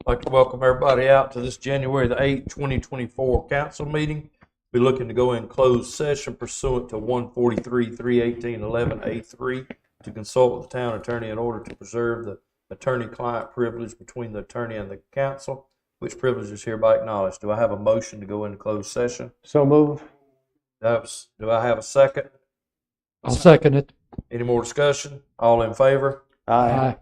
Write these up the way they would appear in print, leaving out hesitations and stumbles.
I'd like to welcome everybody out to this January the 8th, 2024 council meeting. We're looking to go in closed session pursuant to 143, 318, 11A3 to consult with the town attorney in order to preserve the attorney-client privilege between the attorney and the council, which privilege is hereby acknowledged. Do I have a motion to go into closed session? So move. Do I have a second? I'll second it. Any more discussion? All in favor? Aye.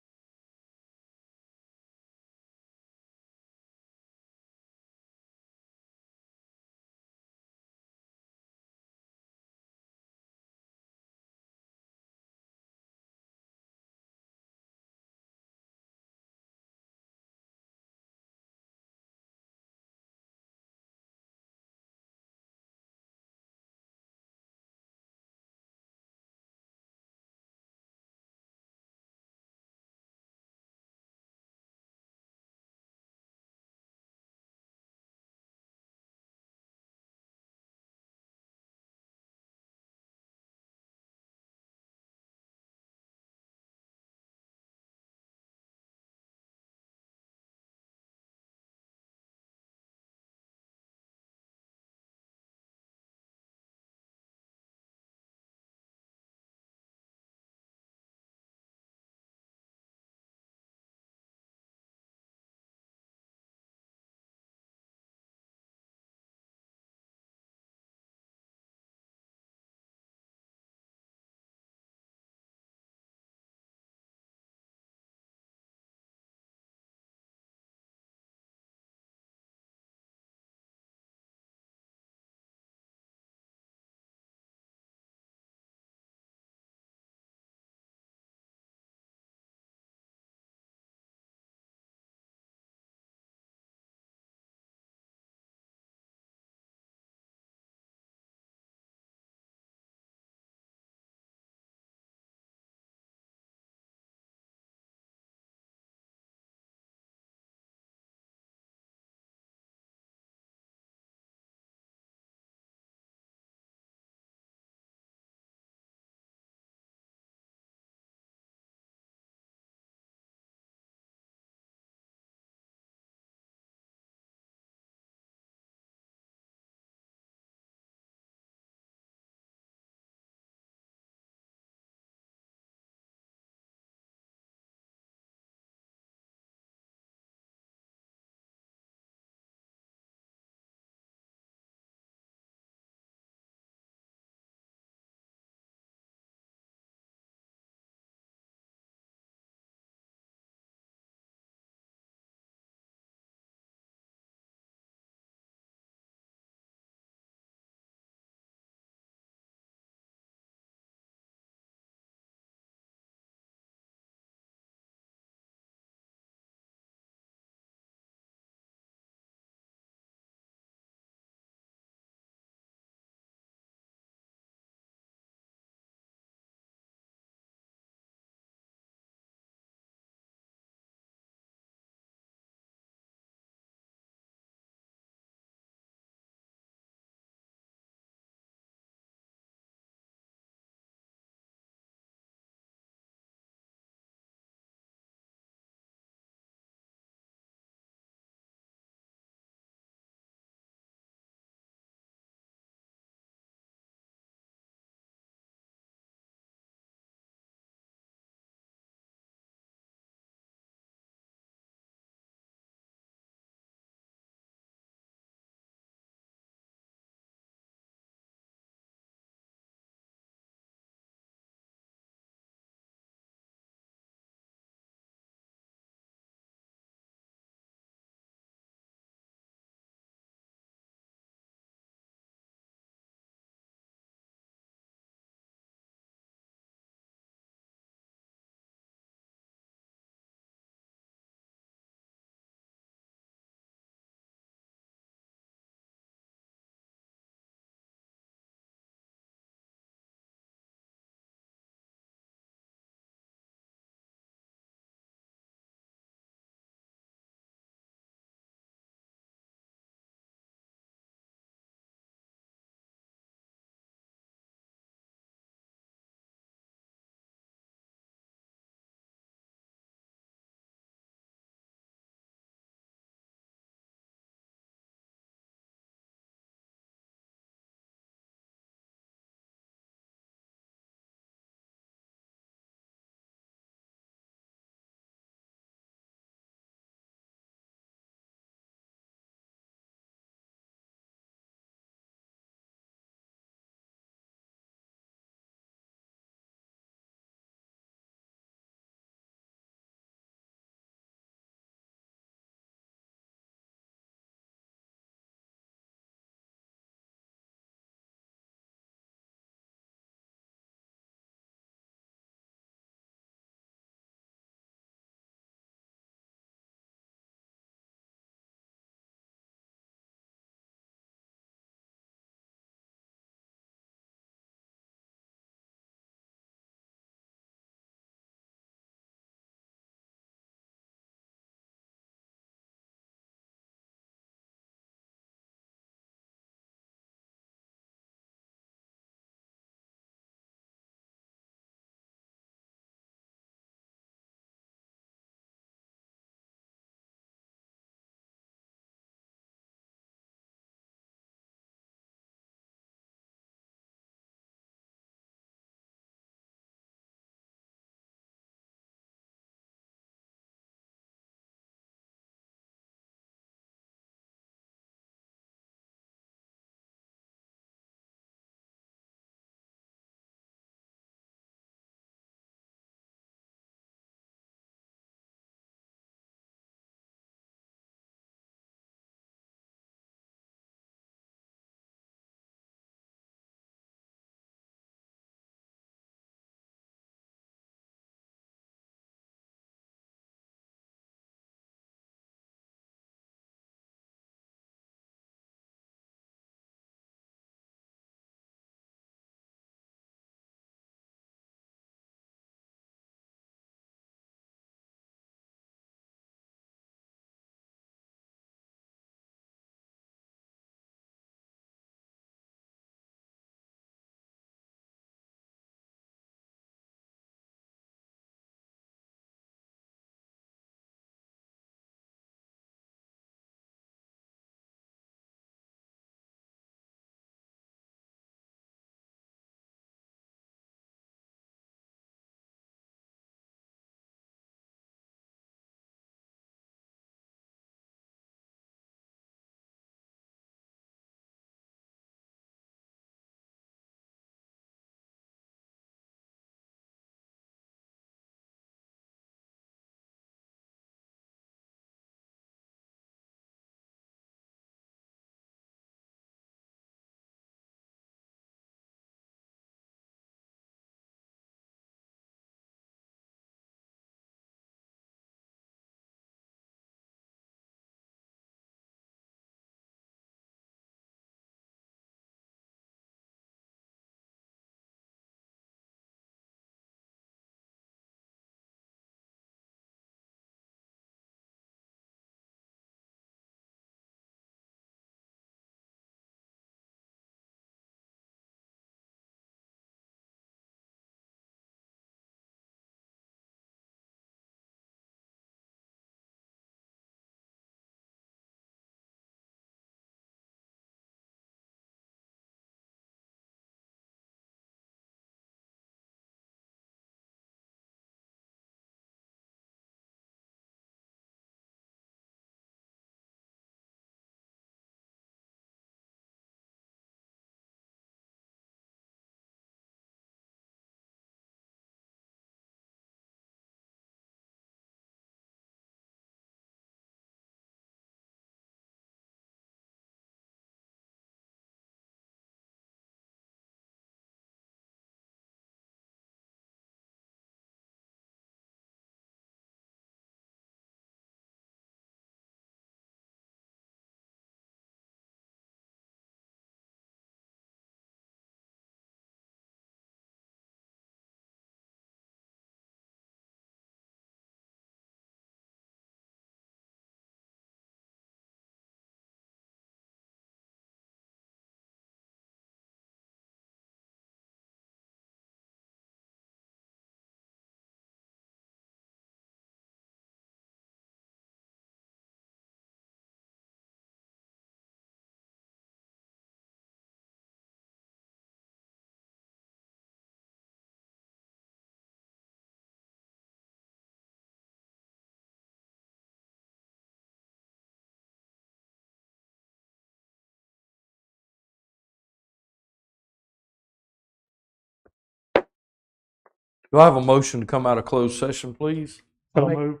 Do I have a motion to come out of closed session, please? So moved.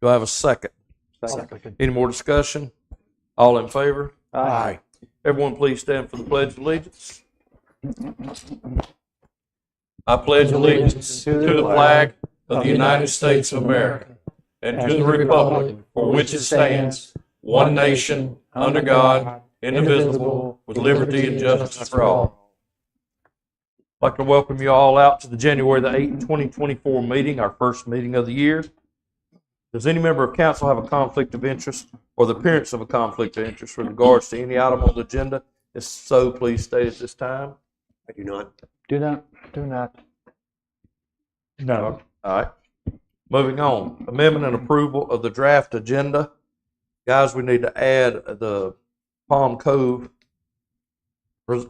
Do I have a second? Second. Any more discussion? All in favor? Aye. Everyone please stand for the Pledge of Allegiance. I pledge allegiance to the flag of the United States of America and to the republic for which it stands, one nation, under God, indivisible, with liberty and justice for all. I'd like to welcome you all out to the January the 8th, 2024 meeting, our first meeting of the year. Does any member of council have a conflict of interest or the appearance of a conflict of interest with regards to any item on the agenda? If so, please state at this time. I do not. Do not. No. All right. Moving on. Amendment and approval of the draft agenda. Guys, we need to add the Palm Cove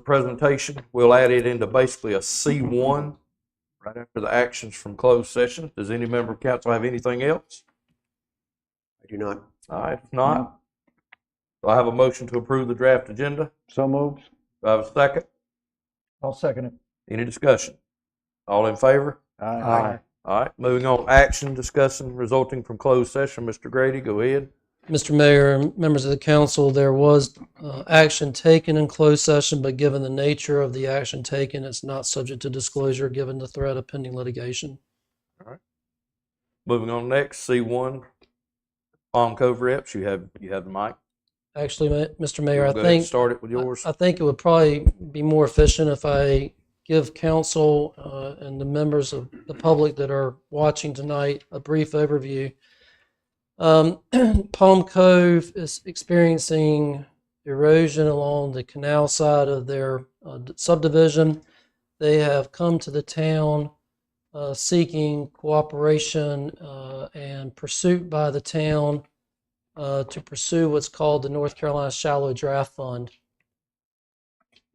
presentation. We'll add it into basically a C1 right after the actions from closed session. Does any member of council have anything else? I do not. All right. If not, do I have a motion to approve the draft agenda? So moved. Do I have a second? I'll second it. Any discussion? All in favor? Aye. All right. Moving on. Action discussing resulting from closed session. Mr. Grady, go ahead. Mr. Mayor and members of the council, there was action taken in closed session, but given the nature of the action taken, it's not subject to disclosure given the threat of pending litigation. Moving on next, C1, Palm Cove reps. You have the mic. Actually, Mr. Mayor, I Go ahead and think start it with yours. I think it would probably be more efficient if I give council and the members of the public that are watching tonight a brief overview. Palm Cove is experiencing erosion along the canal side of their subdivision. They have come to the town seeking cooperation and pursuit by the town to pursue what's called the North Carolina Shallow Draft Fund.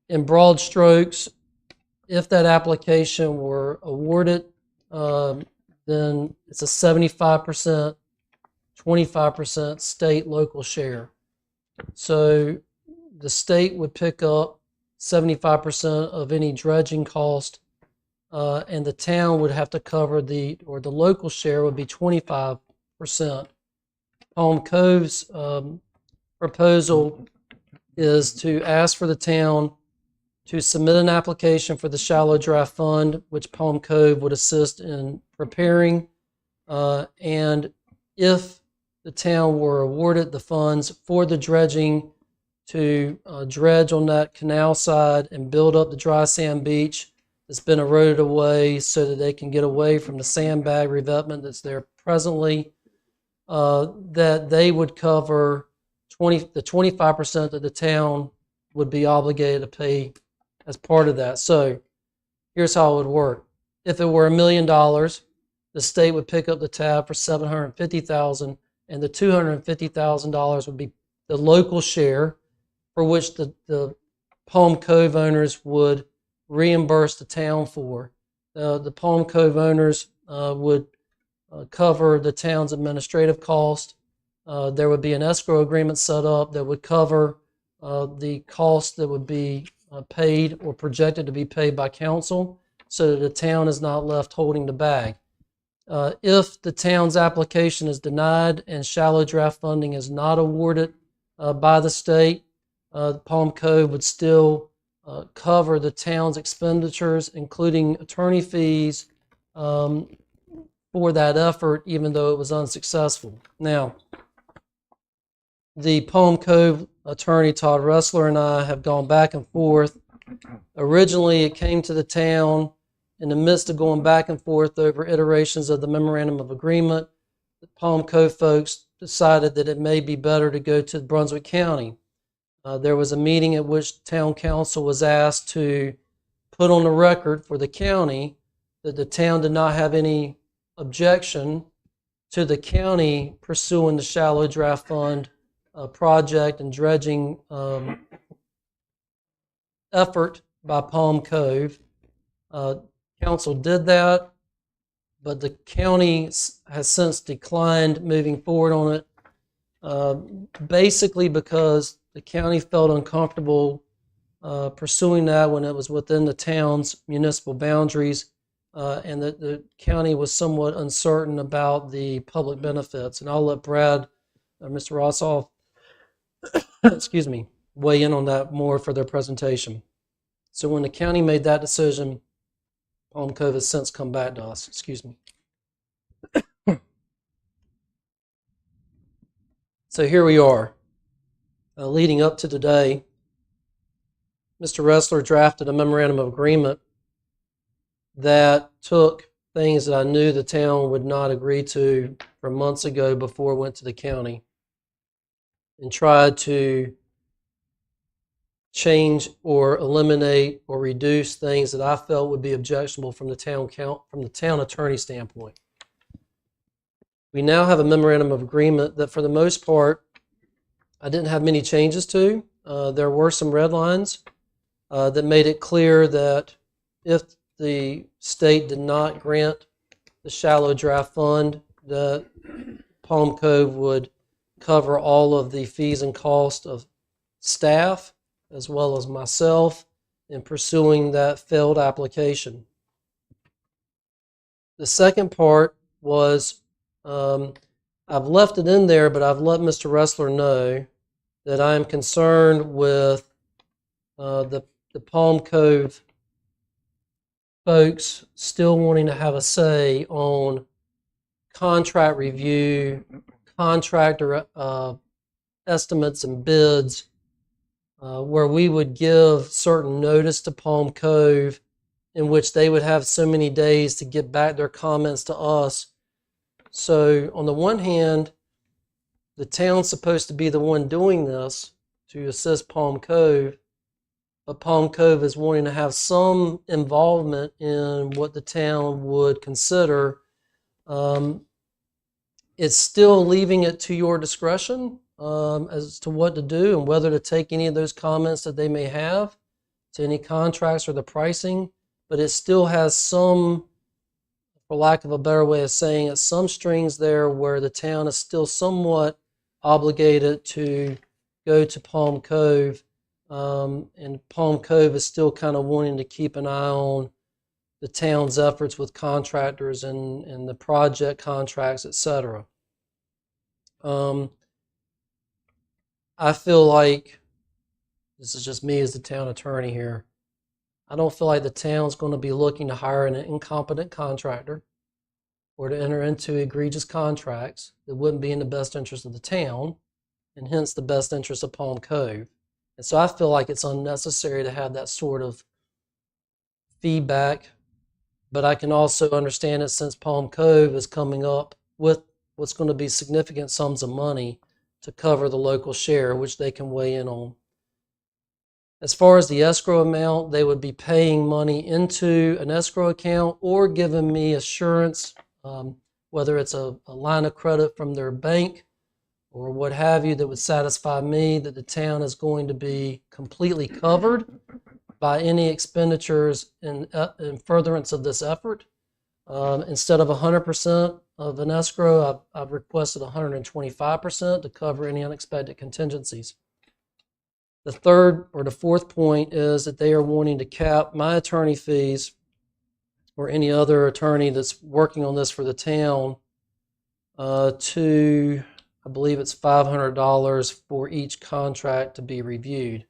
In broad strokes, if that application were awarded, then it's a 75%, 25% state local share. So the state would pick up 75% of any dredging cost, and the town would have to cover the local share would be 25%. Palm Cove's proposal is to ask for the town to submit an application for the Shallow Draft Fund, which Palm Cove would assist in preparing, and if the town were awarded the funds for the dredging to dredge on that canal side and build up the dry sand beach that's been eroded away so that they can get away from the sandbag revetment that's there presently, that they would cover the 25% that the town would be obligated to pay as part of that. So here's how it would work. If it were $1 million, the state would pick up the tab for $750,000, and the $250,000 would be the local share, for which the Palm Cove owners would reimburse the town for. The Palm Cove owners would cover the town's administrative cost. There would be an escrow agreement set up that would cover the cost that would be paid or projected to be paid by council, so that the town is not left holding the bag. If the town's application is denied and shallow draft funding is not awarded by the state, Palm Cove would still cover the town's expenditures, including attorney fees, for that effort, even though it was unsuccessful. Now, the Palm Cove attorney, Todd Ressler, and I have gone back and forth. Originally, it came to the town in the midst of going back and forth over iterations of the memorandum of agreement. The Palm Cove folks decided that it may be better to go to Brunswick County. There was a meeting at which town council was asked to put on the record for the county that the town did not have any objection to the county pursuing the shallow draft fund project and dredging effort by Palm Cove. Council did that, but the county has since declined moving forward on it, basically because the county felt uncomfortable pursuing that when it was within the town's municipal boundaries, and that the county was somewhat uncertain about the public benefits. And I'll let Brad, Mr. Rossoff, excuse me, weigh in on that more for their presentation. So when the county made that decision, Palm Cove has since come back to us. Excuse me. So here we are. Leading up to today, Mr. Ressler drafted a memorandum of agreement that took things that I knew the town would not agree to from months ago before it went to the county, and tried to change or eliminate or reduce things that I felt would be objectionable from the town attorney standpoint. We now have a memorandum of agreement that, for the most part, I didn't have many changes to. There were some red lines that made it clear that if the state did not grant the shallow draft fund, that Palm Cove would cover all of the fees and costs of staff as well as myself in pursuing that failed application. The second part was, I've left it in there, but I've let Mr. Ressler know that I am concerned with the Palm Cove folks still wanting to have a say on contract review, contractor estimates and bids, where we would give certain notice to Palm Cove in which they would have so many days to get back their comments to us. So on the one hand, the town's supposed to be the one doing this to assist Palm Cove, but Palm Cove is wanting to have some involvement in what the town would consider. It's still leaving it to your discretion as to what to do and whether to take any of those comments that they may have to any contracts or the pricing, but it still has some, for lack of a better way of saying it, some strings there where the town is still somewhat obligated to go to Palm Cove, and Palm Cove is still kind of wanting to keep an eye on the town's efforts with contractors and the project contracts, etc. I feel like, this is just me as the town attorney here, I don't feel like the town's going to be looking to hire an incompetent contractor or to enter into egregious contracts that wouldn't be in the best interest of the town and hence the best interest of Palm Cove. And so I feel like it's unnecessary to have that sort of feedback, but I can also understand it since Palm Cove is coming up with what's going to be significant sums of money to cover the local share, which they can weigh in on. As far as the escrow amount, they would be paying money into an escrow account or giving me assurance, whether it's a line of credit from their bank or what have you, that would satisfy me that the town is going to be completely covered by any expenditures in furtherance of this effort. Instead of 100% of an escrow, I've requested 125% to cover any unexpected contingencies. The third or the fourth point is that they are wanting to cap my attorney fees or any other attorney that's working on this for the town to, I believe it's $500 for each contract to be reviewed.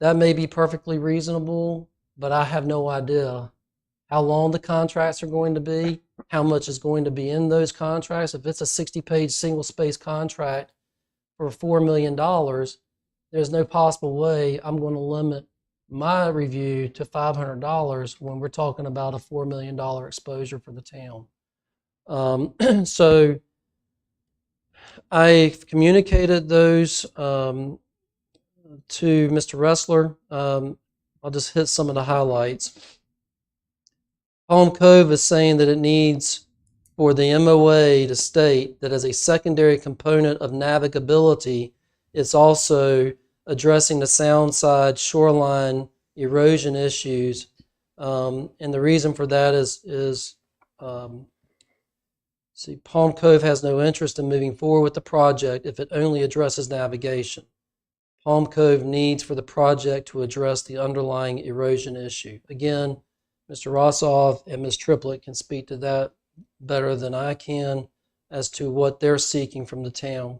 That may be perfectly reasonable, but I have no idea how long the contracts are going to be, how much is going to be in those contracts. If it's a 60-page single-space contract for $4 million, there's no possible way I'm going to limit my review to $500 when we're talking about a $4 million exposure for the town. So I communicated those to Mr. Ressler. I'll just hit some of the highlights. Palm Cove is saying that it needs for the MOA to state that as a secondary component of navigability, it's also addressing the sound side shoreline erosion issues. And the reason for that is Palm Cove has no interest in moving forward with the project if it only addresses navigation. Palm Cove needs for the project to address the underlying erosion issue. Again, Mr. Rossoff and Ms. Triplett can speak to that better than I can as to what they're seeking from the town.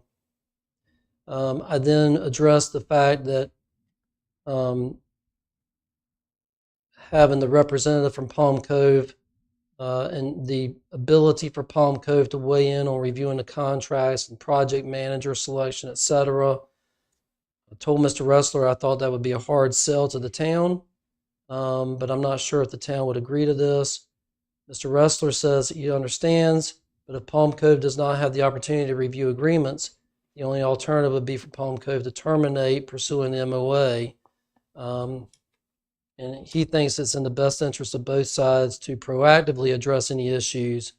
I then addressed the fact that having the representative from Palm Cove and the ability for Palm Cove to weigh in on reviewing the contracts and project manager selection, et cetera. I told Mr. Ressler I thought that would be a hard sell to the town, but I'm not sure if the town would agree to this. Mr. Ressler says he understands, but if Palm Cove does not have the opportunity to review agreements, the only alternative would be for Palm Cove to terminate pursuing the MOA. And he thinks it's in the best interest of both sides to proactively address any issues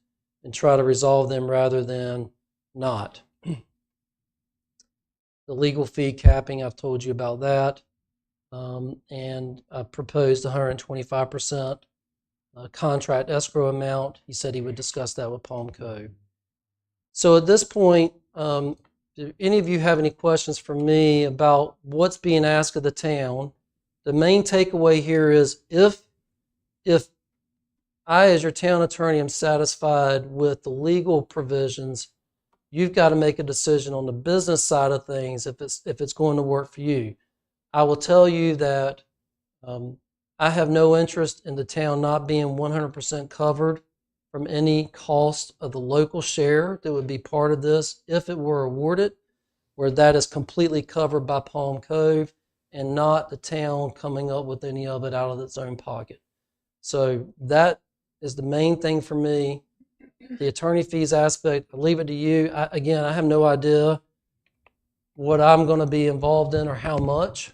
and try to resolve them rather than not. The legal fee capping, I've told you about that. And I proposed 125% contract escrow amount. He said he would discuss that with Palm Cove. So at this point, do any of you have any questions for me about what's being asked of the town? The main takeaway here is if I, as your town attorney, am satisfied with the legal provisions, you've got to make a decision on the business side of things if it's going to work for you. I will tell you that I have no interest in the town not being 100% covered from any cost of the local share that would be part of this if it were awarded, where that is completely covered by Palm Cove and not the town coming up with any of it out of its own pocket. So that is the main thing for me. The attorney fees aspect, I leave it to you. Again, I have no idea what I'm going to be involved in or how much.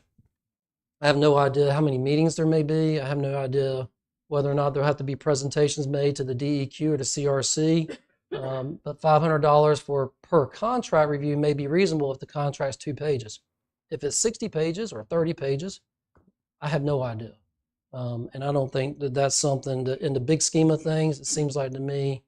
I have no idea how many meetings there may be. I have no idea whether or not there'll have to be presentations made to the DEQ or the CRC. But $500 for per contract review may be reasonable if the contract's 2 pages. If it's 60 pages or 30 pages, I have no idea. And I don't think that that's something that, in the big scheme of things, it seems like to me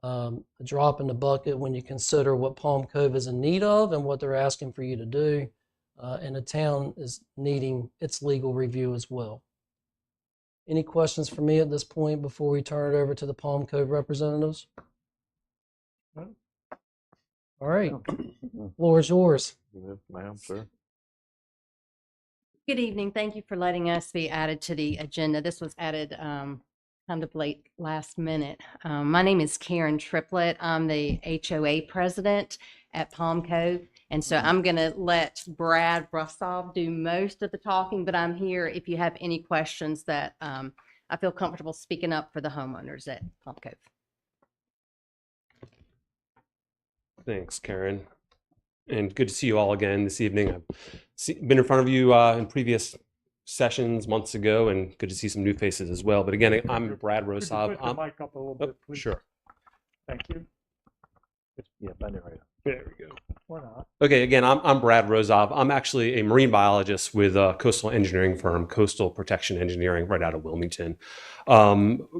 a drop in the bucket when you consider what Palm Cove is in need of and what they're asking for you to do. And the town is needing its legal review as well. Any questions for me at this point before we turn it over to the Palm Cove representatives? All right, floor is yours. Yes, ma'am, sir. Good evening. Thank you for letting us be added to the agenda. This was added kind of late last minute. My name is Karen Triplett. I'm the HOA president at Palm Cove. And so I'm going to let Brad Russov do most of the talking, but I'm here if you have any questions that I feel comfortable speaking up for the homeowners at Palm Cove. Thanks, Karen. And good to see you all again this evening. I've been in front of you in previous sessions months ago, and good to see some new faces as well. But again, I'm Brad Russov. Put the mic up a little bit, please. Sure. Thank you. Yeah, bend it right up. There we go. Or not. Okay, again, I'm Brad Rozov. I'm actually a marine biologist with a coastal engineering firm, Coastal Protection Engineering, right out of Wilmington.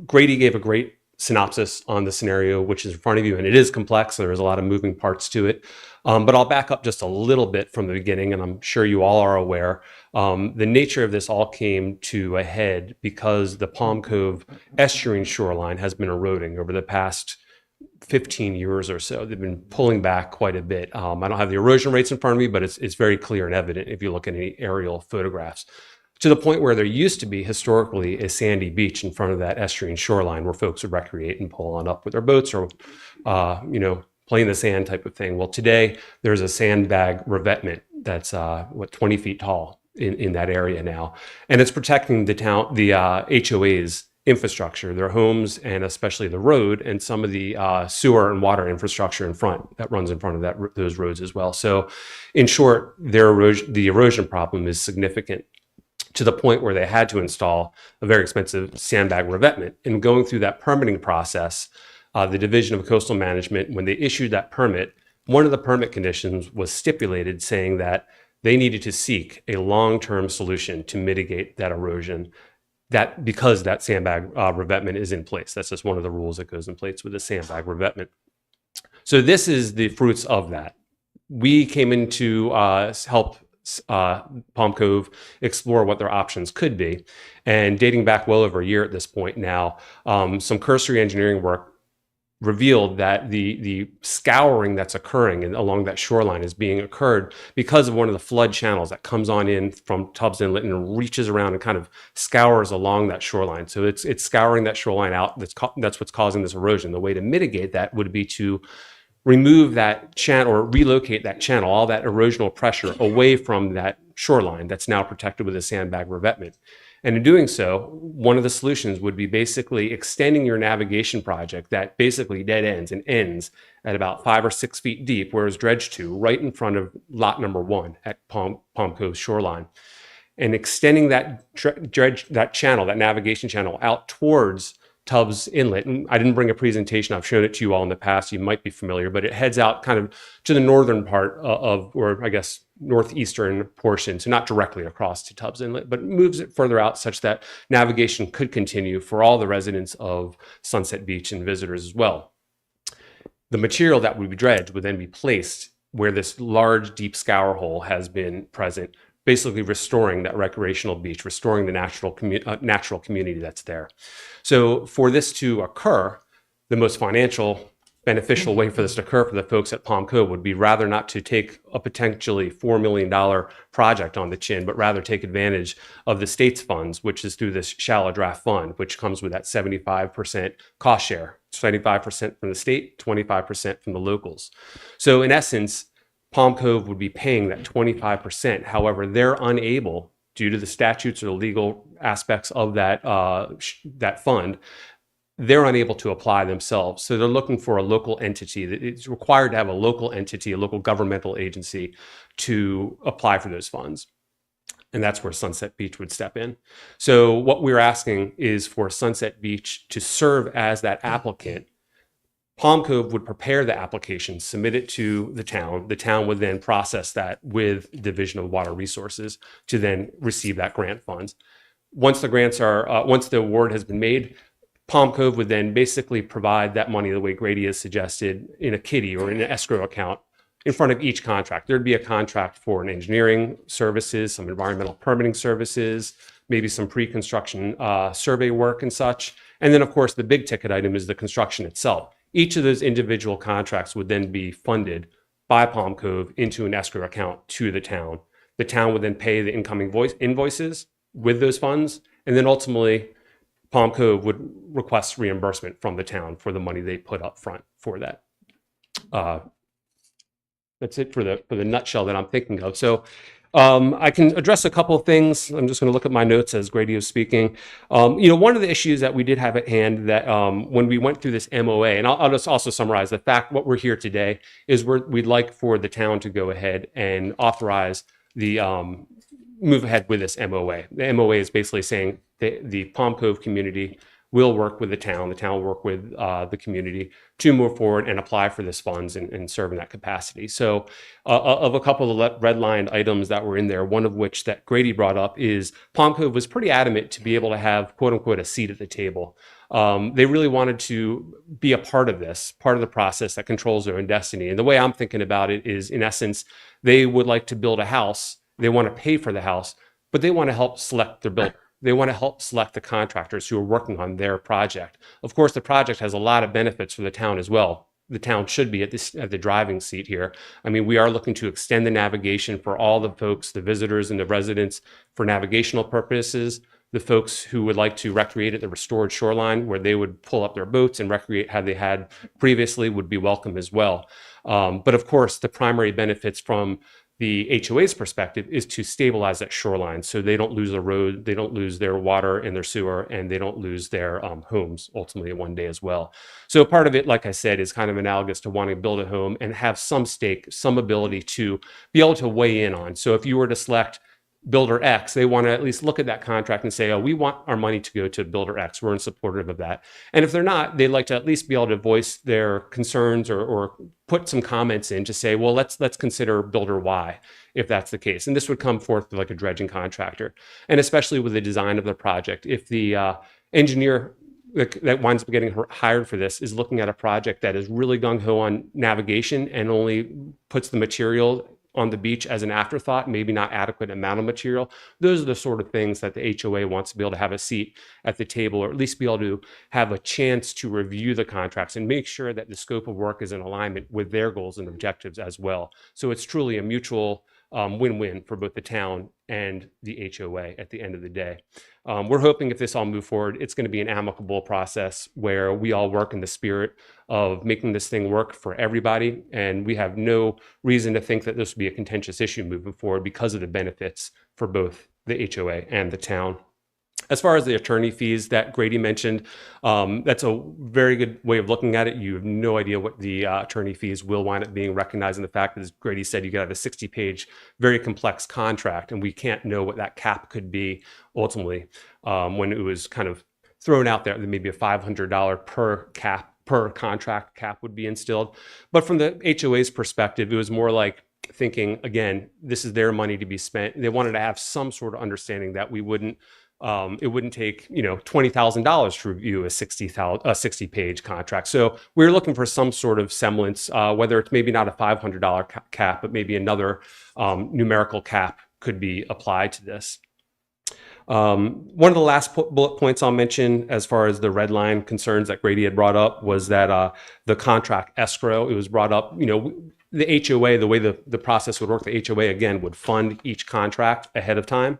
Grady gave a great synopsis on the scenario, which is in front of you, and it is complex. There's a lot of moving parts to it. But I'll back up just a little bit from the beginning, and I'm sure you all are aware. The nature of this all came to a head because the Palm Cove estuarine shoreline has been eroding over the past 15 years or so. They've been pulling back quite a bit. I don't have the erosion rates in front of me, but it's very clear and evident if you look at any aerial photographs, to the point where there used to be historically a sandy beach in front of that estuarine shoreline where folks would recreate and pull on up with their boats or, play in the sand type of thing. Well, today there's a sandbag revetment that's 20 feet tall in that area now, and it's protecting the town, the HOA's infrastructure, their homes, and especially the road and some of the sewer and water infrastructure in front that runs in front of those roads as well. So in short, the erosion problem is significant to the point where they had to install a very expensive sandbag revetment. And going through that permitting process, the Division of Coastal Management, when they issued that permit, one of the permit conditions was stipulated saying that they needed to seek a long-term solution to mitigate that erosion, that because that sandbag revetment is in place. That's just one of the rules that goes in place with the sandbag revetment. So this is the fruits of that. We came in to help Palm Cove explore what their options could be. And dating back well over a year at this point now, some cursory engineering work revealed that the scouring that's occurring along that shoreline is being occurred because of one of the flood channels that comes on in from Tubbs Inlet and reaches around and kind of scours along that shoreline. So it's scouring that shoreline out. That's what's causing this erosion. The way to mitigate that would be to remove that channel or relocate that channel, all that erosional pressure away from that shoreline that's now protected with a sandbag revetment. And in doing so, one of the solutions would be basically extending your navigation project that basically dead ends and ends at about 5 or 6 feet deep, where it's dredged to, right in front of lot number 1 at Palm Cove shoreline. And extending that that channel, that navigation channel, out towards Tubbs Inlet. And I didn't bring a presentation. I've shown it to you all in the past. You might be familiar, but it heads out kind of to the northern part or I guess northeastern portion, so not directly across to Tubbs Inlet, but moves it further out such that navigation could continue for all the residents of Sunset Beach and visitors as well. The material that would be dredged would then be placed where this large, deep scour hole has been present, basically restoring that recreational beach, restoring the natural community that's there. So for this to occur, the most beneficial way for this to occur for the folks at Palm Cove would be rather not to take a potentially $4 million project on the chin, but rather take advantage of the state's funds, which is through this shallow draft fund, which comes with that 75% cost share, 75% from the state, 25% from the locals. So in essence, Palm Cove would be paying that 25%. However, they're unable, due to the statutes or the legal aspects of that fund, they're unable to apply themselves. So they're looking for a local entity. It's required to have a local entity, a local governmental agency, to apply for those funds. And that's where Sunset Beach would step in. So what we're asking is for Sunset Beach to serve as that applicant. Palm Cove would prepare the application, submit it to the town. The town would then process that with Division of Water Resources to then receive that grant funds. Once the award has been made, Palm Cove would then basically provide that money the way Grady has suggested in a kitty or in an escrow account in front of each contract. There'd be a contract for an engineering services, some environmental permitting services, maybe some pre-construction survey work and such. And then of course, the big ticket item is the construction itself. Each of those individual contracts would then be funded by Palm Cove into an escrow account to the town. The town would then pay the incoming invoices with those funds. And then ultimately, Palm Cove would request reimbursement from the town for the money they put up front for that. That's it for the nutshell that I'm thinking of. So I can address a couple of things. I'm just going to look at my notes as Grady is speaking. One of the issues that we did have at hand that when we went through this MOA, and I'll just also summarize the fact what we're here today is we'd like for the town to go ahead and authorize the move ahead with this MOA. The MOA is basically saying the Palm Cove community will work with the town will work with the community to move forward and apply for this funds and serve in that capacity. So of a couple of redlined items that were in there, one of which that Grady brought up is Palm Cove was pretty adamant to be able to have quote unquote a seat at the table. They really wanted to be a part of this, part of the process that controls their own destiny. And the way I'm thinking about it is, in essence, they would like to build a house. They want to pay for the house, but they want to help select their builder. They want to help select the contractors who are working on their project. Of course, the project has a lot of benefits for the town as well. The town should be at the driving seat here. I mean, we are looking to extend the navigation for all the folks, the visitors and the residents for navigational purposes, the folks who would like to recreate at the restored shoreline where they would pull up their boats and recreate how they had previously would be welcome as well. But of course, the primary benefits from the HOA's perspective is to stabilize that shoreline so they don't lose the road, they don't lose their water and their sewer, and they don't lose their homes ultimately one day as well. So part of it, like I said, is kind of analogous to wanting to build a home and have some stake, some ability to be able to weigh in on. So if you were to select Builder X, they want to at least look at that contract and say, oh, we want our money to go to Builder X. We're in supportive of that. And if they're not, they'd like to at least be able to voice their concerns or put some comments in to say, well, let's consider Builder Y if that's the case. And this would come forth with like a dredging contractor. And especially with the design of the project, if the engineer that winds up getting hired for this is looking at a project that is really gung-ho on navigation and only puts the material on the beach as an afterthought, maybe not adequate amount of material. Those are the sort of things that the HOA wants to be able to have a seat at the table, or at least be able to have a chance to review the contracts and make sure that the scope of work is in alignment with their goals and objectives as well. So it's truly a mutual win-win for both the town and the HOA at the end of the day. We're hoping if this all moves forward, it's going to be an amicable process where we all work in the spirit of making this thing work for everybody. And we have no reason to think that this will be a contentious issue moving forward because of the benefits for both the HOA and the town. As far as the attorney fees that Grady mentioned, that's a very good way of looking at it. You have no idea what the attorney fees will wind up being, recognizing the fact that, as Grady said, you got a 60-page, very complex contract, and we can't know what that cap could be ultimately. When it was kind of thrown out there, that maybe a $500 per contract cap would be instilled. But from the HOA's perspective, it was more like thinking, again, this is their money to be spent. They wanted to have some sort of understanding that we wouldn't. It wouldn't take, $20,000 to review a 60-page contract. So we're looking for some sort of semblance, whether it's maybe not a $500 cap, but maybe another numerical cap could be applied to this. One of the last bullet points I'll mention, as far as the red line concerns that Grady had brought up, was that the contract escrow. It was brought up, the HOA, the way the process would work, the HOA again would fund each contract ahead of time.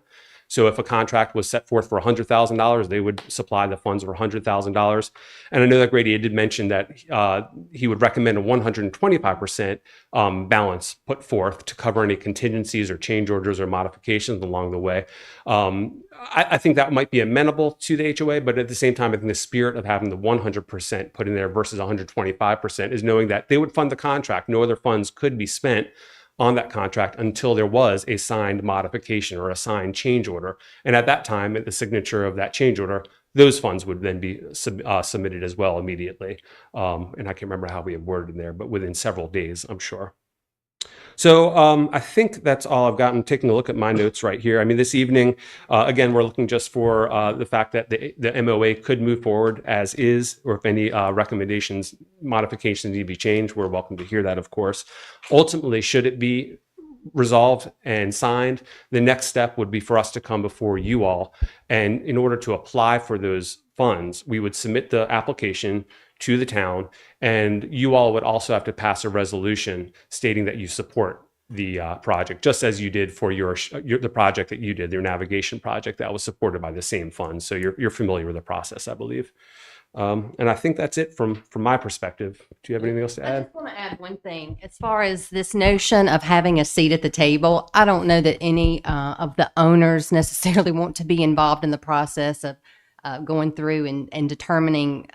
So if a contract was set forth for $100,000, they would supply the funds for $100,000. And I know that Grady did mention that he would recommend a 125% balance put forth to cover any contingencies or change orders or modifications along the way. I think that might be amenable to the HOA, but at the same time, I think the spirit of having the 100% put in there versus 125% is knowing that they would fund the contract. No other funds could be spent on that contract until there was a signed modification or a signed change order. And at that time, at the signature of that change order, those funds would then be submitted as well immediately. And I can't remember how we have worded in there, but within several days, I'm sure. So I think that's all I've got. I'm taking a look at my notes right here. I mean, this evening, again, we're looking just for the fact that the MOA could move forward as is, or if any recommendations, modifications need to be changed, we're welcome to hear that, of course. Ultimately, should it be resolved and signed, the next step would be for us to come before you all. And in order to apply for those funds, we would submit the application to the town, and you all would also have to pass a resolution stating that you support the project, just as you did for the project that you did, your navigation project that was supported by the same funds. So you're familiar with the process, I believe. And I think that's it from my perspective. Do you have anything else to I add? just want to add one thing. As far as this notion of having a seat at the table, I don't know that any of the owners necessarily want to be involved in the process of going through and determining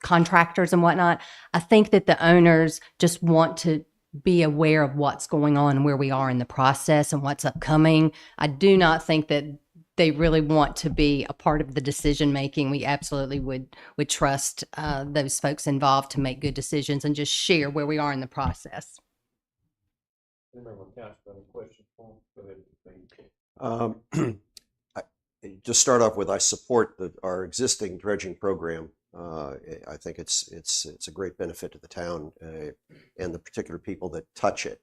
contractors and whatnot. I think that the owners just want to be aware of what's going on and where we are in the process and what's upcoming. I do not think that they really want to be a part of the decision making. We absolutely would trust those folks involved to make good decisions and just share where we are in the process. Just start off with, I support our existing dredging program. I think it's a great benefit to the town and the particular people that touch it,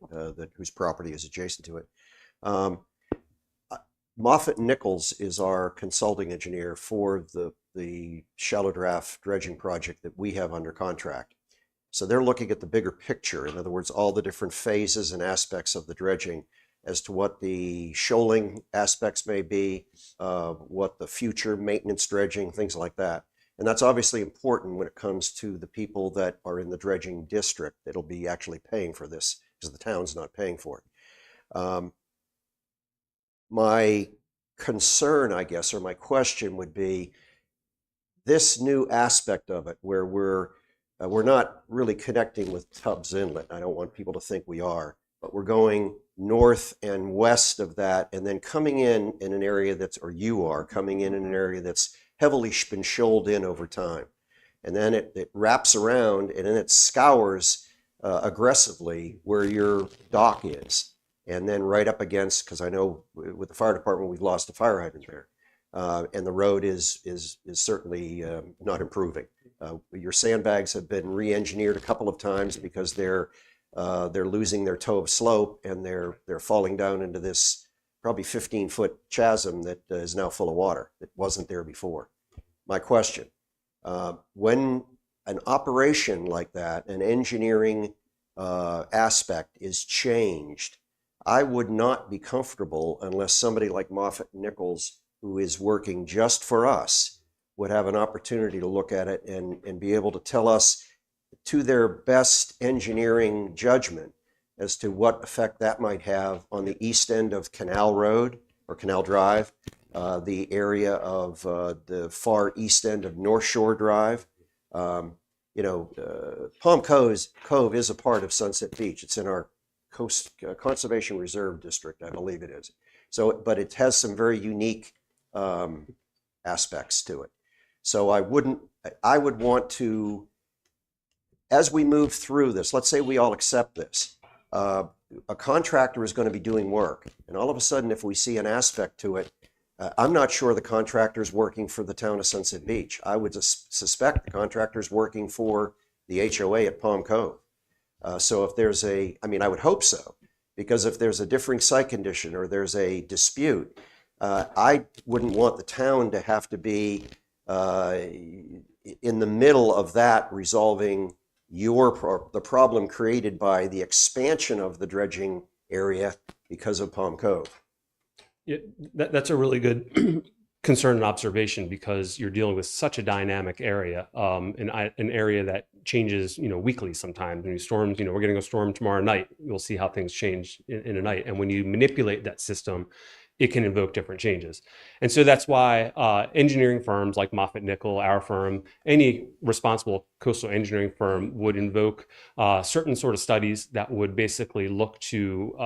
whose property is adjacent to it. Moffitt Nichols is our consulting engineer for the shallow draft dredging project that we have under contract. So they're looking at the bigger picture. In other words, all the different phases and aspects of the dredging as to what the shoaling aspects may be, what the future maintenance dredging, things like that. And that's obviously important when it comes to the people that are in the dredging district that'll be actually paying for this, because the town's not paying for it. My concern, I guess, or my question would be this new aspect of it where we're not really connecting with Tubbs Inlet. I don't want people to think we are, but we're going north and west of that and then coming in an area you are coming in an area that's heavily been shoaled in over time. And then it wraps around and then it scours aggressively where your dock is. And then right up against, because I know with the fire department, we've lost a fire hydrant there. And the road is certainly not improving. Your sandbags have been re-engineered a couple of times because they're they're losing their toe of slope, and they're falling down into this probably 15-foot chasm that is now full of water that wasn't there before. My question, when an operation like that, an engineering aspect is changed, I would not be comfortable unless somebody like Moffett Nichols, who is working just for us, would have an opportunity to look at it and be able to tell us to their best engineering judgment as to what effect that might have on the east end of Canal Road or Canal Drive, the area of the far east end of North Shore Drive. Palm Cove is a part of Sunset Beach. It's in our Coast Conservation Reserve District, I believe it is. So, but it has some very unique aspects to it. So I would want to, as we move through this, let's say we all accept this, a contractor is going to be doing work, and all of a sudden, if we see an aspect to it, I'm not sure the contractor's working for the town of Sunset Beach. I would suspect the contractor's working for the HOA at Palm Cove. So if there's I would hope so, because if there's a differing site condition or there's a dispute, I wouldn't want the town to have to be in the middle of that resolving the problem created by the expansion of the dredging area because of Palm Cove. Yeah, that's a really good concern and observation, because you're dealing with such a dynamic area, an area that changes, weekly sometimes. When storms, we're getting a storm tomorrow night. You'll see how things change in a night. And when you manipulate that system, it can invoke different changes. And so that's why engineering firms like Moffett Nickel, our firm, any responsible coastal engineering firm would invoke certain sort of studies that would basically look to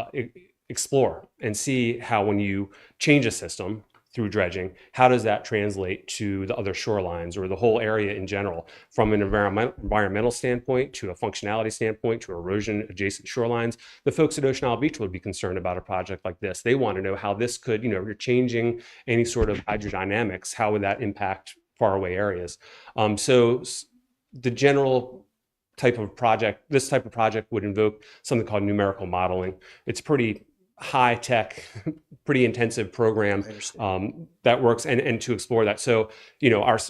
explore and see how, when you change a system through dredging, how does that translate to the other shorelines or the whole area in general, from an environmental standpoint to a functionality standpoint to erosion adjacent shorelines. The folks at Ocean Isle Beach would be concerned about a project like this. They want to know how this could, if you're changing any sort of hydrodynamics, how would that impact faraway areas? So the general type of project, this type of project would invoke something called numerical modeling. It's pretty high-tech, pretty intensive program that works, and to explore that. So,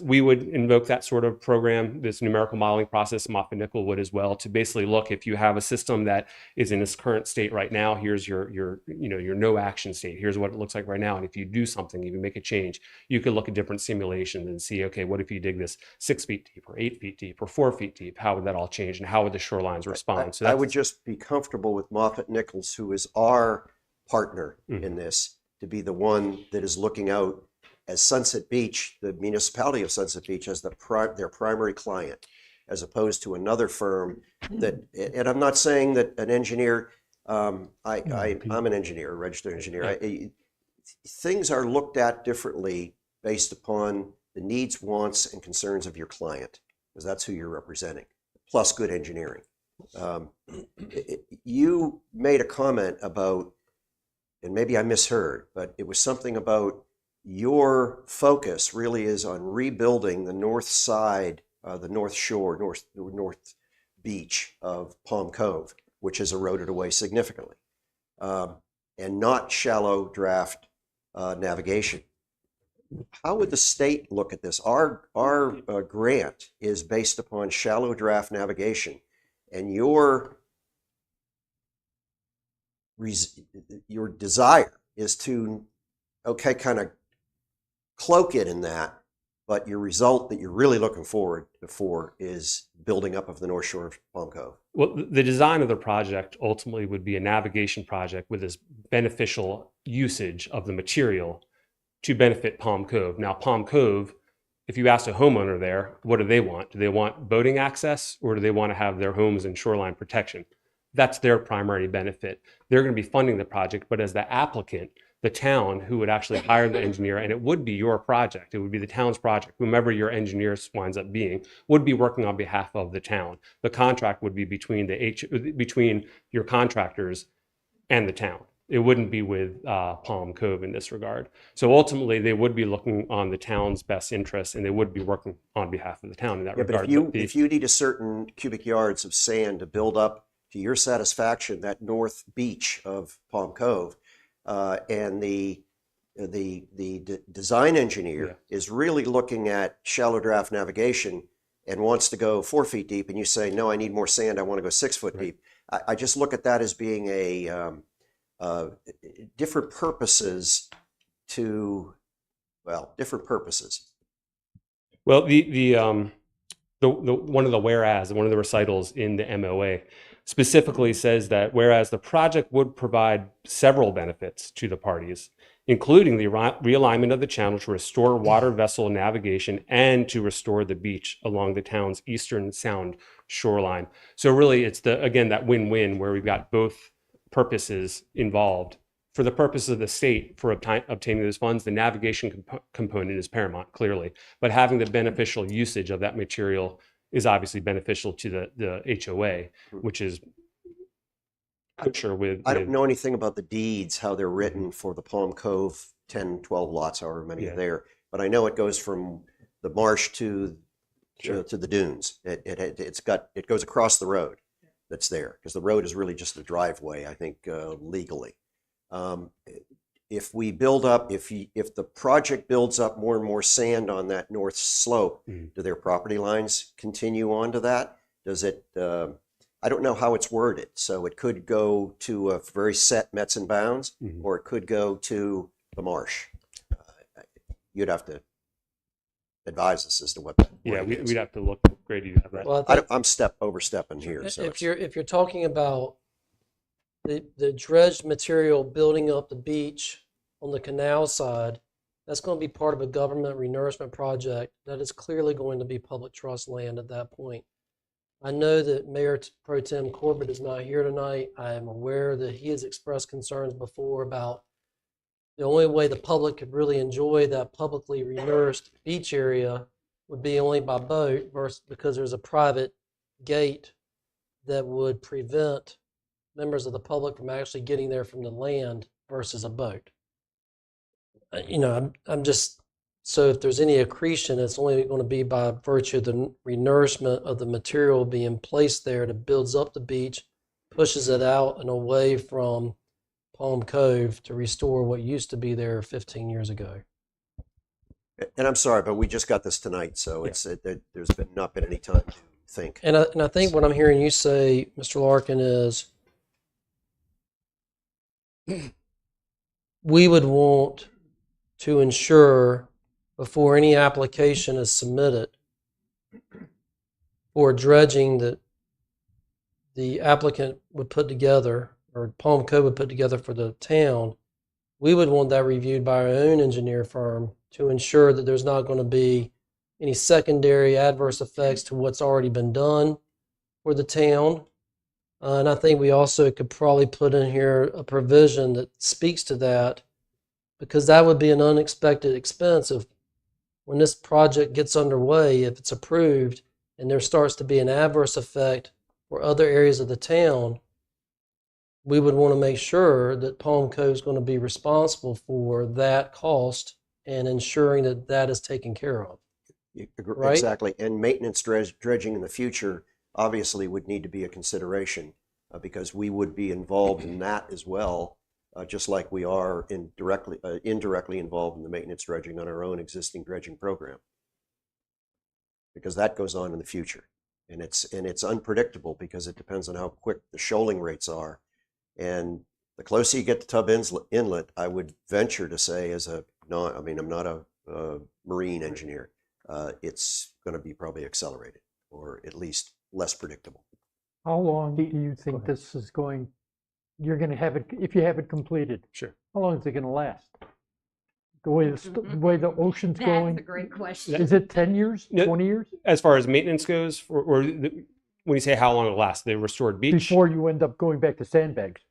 we would invoke that sort of program, this numerical modeling process. Moffett Nickel would as well, to basically look, if you have a system that is in its current state right now, here's your no action state. Here's what it looks like right now. And if you do something, if you make a change, you could look at different simulations and see, okay, what if you dig this 6 feet deep or 8 feet deep or 4 feet deep? How would that all change, and how would the shorelines respond? So I would just be comfortable with Moffett Nichols, who is our partner in this, to be the one that is looking out as Sunset Beach, the municipality of Sunset Beach, as their primary client, as opposed to another firm that, and I'm not saying that an engineer, I'm an engineer, a registered engineer. Things are looked at differently based upon the needs, wants, and concerns of your client, because that's who you're representing, plus good engineering. You made a comment about, and maybe I misheard, but it was something about your focus really is on rebuilding the north side, the north shore, north beach of Palm Cove, which has eroded away significantly, and not shallow draft navigation. How would the state look at this? Our grant is based upon shallow draft navigation, and your desire is to, kind of cloak it in that, but your result that you're really looking forward for is building up of the North Shore of Palm Cove. Well, the design of the project ultimately would be a navigation project with this beneficial usage of the material to benefit Palm Cove. Now, Palm Cove, if you ask a homeowner there, what do they want? Do they want boating access, or do they want to have their homes in shoreline protection? That's their primary benefit. They're going to be funding the project, but as the applicant, the town who would actually hire the engineer, and it would be your project, it would be the town's project, whomever your engineer winds up being, would be working on behalf of the town. The contract would be between your contractors and the town. It wouldn't be with Palm Cove in this regard. So ultimately, they would be looking on the town's best interests, and they would be working on behalf of the town in that regard. But if you need a certain cubic yards of sand to build up to your satisfaction, that north beach of Palm Cove, and the design engineer is really looking at shallow draft navigation and wants to go 4 feet deep, and you say, no, I need more sand, I want to go 6 foot deep. I just look at that as being a different purposes to, well, different purposes. Well, the one of the whereas, one of the recitals in the MOA specifically says that whereas the project would provide several benefits to the parties, including the realignment of the channel to restore water vessel navigation and to restore the beach along the town's eastern sound shoreline. So really it's again, that win-win where we've got both purposes involved. For the purpose of the state for obtaining those funds, the navigation component is paramount, clearly, but having the beneficial usage of that material is obviously beneficial to the HOA, which is sure with. I don't know anything about the deeds, how they're written for the Palm Cove 10, 12 lots, however many are there, but I know it goes from the marsh to the dunes. It goes across the road that's there, because the road is really just a driveway, I think, legally. If we build up, if the project builds up more and more sand on that north slope, do their property lines continue on to that? Does it, I don't know how it's worded, so it could go to a very set Mets and bounds, or it could go to the marsh. You'd have to advise us as to what that wording is. We'd have to look. Grady, you have that. Well, I think I'm overstepping here. So if you're talking about the dredged material building up the beach on the canal side, that's going to be part of a government renourishment project that is clearly going to be public trust land at that point. I know that Mayor Pro Tem Corbett is not here tonight. I am aware that he has expressed concerns before about the only way the public could really enjoy that publicly renourished beach area would be only by boat versus because there's a private gate that would prevent members of the public from actually getting there from the land versus a boat. I'm just, so if there's any accretion, it's only going to be by virtue of the renourishment of the material being placed there that builds up the beach, pushes it out and away from Palm Cove to restore what used to be there 15 years ago. And I'm sorry, but we just got this tonight, so there's not been any time to think. And I think what I'm hearing you say, Mr. Larkin, is we would want to ensure before any application is submitted for dredging that the applicant would put together, or Palm Cove would put together for the town, we would want that reviewed by our own engineer firm to ensure that there's not going to be any secondary adverse effects to what's already been done for the town. And I think we also could probably put in here a provision that speaks to that, because that would be an unexpected expense of when this project gets underway, if it's approved and there starts to be an adverse effect for other areas of the town, we would want to make sure that Palm Cove is going to be responsible for that cost and ensuring that that is taken care of. Right? Exactly. And maintenance dredging in the future obviously would need to be a consideration because we would be involved in that as well, just like we are indirectly involved in the maintenance dredging on our own existing dredging program, because that goes on in the future. And it's unpredictable because it depends on how quick the shoaling rates are. And the closer you get to Tubb Inlet, I would venture to say, I'm not a marine engineer, it's going to be probably accelerated, or at least less predictable. How long do you think this is going, you're going to have it, if you have it completed? Sure. How long is it going to last? The way the ocean's going? That's a great question. Is it 10 years, No. 20 years? As far as maintenance goes, when you say how long it lasts, the restored beach? Before you end up going back to sandbags?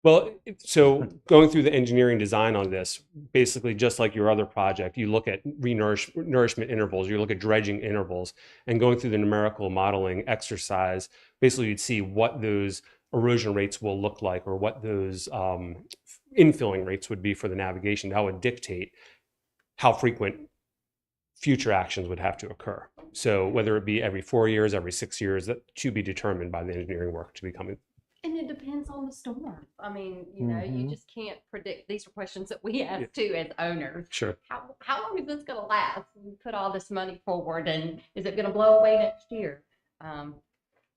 Well, so going through the engineering design on this, basically just like your other project, you look at nourishment intervals, you look at dredging intervals, and going through the numerical modeling exercise, basically you'd see what those erosion rates will look like, or what those infilling rates would be for the navigation. That would dictate how frequent future actions would have to occur. So whether it be every 4 years, every 6 years, that to be determined by the engineering work to be coming. And it depends on the storm. I mean, you know, you just can't predict. These are questions that we ask too as owners. Sure. How long is this going to last? We put all this money forward, and is it going to blow away next year?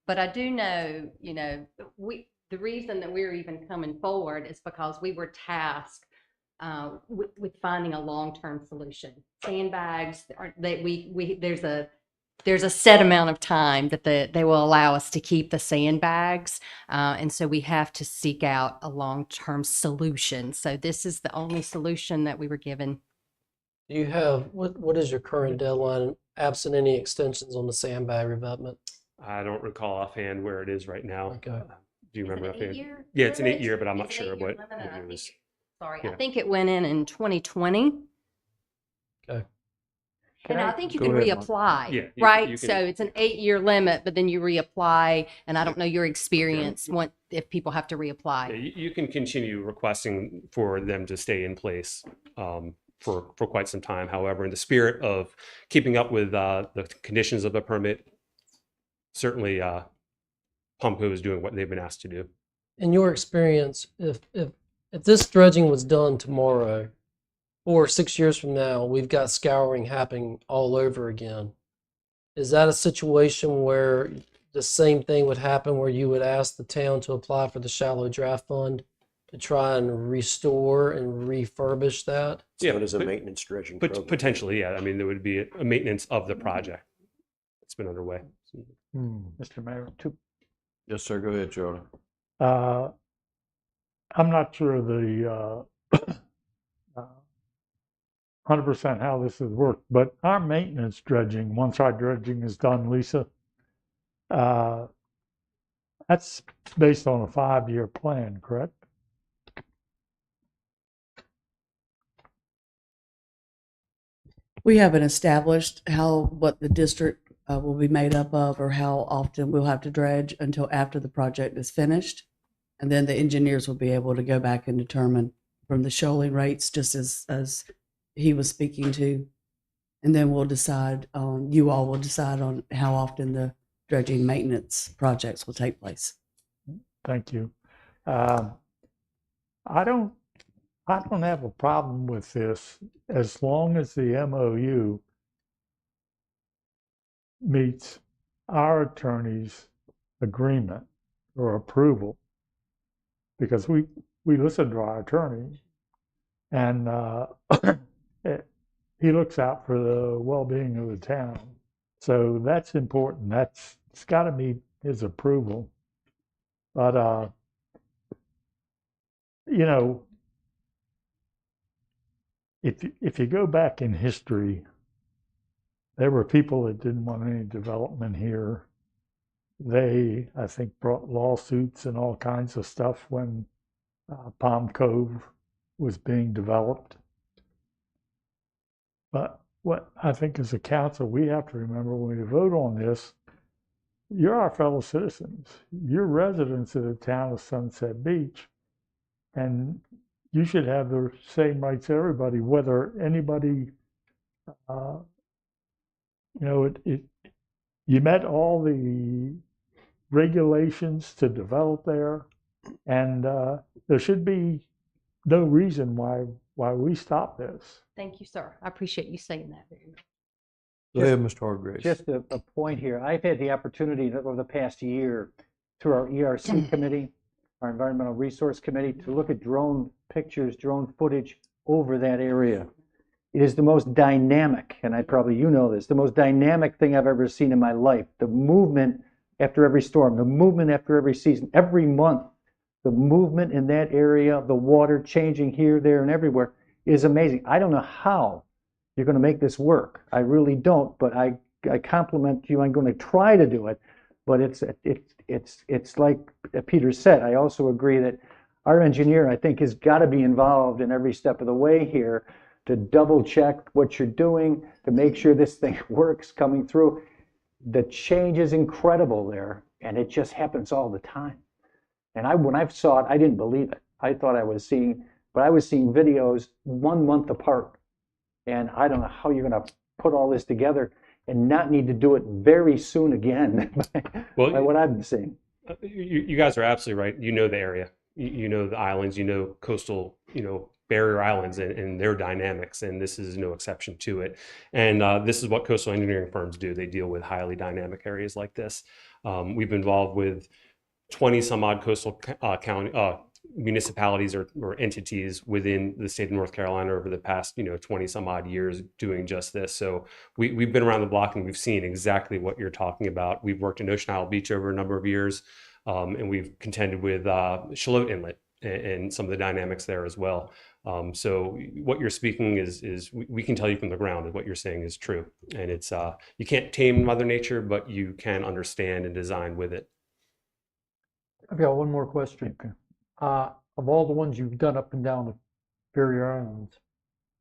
But I do know, you know, the reason that we're even coming forward is because we were tasked with finding a long-term solution. Sandbags, there's a set amount of time that they will allow us to keep the sandbags. And so we have to seek out a long-term solution. So this is the only solution that we were given. Do you have, what is your current deadline, absent any extensions on the sandbag revetment? I don't recall offhand where it is right now. Okay. Do you remember Is it an offhand? 8-year Yeah, it's an limit? 8-year, but I'm not It's an sure 8-year what limit, and I it think was. Sorry, Yeah. I think it went in 2020. Okay. And I think you Go can ahead, Mark. reapply, Yeah, you right? can- So it's an 8-year limit, but then you reapply. And I don't know your experience if people have to reapply. Yeah, you can continue requesting for them to stay in place for quite some time. However, in the spirit of keeping up with the conditions of the permit, certainly PUMCO is doing what they've been asked to do. In your experience, if this dredging was done tomorrow, or 6 years from now, we've got scouring happening all over again, is that a situation where the same thing would happen, where you would ask the town to apply for the shallow draft fund to try and restore and refurbish that? So it is a but- maintenance dredging But program. potentially, yeah. I mean, there would be a maintenance of the project that's been underway. Mr. Mayor, Yes, sir. Go ahead, Charlie. I'm not sure the 100% how this has worked, but our maintenance dredging, once our dredging is done, Lisa, that's based on a 5-year plan, correct? We haven't established what the district will be made up of or how often we'll have to dredge until after the project is finished. And then the engineers will be able to go back and determine from the shoaling rates, just as he was speaking to. And then we'll decide, you all will decide on how often the dredging maintenance projects will take place. Thank you. I don't have a problem with this as long as the MOU meets our attorney's agreement or approval, because we listen to our attorney, and he looks out for the well-being of the town. So that's important. It's got to meet his approval. But you know, if you go back in history, there were people that didn't want any development here. They, I think, brought lawsuits and all kinds of stuff when Palm Cove was being developed. But what I think as a council, we have to remember when we vote on this, you're our fellow citizens. You're residents of the town of Sunset Beach. And you should have the same rights to everybody, whether anybody, you met all the regulations to develop there, and there should be no reason why we stop this. Thank you, sir. I appreciate you saying that very much. Go ahead, Mr. Hargraves. Just a point here. I've had the opportunity over the past year through our ERC committee, our Environmental Resource Committee, to look at drone pictures, drone footage over that area. It is the most dynamic, and you know this, the most dynamic thing I've ever seen in my life. The movement after every storm, the movement after every season, every month, the movement in that area, the water changing here, there, and everywhere is amazing. I don't know how you're going to make this work. I really don't, but I compliment you. I'm going to try to do it, but it's like Peter said. I also agree that our engineer, I think, has got to be involved in every step of the way here to double check what you're doing, to make sure this thing works coming through. The change is incredible there, and it just happens all the time. And when I saw it, I didn't believe it. I thought I was seeing, but I was seeing videos 1 month apart. And I don't know how you're going to put all this together. and not need to do it very soon again, Well, by what I'm seeing. You guys are absolutely right. You know the area. You know the islands. You know coastal, barrier islands and their dynamics, and this is no exception to it. And this is what coastal engineering firms do. They deal with highly dynamic areas like this. We've been involved with 20 some odd coastal county municipalities or entities within the state of North Carolina over the past 20 some odd years doing just this. So we've been around the block and we've seen exactly what you're talking about. We've worked in Ocean Isle Beach over a number of years, and we've contended with Charlotte Inlet and some of the dynamics there as well. So what you're speaking is we can tell you from the ground that what you're saying is true, and it's you can't tame Mother Nature, but you can understand and design with it. I've got one more question. Of all the ones you've done up and down the barrier islands,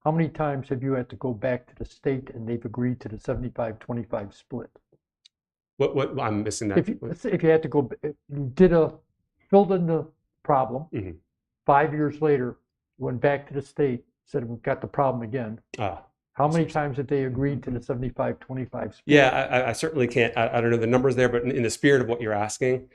how many times have you had to go back to the state and they've agreed to the 75-25 split? What I'm missing that. If you had to go, if you filled in the problem, Mhm. 5 years later, went back to the state, said we've got the problem again. How many times have they agreed to the 75-25 split? Yeah, I certainly can't. I don't know the numbers there, but in the spirit of what you're asking,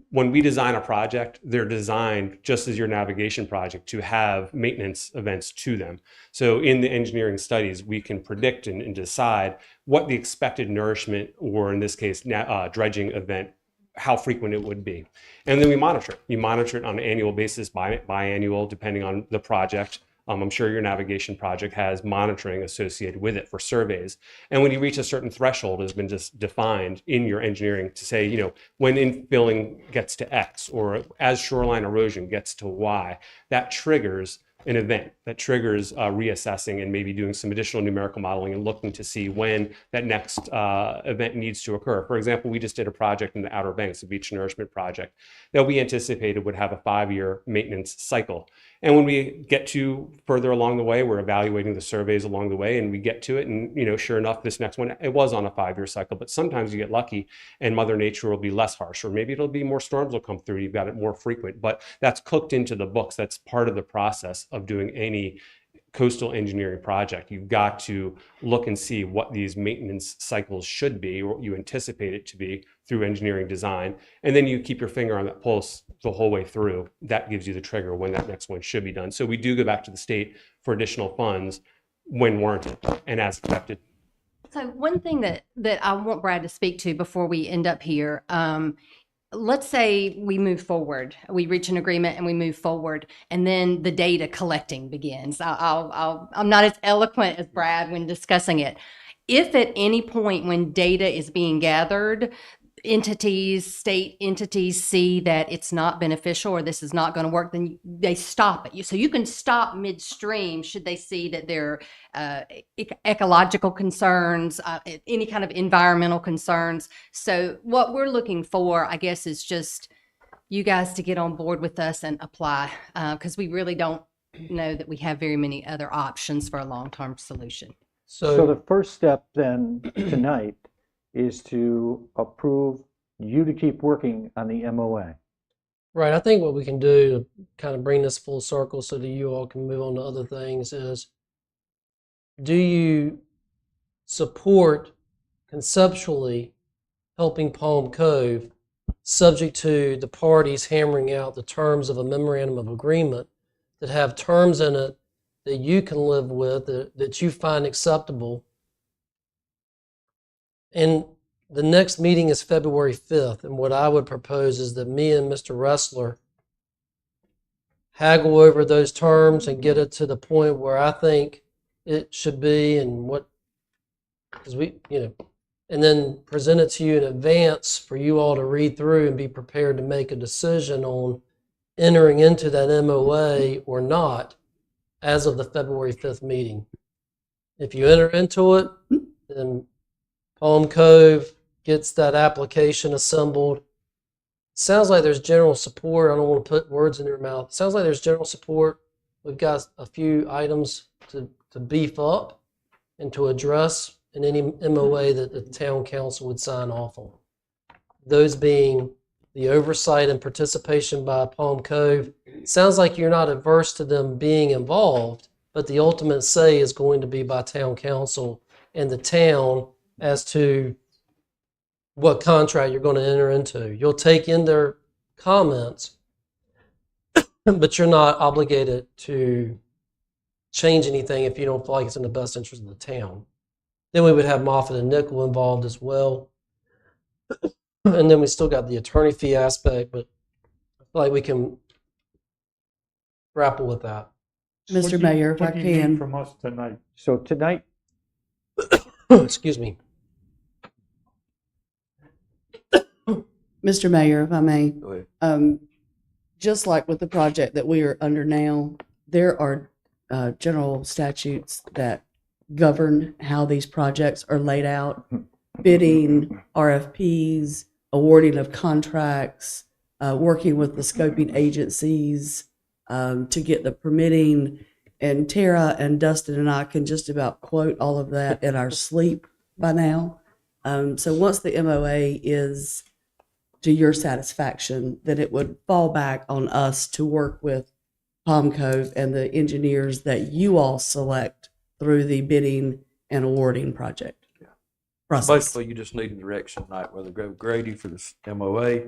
when we design a project, they're designed just as your navigation project to have maintenance events to them. So in the engineering studies, we can predict and decide what the expected nourishment, or in this case, dredging event, how frequent it would be. And then we monitor it. You monitor it on an annual basis, biannual, depending on the project. I'm sure your navigation project has monitoring associated with it for surveys. And when you reach a certain threshold, has been just defined in your engineering to say, when infilling gets to X, or as shoreline erosion gets to Y, that triggers an event, that triggers reassessing and maybe doing some additional numerical modeling and looking to see when that next event needs to occur. For example, we just did a project in the Outer Banks, a beach nourishment project, that we anticipated would have a 5-year maintenance cycle. And when we get to further along the way, we're evaluating the surveys along the way, and we get to it, and sure enough, this next one, it was on a 5-year cycle. But sometimes you get lucky and Mother Nature will be less harsh, or maybe it'll be more storms will come through, you've got it more frequent. But that's cooked into the books. That's part of the process of doing any coastal engineering project. You've got to look and see what these maintenance cycles should be, or what you anticipate it to be through engineering design. And then you keep your finger on that pulse the whole way through. That gives you the trigger when that next one should be done. So we do go back to the state for additional funds when warranted and as expected. So one thing that I want Brad to speak to before we end up here, let's say we move forward, we reach an agreement and we move forward, and then the data collecting begins. I'm not as eloquent as Brad when discussing it. If at any point when data is being gathered, state entities see that it's not beneficial or this is not going to work, then they stop it. So you can stop midstream should they see that there are ecological concerns, any kind of environmental concerns. So what we're looking for, I guess, is just you guys to get on board with us and apply, because we really don't know that we have very many other options for a long-term solution. So the first step then tonight is to approve you to keep working on the MOA. Right. I think what we can do to kind of bring this full circle so that you all can move on to other things is, do you support conceptually helping Palm Cove, subject to the parties hammering out the terms of a memorandum of agreement that have terms in it that you can live with, that you find acceptable? And the next meeting is February 5th. And what I would propose is that me and Mr. Wrestler haggle over those terms and get it to the point where I think it should be, and because and then present it to you in advance for you all to read through and be prepared to make a decision on entering into that MOA or not as of the February 5th meeting. If you enter into it, then Palm Cove gets that application assembled. Sounds like there's general support. I don't want to put words in your mouth. Sounds like there's general support. We've got a few items to beef up and to address in any MOA that the town council would sign off on. Those being the oversight and participation by Palm Cove. Sounds like you're not adverse to them being involved, but the ultimate say is going to be by town council and the town as to what contract you're going to enter into. You'll take in their comments, but you're not obligated to change anything if you don't feel like it's in the best interest of the town. Then we would have Moffett and Nickel involved as well. And then we still got the attorney fee aspect, but I feel like we can grapple with that. What Mr. do you- Mayor, if I what do you need can. from us tonight? So tonight, Excuse me. Mr. Mayor, if I may, Go ahead. just like with the project that we are under now, there are general statutes that govern how these projects are laid out, bidding, RFPs, awarding of contracts, working with the scoping agencies to get the permitting. And Tara and Dustin and I can just about quote all of that in our sleep by now. So once the MOA is to your satisfaction, then it would fall back on us to work with Palm Cove and the engineers that you all select through the bidding and awarding project process. Basically, you just need a direction tonight, whether go Grady for this MOA,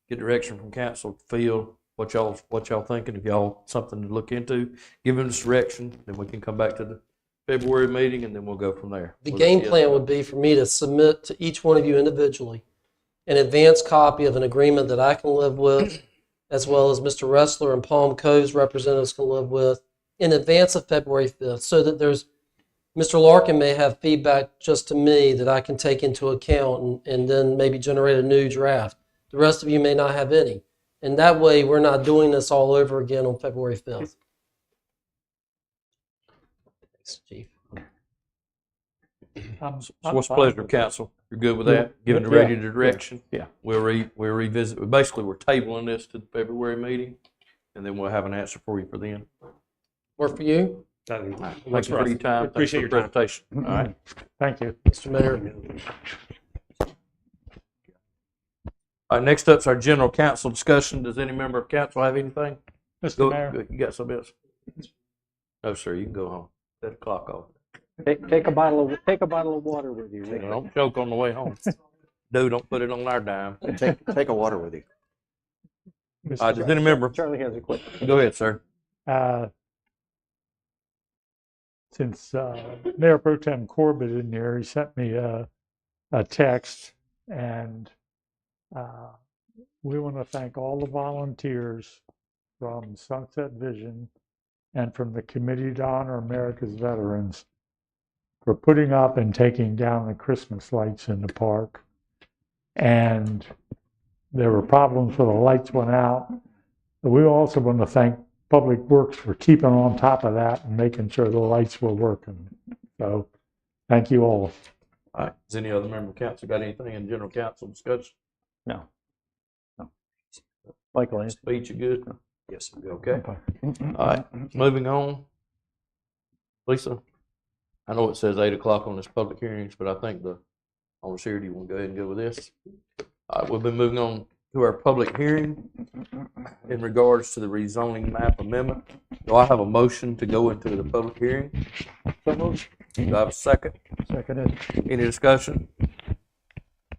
get direction from council, feel what y'all thinking, if y'all something to look into, give them this direction, then we can come back to the February meeting and then we'll go from there. The We'll game just- plan would be for me to submit to each one of you individually an advanced copy of an agreement that I can live with, as well as Mr. Ressler and Palm Cove's representatives can live with, in advance of February 5th, so that Mr. Larkin may have feedback just to me that I can take into account and then maybe generate a new draft. The rest of you may not have any. And that way, we're not doing this all over again on February 5th. Thanks, Chief. So what's the pleasure of council? You're good with that? Giving the ready the direction? yeah. We'll revisit. Basically, we're tabling this to the February meeting and then we'll have an answer for you for then. Work for you, Thank you for your time. Thanks Appreciate for the your time. presentation. All right. Thank you. Mr. Mayor. All right, next up's our general council discussion. Does any member of council have anything? Mr. Mayor, You got something else? No, sir, you can go home. Set the clock off. take a bottle of water with you. Rick. Don't choke on the way home. Dude, don't put it on our dime. Take a water with you. Does any member? Charlie has a question. Go ahead, sir. Since Mayor Pro Tem Corbett in there, he sent me a text, and we want to thank all the volunteers from Sunset Vision and from the Committee to Honor America's Veterans for putting up and taking down the Christmas lights in the park. And there were problems where the lights went out. But we also want to thank Public Works for keeping on top of that and making sure the lights were working. So thank you all. All right. Does any other member of council got anything in general council discussion? No. Michael, anything? Speech, you good? Yes. Okay. All right. Moving on. Lisa, I know it says 8 o'clock on this public hearings, but I think the owner's here. Do you want to go ahead and go with this? All right. We'll be moving on to our public hearing in regards to the rezoning map amendment. Do I have a motion to go into the public hearing? Do I have a second? Seconded. Any discussion?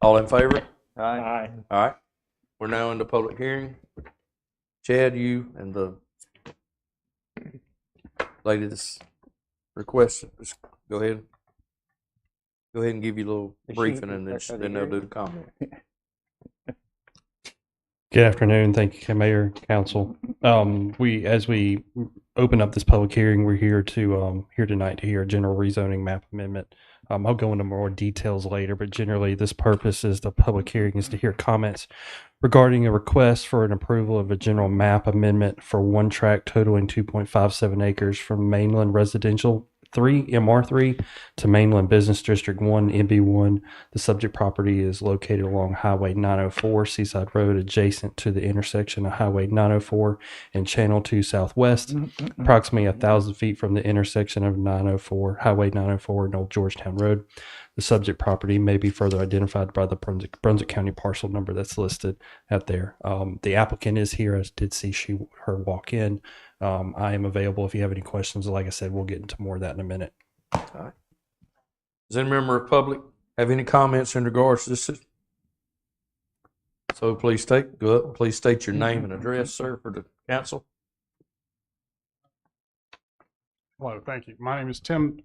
All in favor? Aye. All right. We're now in the public hearing. Chad, you and the lady that's requested, just go ahead. Go ahead and give you a little briefing and then they'll do the comment. Good afternoon. Thank you, Mayor, Council. As we open up this public hearing, we're here tonight to hear a general rezoning map amendment. I'll go into more details later, but generally this purpose is the public hearing is to hear comments regarding a request for an approval of a general map amendment for one tract totaling 2.57 acres from Mainland Residential 3, MR3, to Mainland Business District 1, MB1. The subject property is located along Highway 904, Seaside Road, adjacent to the intersection of Highway 904 and Channel 2 Southwest, approximately 1,000 feet from the intersection of Highway 904 and Old Georgetown Road. The subject property may be further identified by the Brunswick County parcel number that's listed out there. The applicant is here. I did see her walk in. I am available if you have any questions. Like I said, we'll get into more of that in a minute. All right. Does any member of public have any comments in regards to this? So please state your name and address, sir, for the council. Hello, thank you. My name is Tim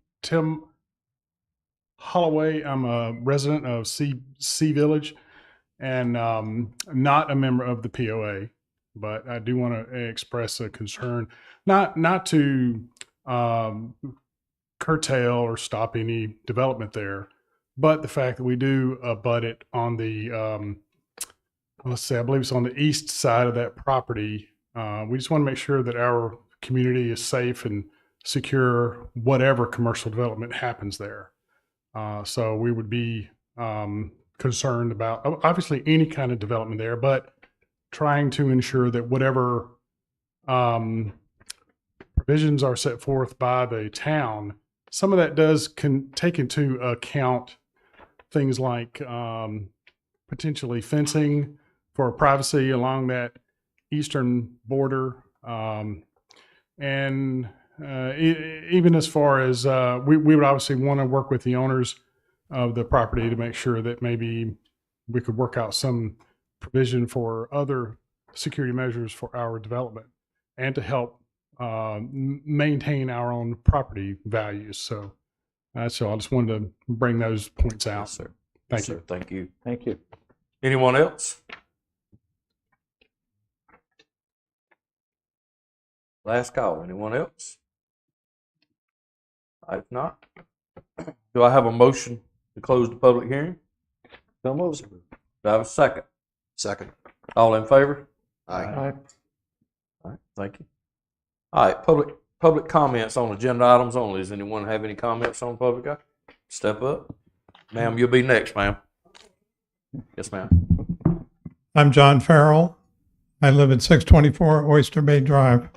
Holloway. I'm a resident of Sea Village and not a member of the POA, but I do want to express a concern, not to curtail or stop any development there, but the fact that we do abut it on the let's say, I believe it's on the east side of that property. We just want to make sure that our community is safe and secure whatever commercial development happens there. So we would be concerned about obviously any kind of development there, but trying to ensure that whatever provisions are set forth by the town, some of that can take into account things like potentially fencing for privacy along that eastern border. And even as far as we would obviously want to work with the owners of the property to make sure that maybe we could work out some provision for other security measures for our development and to help maintain our own property values. So I just wanted to bring those points out. Yes, sir. Thank Yes, you. sir. Thank you. Thank you. Anyone else? Last call. Anyone else? If not, do I have a motion to close the public hearing? So moved. Do I have a second? Second. All in favor? Aye. Aye. All right, thank you. All right, public comments on agenda items only. Does anyone have any comments on public? Step up. Ma'am, you'll be next, ma'am. Yes, ma'am. I'm John Farrell. I live at 624 Oyster Bay Drive.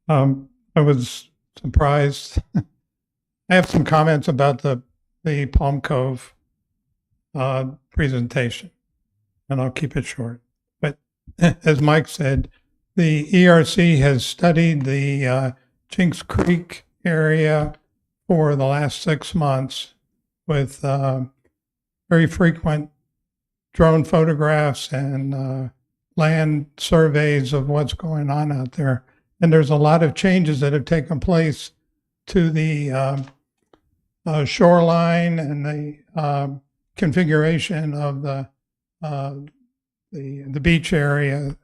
I was surprised. I have some comments about the Palm Cove presentation, and I'll keep it short. But as Mike said, the ERC has studied the Jinks Creek area for the last 6 months with very frequent drone photographs and land surveys of what's going on out there. And there's a lot of changes that have taken place to the shoreline and the configuration of the beach area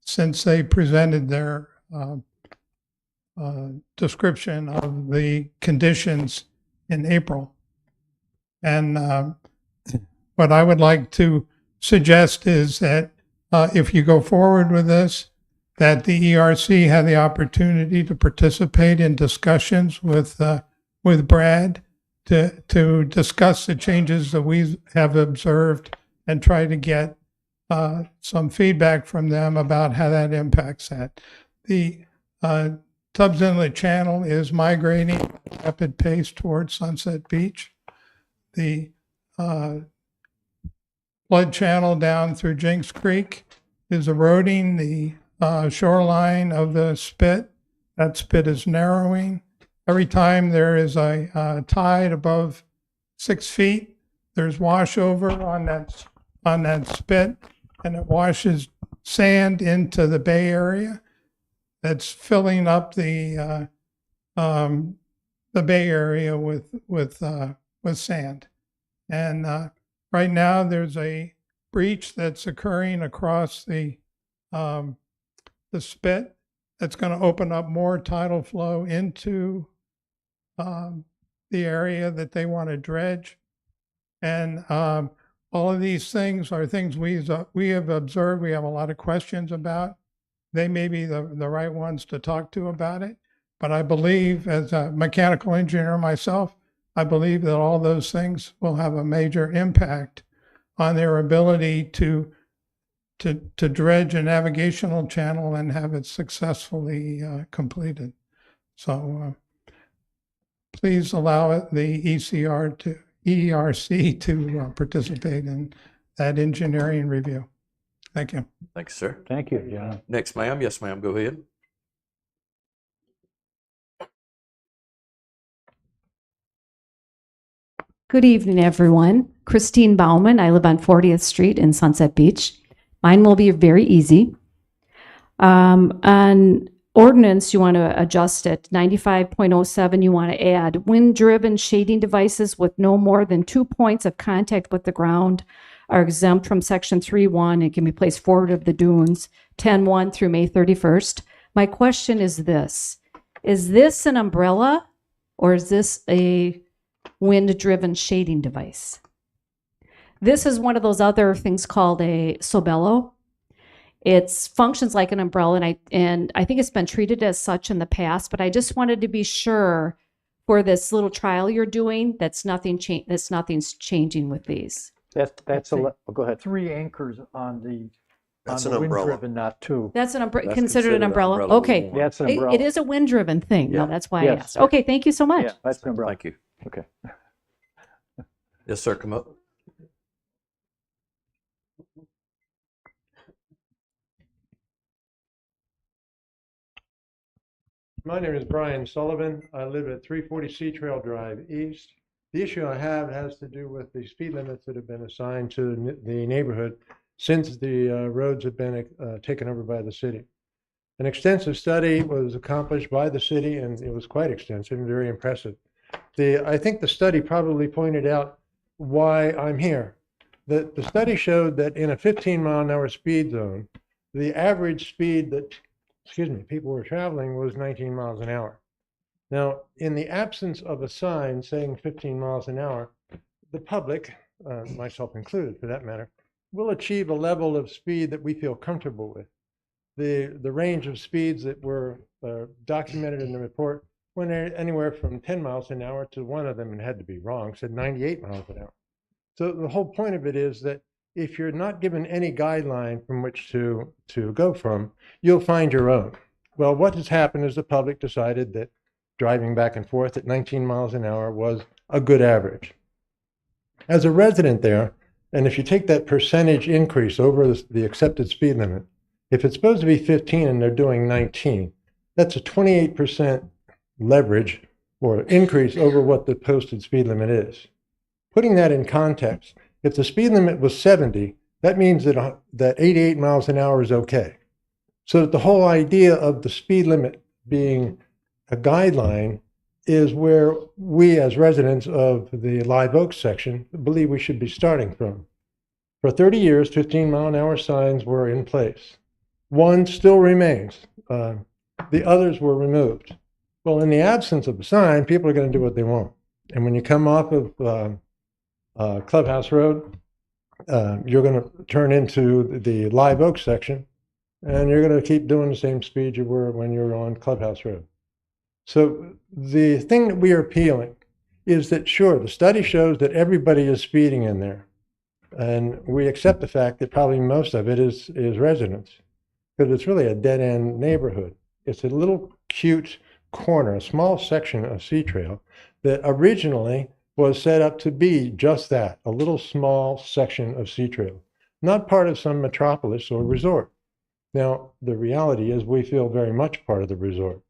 since they presented their description of the conditions in April. And what I would like to suggest is that if you go forward with this, that the ERC had the opportunity to participate in discussions with Brad to discuss the changes that we have observed and try to get some feedback from them about how that impacts that. The Tubbs Inlet Channel is migrating at a rapid pace towards Sunset Beach. The flood channel down through Jinks Creek is eroding the shoreline of the spit. That spit is narrowing. Every time there is a tide above 6 feet, there's washover on that spit, and it washes sand into the bay area. That's filling up the bay area with sand. And right now, there's a breach that's occurring across the spit that's going to open up more tidal flow into the area that they want to dredge. And all of these things are things we have observed. We have a lot of questions about. They may be the right ones to talk to about it. But I believe, as a mechanical engineer myself, I believe that all those things will have a major impact on their ability to dredge a navigational channel and have it successfully completed. So please allow the ERC to participate in that engineering review. Thank you. Thank you, sir. Thank you, John. Next, ma'am. Yes, ma'am. Go ahead. Good evening, everyone. Christine Bauman. I live on 40th Street in Sunset Beach. Mine will be very easy. On ordinance, you want to adjust it. 95.07, you want to add wind-driven shading devices with no more than 2 points of contact with the ground are exempt from section 3.1 and can be placed forward of the dunes 10.1 through May 31st. My question is this an umbrella or is this a wind-driven shading device? This is one of those other things called a sobello. It functions like an umbrella, and I think it's been treated as such in the past, but I just wanted to be sure for this little trial you're doing that's nothing's changing with these. That's go ahead. 3 anchors on the That's on an the umbrella. wind-driven, not 2. That's an That's considered an umbrella? umbrella Okay. one. That's an It umbrella. is a wind-driven thing. Yeah. No, that's why I Yes. asked. Okay, thank you so much. Yeah, that's an umbrella. Thank you. Okay. Yes, sir, come up. My name is Brian Sullivan. I live at 340 Sea Trail Drive East. The issue I have has to do with the speed limits that have been assigned to the neighborhood since the roads have been taken over by the city. An extensive study was accomplished by the city, and it was quite extensive and very impressive. I think the study probably pointed out why I'm here. The study showed that in a 15-mile-an-hour speed zone, the average speed that people were traveling was 19 miles an hour. Now, in the absence of a sign saying 15 miles an hour, the public, myself included for that matter, will achieve a level of speed that we feel comfortable with. The range of speeds that were documented in the report went anywhere from 10 miles an hour to one of them, and had to be wrong, said 98 miles an hour. So the whole point of it is that if you're not given any guideline from which to go from, you'll find your own. Well, what has happened is the public decided that driving back and forth at 19 miles an hour was a good average. As a resident there, and if you take that percentage increase over the accepted speed limit, if it's supposed to be 15 and they're doing 19, that's a 28% leverage or increase over what the posted speed limit is. Putting that in context, if the speed limit was 70, that means that 88 miles an hour is okay. So that the whole idea of the speed limit being a guideline is where we as residents of the Live Oak section believe we should be starting from. For 30 years, 15-mile-an-hour signs were in place. One still remains. The others were removed. Well, in the absence of a sign, people are going to do what they want. And when you come off of Clubhouse Road, you're going to turn into the Live Oak section, and you're going to keep doing the same speed you were when you were on Clubhouse Road. So the thing that we are appealing is that, sure, the study shows that everybody is speeding in there. And we accept the fact that probably most of it is residents, because it's really a dead-end neighborhood. It's a little cute corner, a small section of Sea Trail that originally was set up to be just that, a little small section of Sea Trail, not part of some metropolis or resort. Now, the reality is we feel very much part of the resort,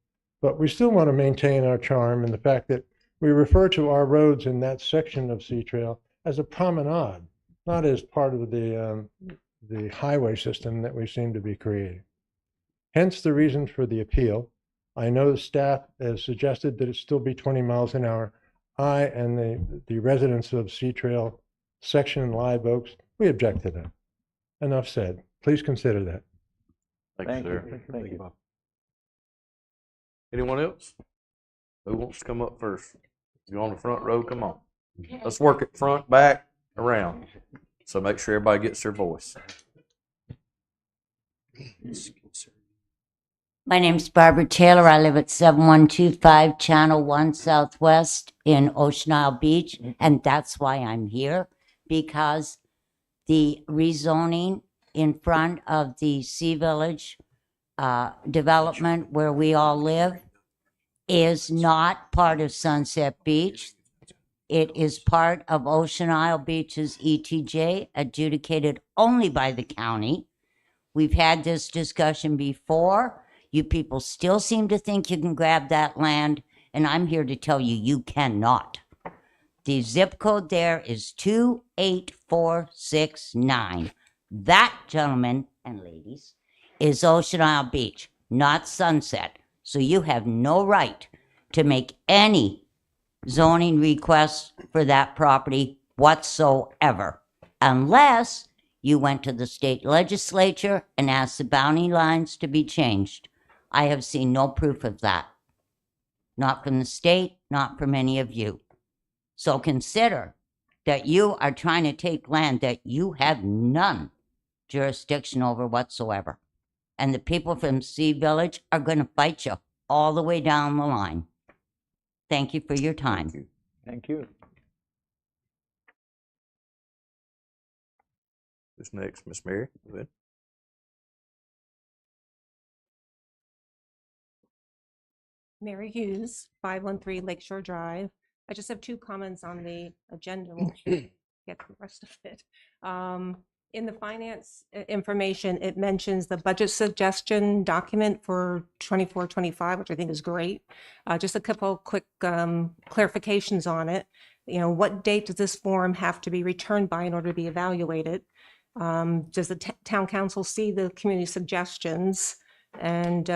but we still want to maintain our charm and the fact that we refer to our roads in that section of Sea Trail as a promenade, not as part of the highway system that we seem to be creating. Hence the reason for the appeal. I know the staff has suggested that it still be 20 miles an hour. I and the residents of Sea Trail section and Live Oaks, we object to that. Enough said. Please consider that. Thank you, sir. Thank you. Anyone else? Who wants to come up first? You on the front row, come on. Let's work it front, back, around. So make sure everybody gets their voice. My name's Barbara Taylor. I live at 7125 Channel 1 Southwest in Ocean Isle Beach. And that's why I'm here, because the rezoning in front of the Sea Village development where we all live is not part of Sunset Beach. It is part of Ocean Isle Beach's ETJ, adjudicated only by the county. We've had this discussion before. You people still seem to think you can grab that land, and I'm here to tell you, you cannot. The zip code there is 28469. That, gentlemen and ladies, is Ocean Isle Beach, not Sunset. So you have no right to make any zoning requests for that property whatsoever, unless you went to the state legislature and asked the boundary lines to be changed. I have seen no proof of that. Not from the state, not from any of you. So consider that you are trying to take land that you have none jurisdiction over whatsoever. And the people from Sea Village are going to fight you all the way down the line. Thank you for your time. Thank you. Who's next? Miss Mary? Go ahead. Mary Hughes, 513 Lakeshore Drive. I just have two comments on the agenda. We'll get the rest of it. In the finance information, it mentions the budget suggestion document for 24-25, which I think is great. Just a couple quick clarifications on it. You know, what date does this form have to be returned by in order to be evaluated? Does the town council see the community suggestions? And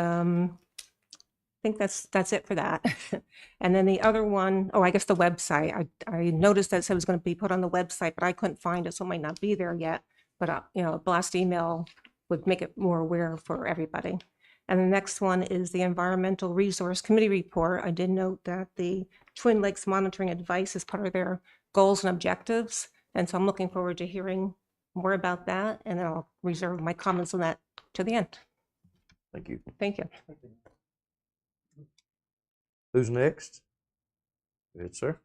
I think that's it for that. And then the other one, I guess the website. I noticed that it said it was going to be put on the website, but I couldn't find it, so it might not be there yet. But you know, a blast email would make it more aware for everybody. And the next one is the Environmental Resource Committee report. I did note that the Twin Lakes Monitoring Advice is part of their goals and objectives, and so I'm looking forward to hearing more about that. And then I'll reserve my comments on that to the end. Thank you. Thank you. Who's next? Good, sir.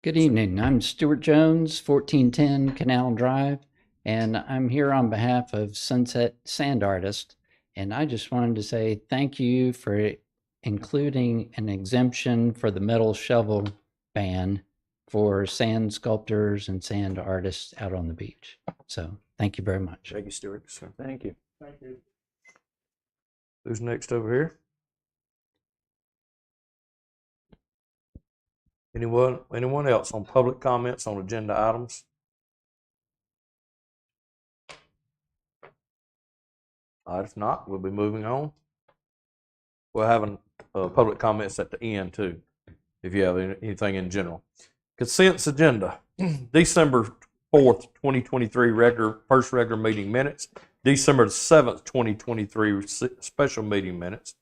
Good evening. I'm Stuart Jones, 1410 Canal Drive, and I'm here on behalf of Sunset Sand Artist. And I just wanted to say thank you for including an exemption for the metal shovel ban for sand sculptors and sand artists out on the beach. So thank you very much. Thank you, Stuart. Sir. Thank you. Thank you. Who's next over here? Anyone else on public comments on agenda items? If not, we'll be moving on. We'll have public comments at the end too, if you have anything in general. Consent agenda. December 4th, 2023 first regular meeting minutes. December 7th, 2023 special meeting minutes.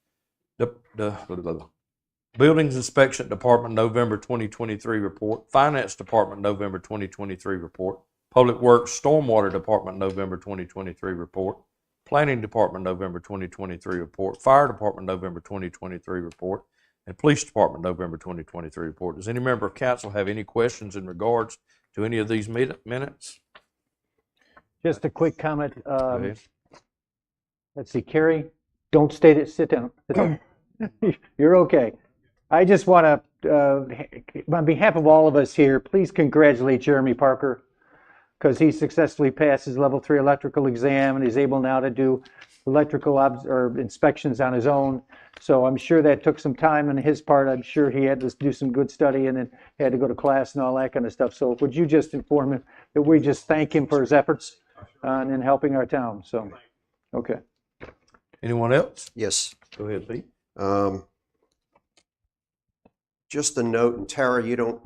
Buildings Inspection Department November 2023 report. Finance Department November 2023 report. Public Works Stormwater Department November 2023 report. Planning Department November 2023 report. Fire Department November 2023 report. And Police Department November 2023 report. Does any member of council have any questions in regards to any of these minutes? Just a quick comment. Let's see, Carrie, don't sit down. Sit down. You're okay. I just want to, on behalf of all of us here, please congratulate Jeremy Parker, because he successfully passed his level 3 electrical exam and is able now to do electrical inspections on his own. So I'm sure that took some time on his part. I'm sure he had to do some good study and then had to go to class and all that kind of stuff. So would you just inform him that we just thank him for his efforts in helping our town? So, okay. Anyone else? Yes. Go ahead, Pete. Just a note, and Tara,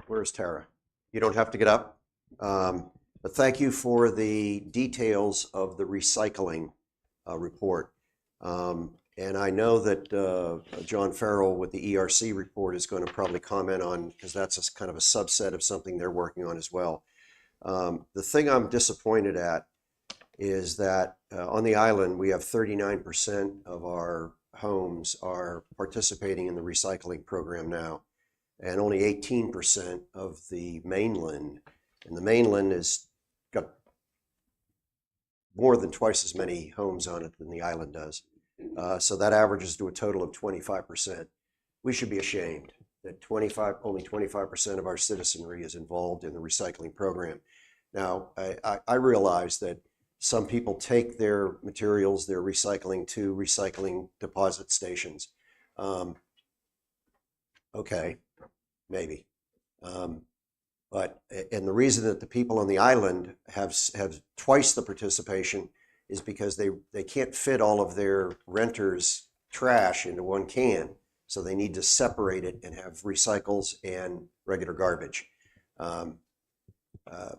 where's Tara? You don't have to get up. But thank you for the details of the recycling report. And I know that John Farrell with the ERC report is going to probably comment on, because that's kind of a subset of something they're working on as well. The thing I'm disappointed at is that on the island, we have 39% of our homes are participating in the recycling program now, and only 18% of the mainland. And the mainland has got more than twice as many homes on it than the island does. So that averages to a total of 25%. We should be ashamed that only 25% of our citizenry is involved in the recycling program. Now, I realize that some people take their materials, their recycling, to recycling deposit stations. okay, maybe. And the reason that the people on the island have twice the participation is because they can't fit all of their renters' trash into one can. So they need to separate it and have recycles and regular garbage.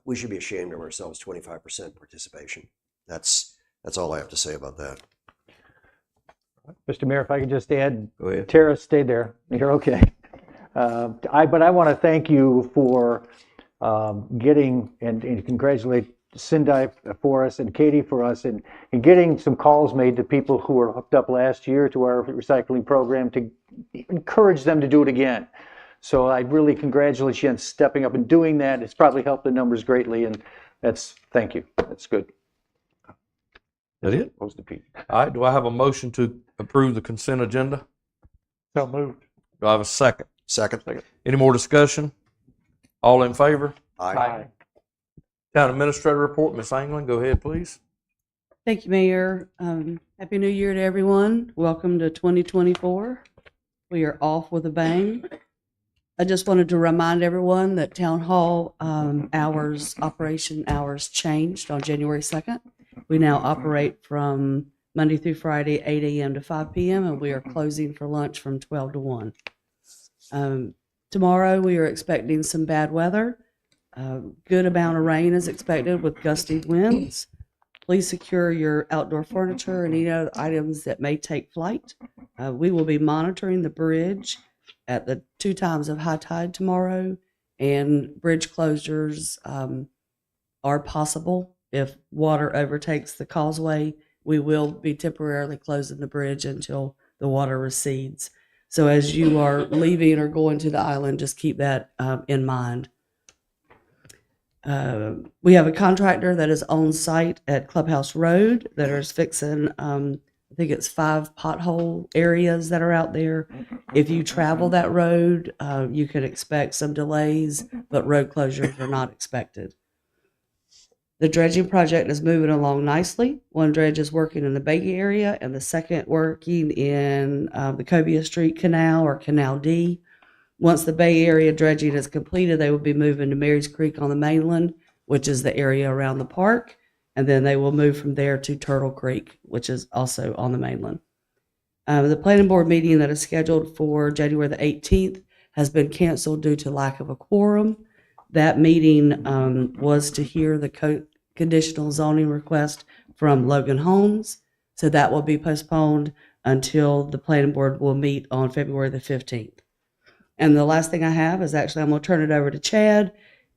We should be ashamed of ourselves, 25% participation. That's all I have to say about that. Mr. Mayor, if I could just add, Go ahead. Tara, stay there. You're okay. But I want to thank you for getting and congratulate Cindy for us and Katie for us and getting some calls made to people who were hooked up last year to our recycling program to encourage them to do it again. So I really congratulate you on stepping up and doing that. It's probably helped the numbers greatly, and thank you. That's good. That it? Opposed to Pete. All right, do I have a motion to approve the consent agenda? So moved. Do I have a second? Second. Any more discussion? All in favor? Aye. Town Administrator report, Ms. Anglin, go ahead, please. Thank you, Mayor. Happy New Year to everyone. Welcome to 2024. We are off with a bang. I just wanted to remind everyone that Town Hall operation hours changed on January 2nd. We now operate from Monday through Friday, 8 a.m. to 5 p.m., and we are closing for lunch from 12 to 1. Tomorrow, we are expecting some bad weather. Good amount of rain is expected with gusty winds. Please secure your outdoor furniture and any other items that may take flight. We will be monitoring the bridge at the 2 times of high tide tomorrow, and bridge closures are possible. If water overtakes the causeway, we will be temporarily closing the bridge until the water recedes. So as you are leaving or going to the island, just keep that in mind. We have a contractor that is on site at Clubhouse Road that is fixing, I think it's 5 pothole areas that are out there. If you travel that road, you can expect some delays, but road closures are not expected. The dredging project is moving along nicely. One dredge is working in the Bay Area and the second working in the Cove Street Canal or Canal D. Once the Bay Area dredging is completed, they will be moving to Mary's Creek on the mainland, which is the area around the park. And then they will move from there to Turtle Creek, which is also on the mainland. The planning board meeting that is scheduled for January the 18th has been canceled due to lack of a quorum. That meeting was to hear the conditional zoning request from Logan Homes. So that will be postponed until the planning board will meet on February the 15th. And the last thing I have is actually, I'm going to turn it over to Chad.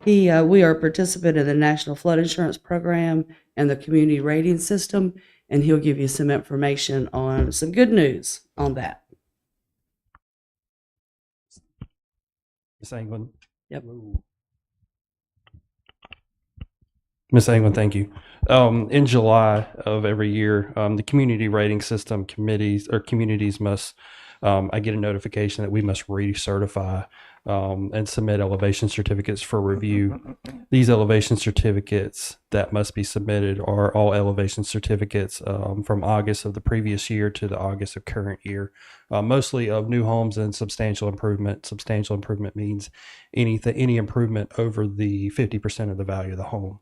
We are a participant in the National Flood Insurance Program and the Community Rating System, and he'll give you some information on some good news on that. Ms. Anglin. Yep. Ms. Anglin, thank you. In July of every year, the community rating system communities must, I get a notification that we must recertify and submit elevation certificates for review. These elevation certificates that must be submitted are all elevation certificates from August of the previous year to the August of current year, mostly of new homes and substantial improvement. Substantial improvement means any improvement over the 50% of the value of the home.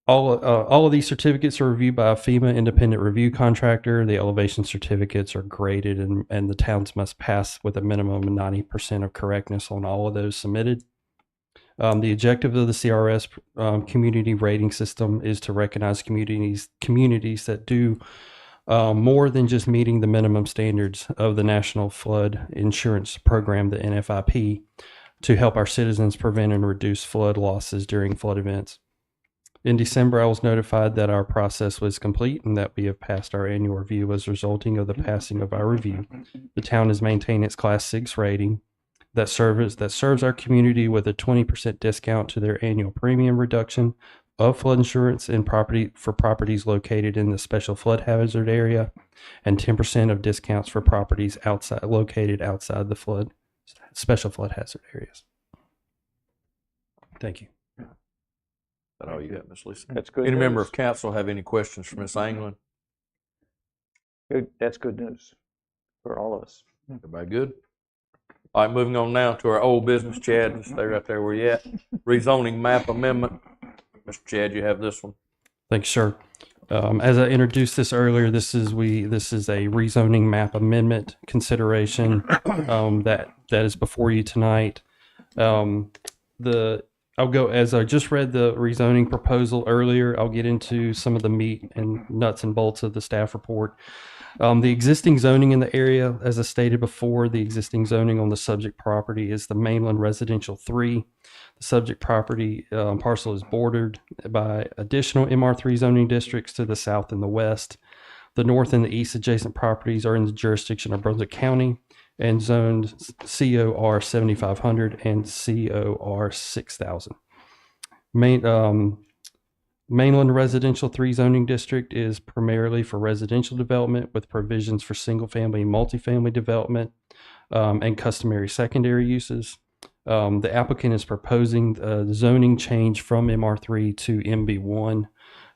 All of these certificates are reviewed by a FEMA independent review contractor. The elevation certificates are graded and the towns must pass with a minimum of 90% of correctness on all of those submitted. The objective of the CRS community rating system is to recognize communities that do more than just meeting the minimum standards of the National Flood Insurance Program, the NFIP, to help our citizens prevent and reduce flood losses during flood events. In December, I was notified that our process was complete and that we have passed our annual review as resulting of the passing of our review. The town has maintained its Class 6 rating that serves our community with a 20% discount to their annual premium reduction of flood insurance and properties located in the special flood hazard area, and 10% of discounts for properties located outside the special flood hazard areas. Thank you. Is that all you got, Ms. Lisa? That's good. Any member news. of council have any questions for Ms. Anglin? Good. That's good news for all of us. Everybody good? All right, moving on now to our old business, Chad. Just stay right there where you at. Rezoning map amendment. Mr. Chad, you have this one. Thanks, sir. As I introduced this earlier, this is a rezoning map amendment consideration that is before you tonight. I'll go as I just read the rezoning proposal earlier. I'll get into some of the meat and nuts and bolts of the staff report. The existing zoning in the area, as I stated before, the existing zoning on the subject property is the mainland residential 3. The subject property parcel is bordered by additional MR3 zoning districts to the south and the west. The north and the east adjacent properties are in the jurisdiction of Brunswick County and zoned COR 7500 and COR 6000. Mainland Residential 3 zoning district is primarily for residential development with provisions for single-family and multifamily development and customary secondary uses. The applicant is proposing the zoning change from MR3 to MB1.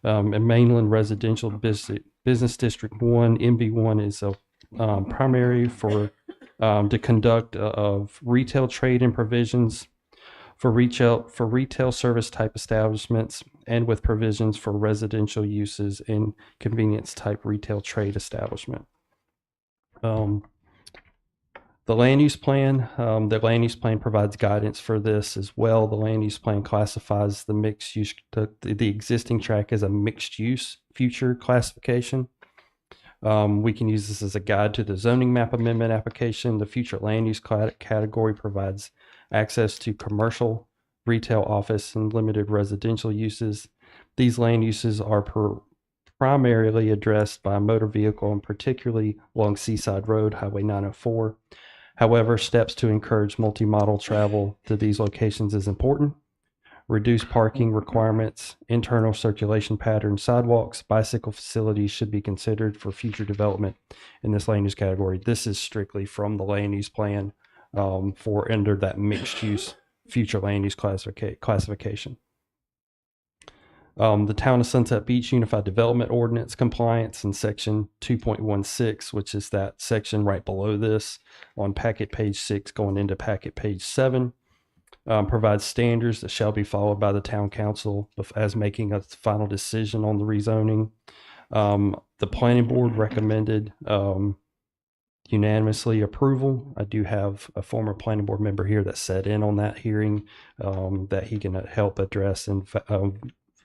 And Mainland Residential Business District 1, MB1 is a primary for to conduct of retail trade and provisions for retail service type establishments and with provisions for residential uses in convenience type retail trade establishment. The land use plan provides guidance for this as well. The land use plan classifies the mixed use, the existing tract as a mixed use future classification. We can use this as a guide to the zoning map amendment application. The future land use category provides access to commercial, retail, office, and limited residential uses. These land uses are primarily addressed by motor vehicle and particularly along Seaside Road, Highway 904. However, steps to encourage multi-modal travel to these locations is important. Reduced parking requirements, internal circulation patterns, sidewalks, bicycle facilities should be considered for future development in this land use category. This is strictly from the land use plan for under that mixed use future land use classification. The Town of Sunset Beach Unified Development Ordinance compliance in section 2.16, which is that section right below this on packet page 6 going into packet page 7, provides standards that shall be followed by the town council as making a final decision on the rezoning. The planning board recommended unanimously approval. I do have a former planning board member here that sat in on that hearing that he can help address and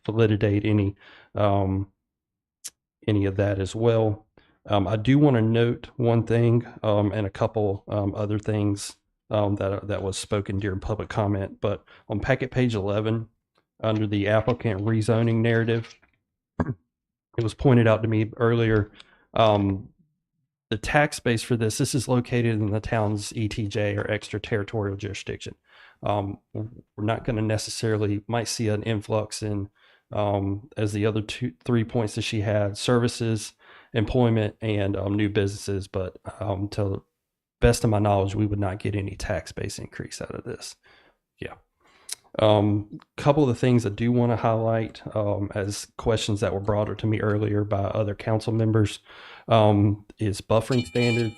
validate any of that as well. I do want to note one thing and a couple other things that was spoken during public comment, but on packet page 11 under the applicant rezoning narrative, it was pointed out to me earlier, the tax base for this is located in the town's ETJ or extraterritorial jurisdiction. We're not going to necessarily, might see an influx in, as the other 3 points that she had, services, employment, and new businesses, but to the best of my knowledge, we would not get any tax base increase out of this. Yeah. Couple of the things I do want to highlight as questions that were brought up to me earlier by other council members is buffering standards.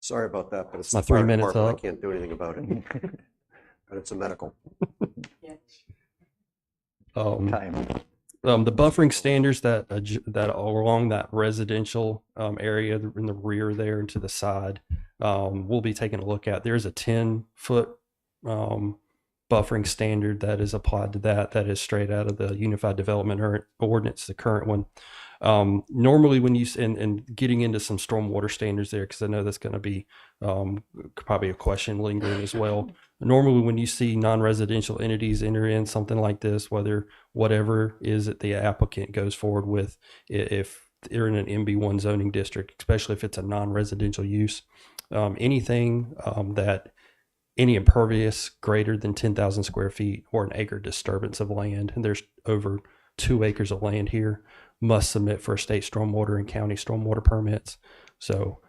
Sorry about that, but it's my the fire 3 minutes department. up. I can't do anything about it. But it's a medical. Time. The buffering standards that are along that residential area in the rear there and to the side, we'll be taking a look at. There's a 10-foot buffering standard that is applied to that is straight out of the Unified Development Ordinance, the current one. Normally when you, and getting into some stormwater standards there, because I know that's going to be probably a question lingering as well. Normally when you see non-residential entities enter in something like this, whatever is it the applicant goes forward with, if they're in an MB1 zoning district, especially if it's a non-residential use, anything that any impervious greater than 10,000 square feet or an acre disturbance of land, and there's over 2 acres of land here, must submit for state stormwater and county stormwater permits. So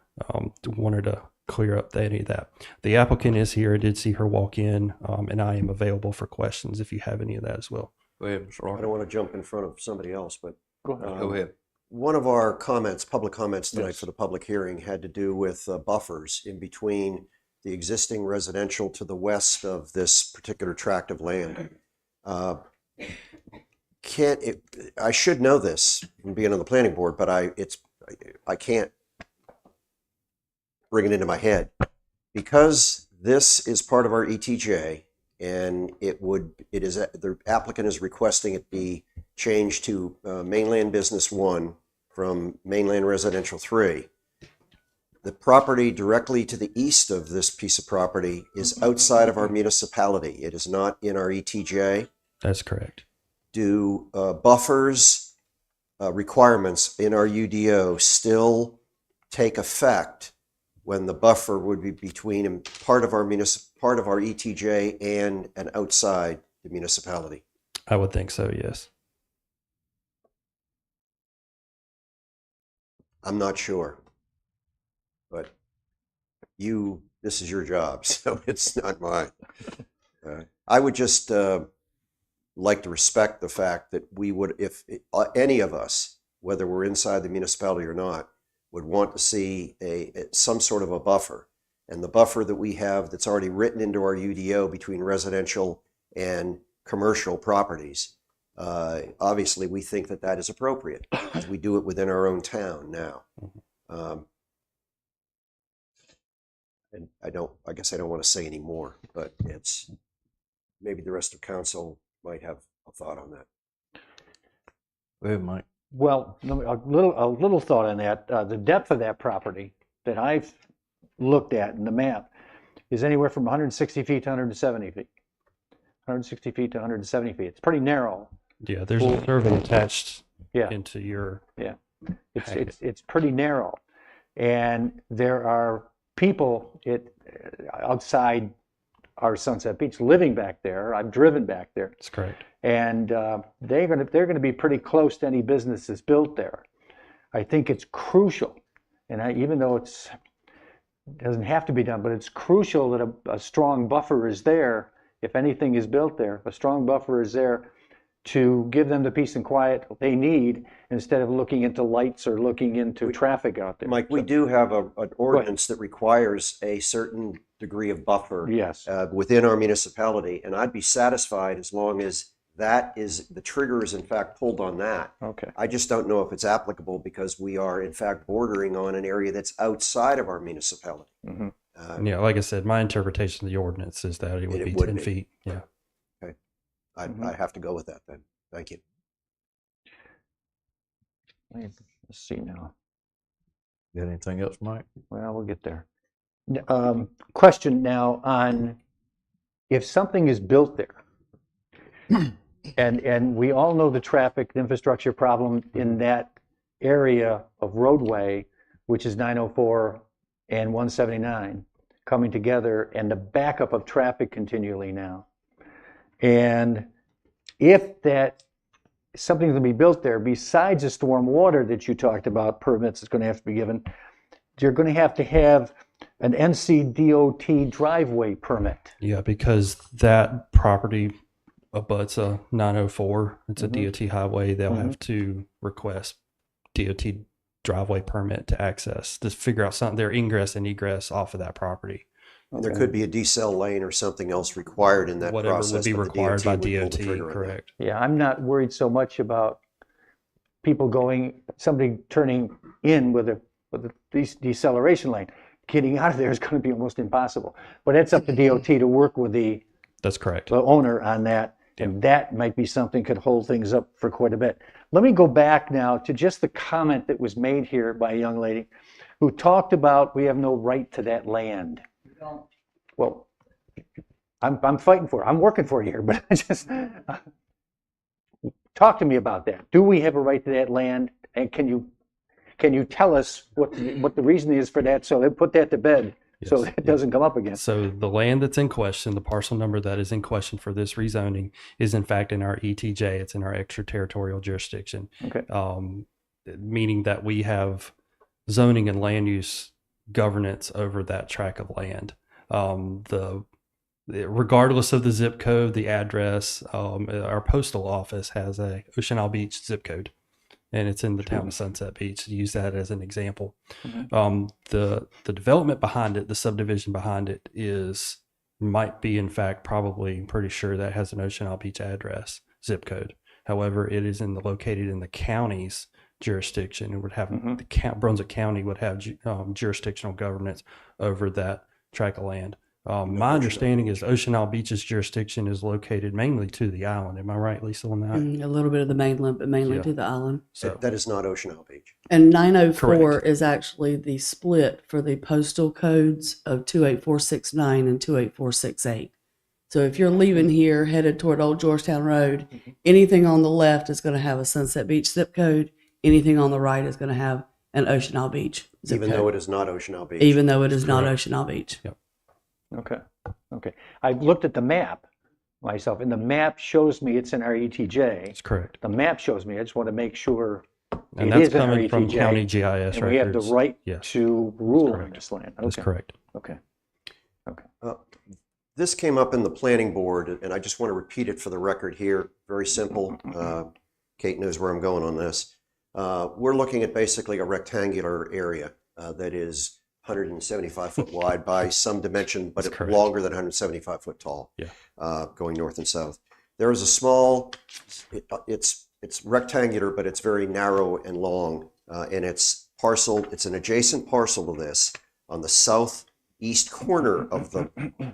wanted to clear up any of that. The applicant is here. I did see her walk in, and I am available for questions if you have any of that as well. Go ahead, Mr. I Rock. don't want to jump in front of somebody else, but Go ahead. One of our comments, public comments tonight Yes. for the public hearing had to do with buffers in between the existing residential to the west of this particular tract of land. I should know this from being on the planning board, but I can't bring it into my head. Because this is part of our ETJ and the applicant is requesting it be changed to mainland business 1 from mainland residential 3. The property directly to the east of this piece of property is outside of our municipality. It is not in our ETJ. That's correct. Do buffers requirements in our UDO still take effect when the buffer would be between part of our ETJ and outside the municipality? I would think so, yes. I'm not sure, but this is your job, so it's not mine. I would just like to respect the fact that we would, if any of us, whether we're inside the municipality or not, would want to see some sort of a buffer. And the buffer that we have that's already written into our UDO between residential and commercial properties, obviously we think that is appropriate as we do it within our own town now. And I guess I don't want to say any more, but maybe the rest of council might have a thought on that. Go ahead, Mike. Well, a little thought on that. The depth of that property that I've looked at in the map is anywhere from 160 feet to 170 feet. 160 feet to 170 feet. It's pretty narrow. Yeah, there's a survey attached Yeah. into your It's pretty narrow, and there are people outside our Sunset Beach living back there. I've driven back there. That's correct. And they're going to be pretty close to any business that's built there. I think it's crucial, and even though it doesn't have to be done, but it's crucial that a strong buffer is there. If anything is built there, a strong buffer is there to give them the peace and quiet they need instead of looking into lights or looking into traffic out there. Mike, we do have an ordinance that requires a certain degree of buffer within our municipality, and I'd be satisfied as long as the trigger is in fact pulled on that. Okay. I just don't know if it's applicable because we are in fact bordering on an area that's outside of our municipality. Mm-hmm. Yeah, like I said, my interpretation of the ordinance is that it would be 10 feet. Yeah. Okay. I'd have to go with that then. Thank you. Let's see now. Got anything else, Mike? Well, we'll get there. Question now on if something is built there, and we all know the traffic infrastructure problem in that area of roadway, which is 904 and 179 coming together, and the backup of traffic continually now. And if something's going to be built there, besides the storm water that you talked about, permits is going to have to be given, you're going to have an NCDOT driveway permit. Yeah, because that property abuts a 904. It's a DOT highway. They'll have to request DOT driveway permit to access, to figure out their ingress and egress off of that property. Okay. There could be a decel lane or something else required in that Whatever process. would be required by DOT, correct. correct. Yeah, I'm not worried so much about somebody turning in with a deceleration lane. Getting out of there is going to be almost impossible. But it's up to DOT to work with That's correct. the owner on that. And that might be something could hold things up for quite a bit. Let me go back now to just the comment that was made here by a young lady who talked about we have no right to that land. Well, I'm fighting for it. I'm working for it here, but just talk to me about that. Do we have a right to that land? And can you tell us what the reason is for that? So they put that to bed. Yes. So that doesn't come up again. So the land that's in question, the parcel number that is in question for this rezoning, is in fact in our ETJ. It's in our extraterritorial jurisdiction. Okay. Meaning that we have zoning and land use governance over that tract of land. Regardless of the zip code, the address, our postal office has a Ocean Isle Beach zip code. and it's in the town of Sunset Beach. To use that as an example, Mhm. the development behind it, the subdivision behind it, might be in fact probably pretty sure that has an Ocean Isle Beach address zip code. However, it is located in the county's jurisdiction and would have Brunswick County would have jurisdictional governance over that tract of land. My understanding is Ocean Isle Beach's jurisdiction is located mainly to the island. Am I right, Lisa, on that? A little bit of the mainland, but mainly Yeah. to the island. So That is not Ocean Isle Beach. And 904 Correct. is actually the split for the postal codes of 28469 and 28468. So if you're leaving here headed toward Old Georgetown Road, anything on the left is going to have a Sunset Beach zip code. Anything on the right is going to have an Ocean Isle Beach zip Even code. though it is not Ocean Isle Beach. Even though it is not Correct. Ocean Isle Beach. Yep. Okay, okay. I looked at the map myself, and the map shows me it's in our ETJ. that's correct. The map shows me, I just want to make sure And it that's is in our coming from ETJ, county GIS and we have the records. right Yes. to rule on correct. this land. That's Okay, correct. okay, okay. This came up in the planning board, and I just want to repeat it for the record here. Very simple. Kate knows where I'm going on this. We're looking at basically a rectangular area that is 175 foot wide by some dimension, but That's correct. longer than 175 foot tall. Yeah. Going north and south. There is a small. It's rectangular, but it's very narrow and long, and it's parcel. It's an adjacent parcel to this on the southeast corner of the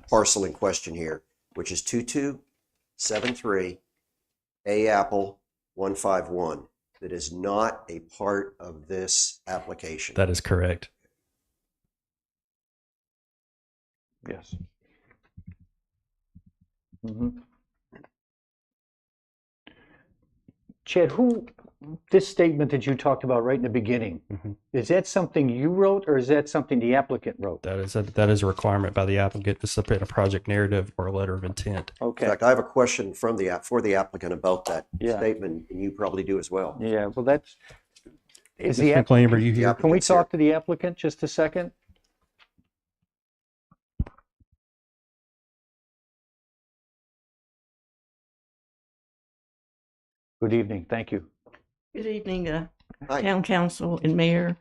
parcel in question here, which is 2273 A Apple 151. That is not a part of this application. That is correct. Yes. Mhm. Chad, this statement that you talked about right in the beginning, is that something you wrote or is that something the applicant wrote? That is a requirement by the applicant to submit a project narrative or a letter of intent. In Okay, fact, I have a question for the applicant about that Yeah. statement, and you probably do as well. yeah, well, is Ms. McLean, are you here? can we talk to the applicant just a second? Good evening, thank you. Good evening, Hi. Town Council and Mayor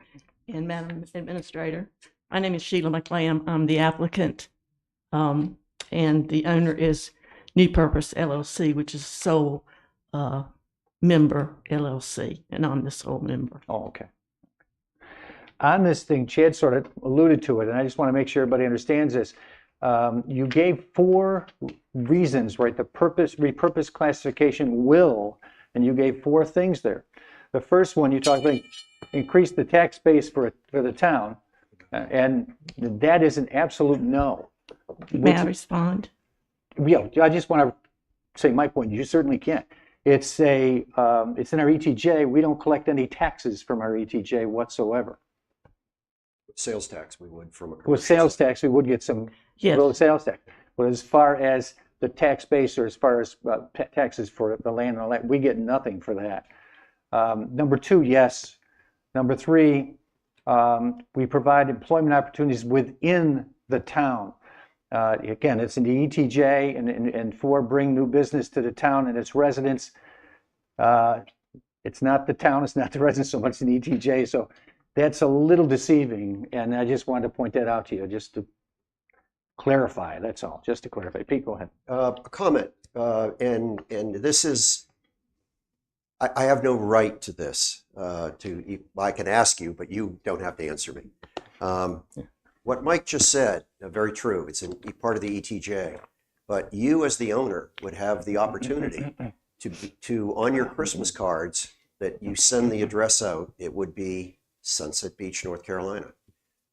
and Madam Administrator. My name is Sheila McLean. I'm the applicant, and the owner is New Purpose LLC, which is sole member LLC, and I'm the sole member. Oh, okay. On this thing, Chad sort of alluded to it, and I just want to make sure everybody understands this. You gave 4 reasons, right? The repurpose classification will, and you gave 4 things there. The first one, you talked about increase the tax base for the town, and that is an absolute no. May I respond? Yeah, I just want to say my point. You certainly can. It's in our ETJ. We don't collect any taxes from our ETJ whatsoever. Sales tax, we would from a. With sales tax, we would get some Yes. little sales tax. But as far as the tax base or as far as taxes for the land and all that, we get nothing for that. Number 2, yes. Number 3, we provide employment opportunities within the town. Again, it's in the ETJ, and 4, bring new business to the town and its residents. It's not the town, it's not the residents so much in the ETJ, so that's a little deceiving, and I just wanted to point that out to you, just to clarify, that's all, just to clarify. Pete, go ahead. A comment, and this is, I have no right to this. I can ask you, but you don't have to answer me. What Mike just said, very true. It's part of the ETJ, but you as the owner would have the opportunity to on your Christmas cards that you send the address out, it would be Sunset Beach, North Carolina.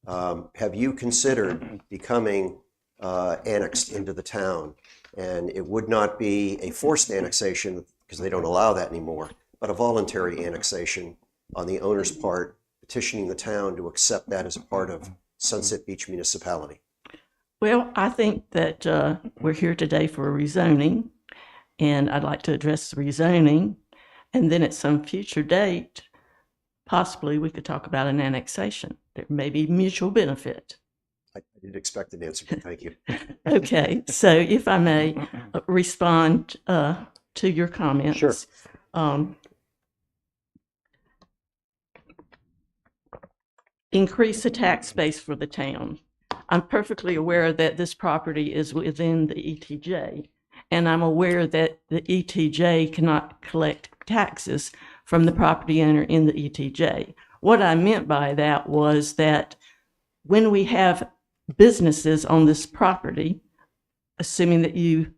Have you considered becoming annexed into the town? And it would not be a forced annexation because they don't allow that anymore, but a voluntary annexation on the owner's part, petitioning the town to accept that as a part of Sunset Beach municipality. Well, I think that we're here today for a rezoning, and I'd like to address the rezoning, and then at some future date, possibly we could talk about an annexation. There may be mutual benefit. I didn't expect an answer, but thank you. Okay, so if I may respond to your comments. Sure. increase the tax base for the town. I'm perfectly aware that this property is within the ETJ, and I'm aware that the ETJ cannot collect taxes from the property owner in the ETJ. What I meant by that was that when we have businesses on this property, assuming that you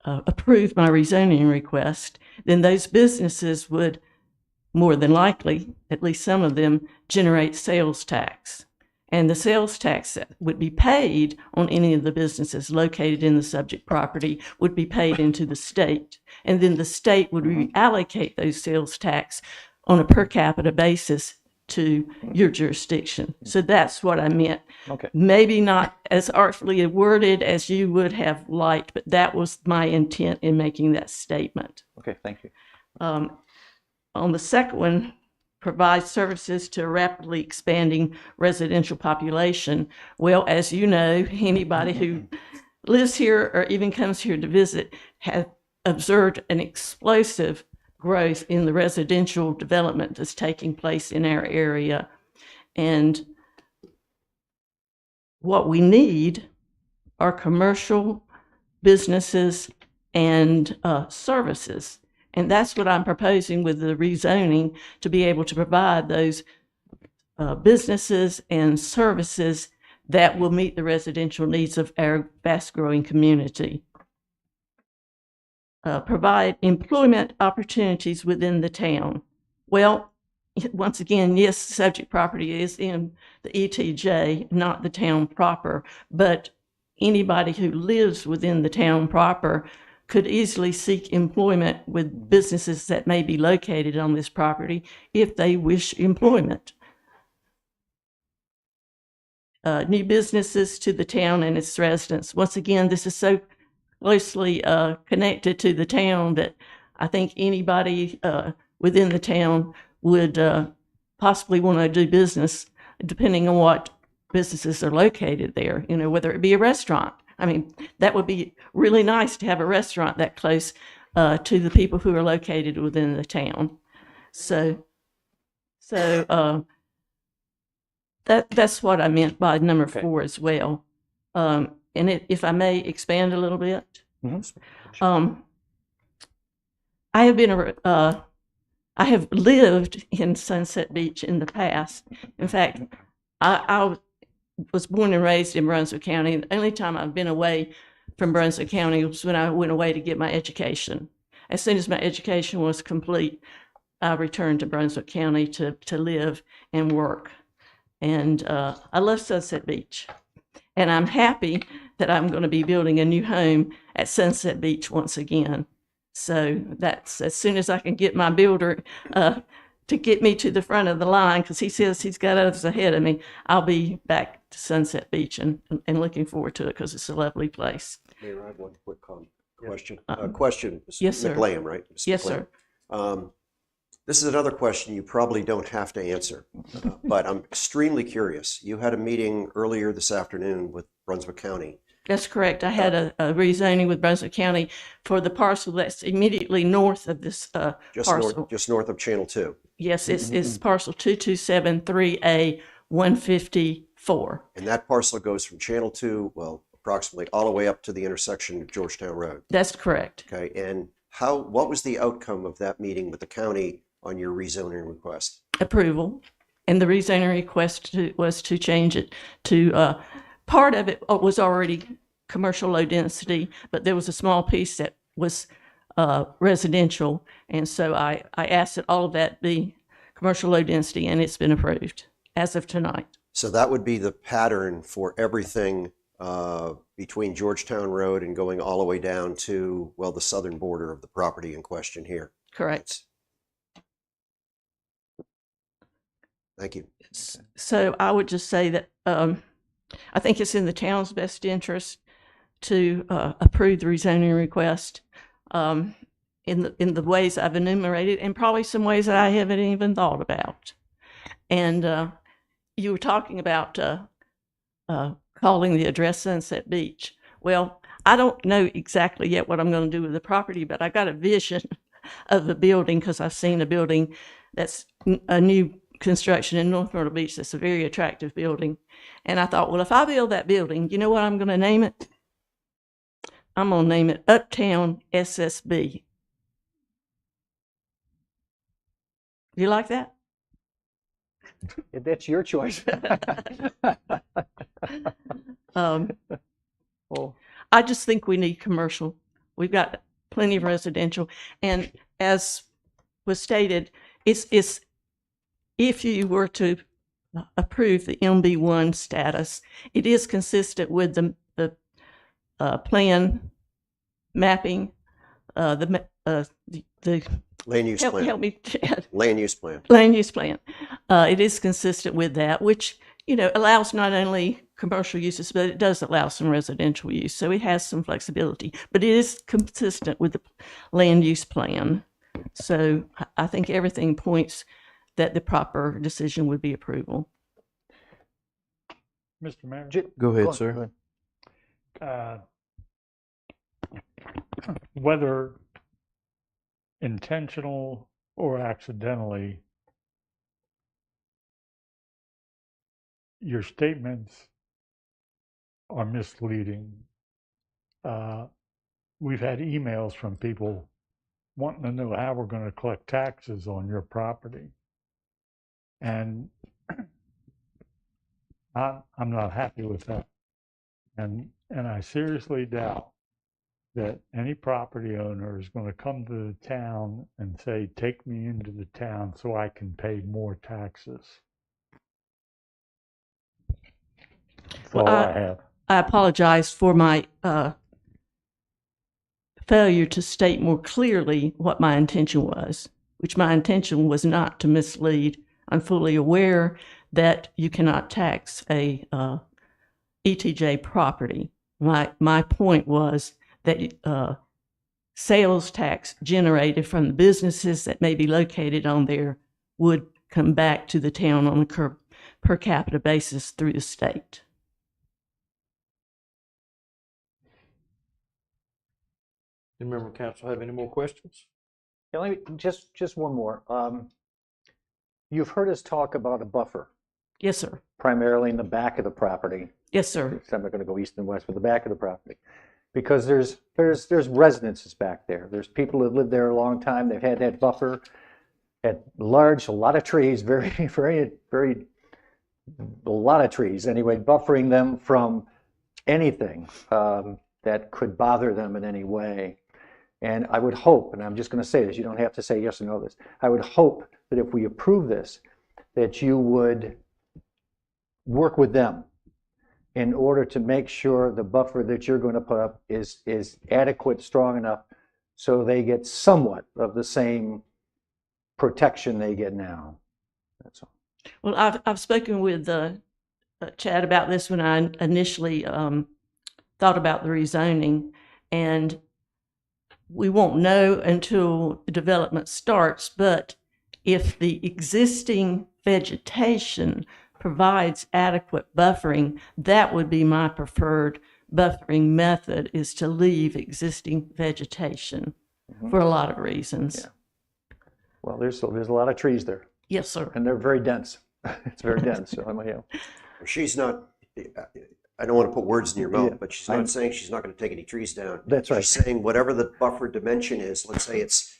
approve my rezoning request, then those businesses would more than likely, at least some of them, generate sales tax. And the sales tax that would be paid on any of the businesses located in the subject property would be paid into the state. And then the state would reallocate those sales tax on a per capita basis to your jurisdiction. So that's what I meant. Okay. Maybe not as artfully worded as you would have liked, but that was my intent in making that statement. Okay, thank you. On the second one, provide services to a rapidly expanding residential population. Well, as you know, anybody who lives here or even comes here to visit has observed an explosive growth in the residential development that's taking place in our area. And what we need are commercial businesses and services. And that's what I'm proposing with the rezoning, to be able to provide those businesses and services that will meet the residential needs of our fast-growing community. Provide employment opportunities within the town. Well, once again, yes, the subject property is in the ETJ, not the town proper, but anybody who lives within the town proper could easily seek employment with businesses that may be located on this property if they wish employment. New businesses to the town and its residents. Once again, this is so closely connected to the town that I think anybody within the town would possibly want to do business, depending on what businesses are located there, you know, whether it be a restaurant. I mean, that would be really nice to have a restaurant that close to the people who are located within the town. So that's what I meant by number 4 as well. And if I may expand a little bit, I have lived in Sunset Beach in the past. In fact, I was born and raised in Brunswick County. The only time I've been away from Brunswick County was when I went away to get my education. As soon as my education was complete, I returned to Brunswick County to live and work. And I love Sunset Beach. And I'm happy that I'm going to be building a new home at Sunset Beach once again. So that's as soon as I can get my builder to get me to the front of the line, because he says he's got others ahead of me, I'll be back to Sunset Beach and looking forward to it because it's a lovely place. Mayor, I have one quick question. Question, Ms. Yes, sir. McLean, right? Ms. Yes, McLean. sir. This is another question you probably don't have to answer, but I'm extremely curious. You had a meeting earlier this afternoon with Brunswick County. That's correct. I had a rezoning with Brunswick County for the parcel that's immediately north of this parcel. Just north of Channel 2. Yes, it's parcel 2273A154. And that parcel goes from Channel 2, well, approximately all the way up to the intersection of Georgetown Road. That's correct. Okay, and what was the outcome of that meeting with the county on your rezoning request? Approval. And the rezoning request was to change it to, part of it was already commercial low density, but there was a small piece that was residential. And so I asked that all of that be commercial low density, and it's been approved as of tonight. So that would be the pattern for everything between Georgetown Road and going all the way down to, well, the southern border of the property in question here. Correct. Thank you. So I would just say that I think it's in the town's best interest to approve the rezoning request in the ways I've enumerated, and probably some ways that I haven't even thought about. And you were talking about calling the address Sunset Beach. Well, I don't know exactly yet what I'm going to do with the property, but I got a vision of the building because I've seen a building that's a new construction in North Myrtle Beach that's a very attractive building. And I thought, well, if I build that building, you know what I'm going to name it? I'm going to name it Uptown SSB. You like that? That's your choice. Oh. I just think we need commercial. We've got plenty of residential. And as was stated, it's if you were to approve the MB1 status, it is consistent with the plan mapping, the Land use plan. Help me, Chad. Land use plan. Land use plan. It is consistent with that, which, allows not only commercial uses, but it does allow some residential use. So it has some flexibility, but it is consistent with the land use plan. So I think everything points that the proper decision would be approval. Mr. Mayor? Go ahead, sir. Whether intentional or accidentally, your statements are misleading. We've had emails from people wanting to know how we're going to collect taxes on your property. And I'm not happy with that. And I seriously doubt that any property owner is going to come to the town and say, take me into the town so I can pay more taxes. That's all I have. I apologize for my failure to state more clearly what my intention was, which my intention was not to mislead. I'm fully aware that you cannot tax a ETJ property. My point was that sales tax generated from the businesses that may be located on there would come back to the town on a per capita basis through the state. Any member of council have any more questions? Yeah, let me, just one more. You've heard us talk about a buffer. Yes, sir. Primarily in the back of the property. Yes, sir. I'm not going to go east and west, but the back of the property. Because there's residences back there. There's people that lived there a long time. They've had that buffer at large, a lot of trees, very, very, very, a lot of trees anyway, buffering them from anything that could bother them in any way. And I would hope, and I'm just going to say this, you don't have to say yes or no to this. I would hope that if we approve this, that you would work with them in order to make sure the buffer that you're going to put up is adequate, strong enough, so they get somewhat of the same protection they get now. That's all. Well, I've spoken with Chad about this when I initially thought about the rezoning, and we won't know until the development starts, but if the existing vegetation provides adequate buffering, that would be my preferred buffering method, is to leave existing vegetation for a lot of reasons. Yeah. Well, there's a lot of trees there. Yes, sir. And they're very dense. It's very dense. So She's not, I don't want to put words in your mouth, Yeah, but she's not saying she's not going to take any trees down. That's right. She's saying whatever the buffer dimension is, let's say it's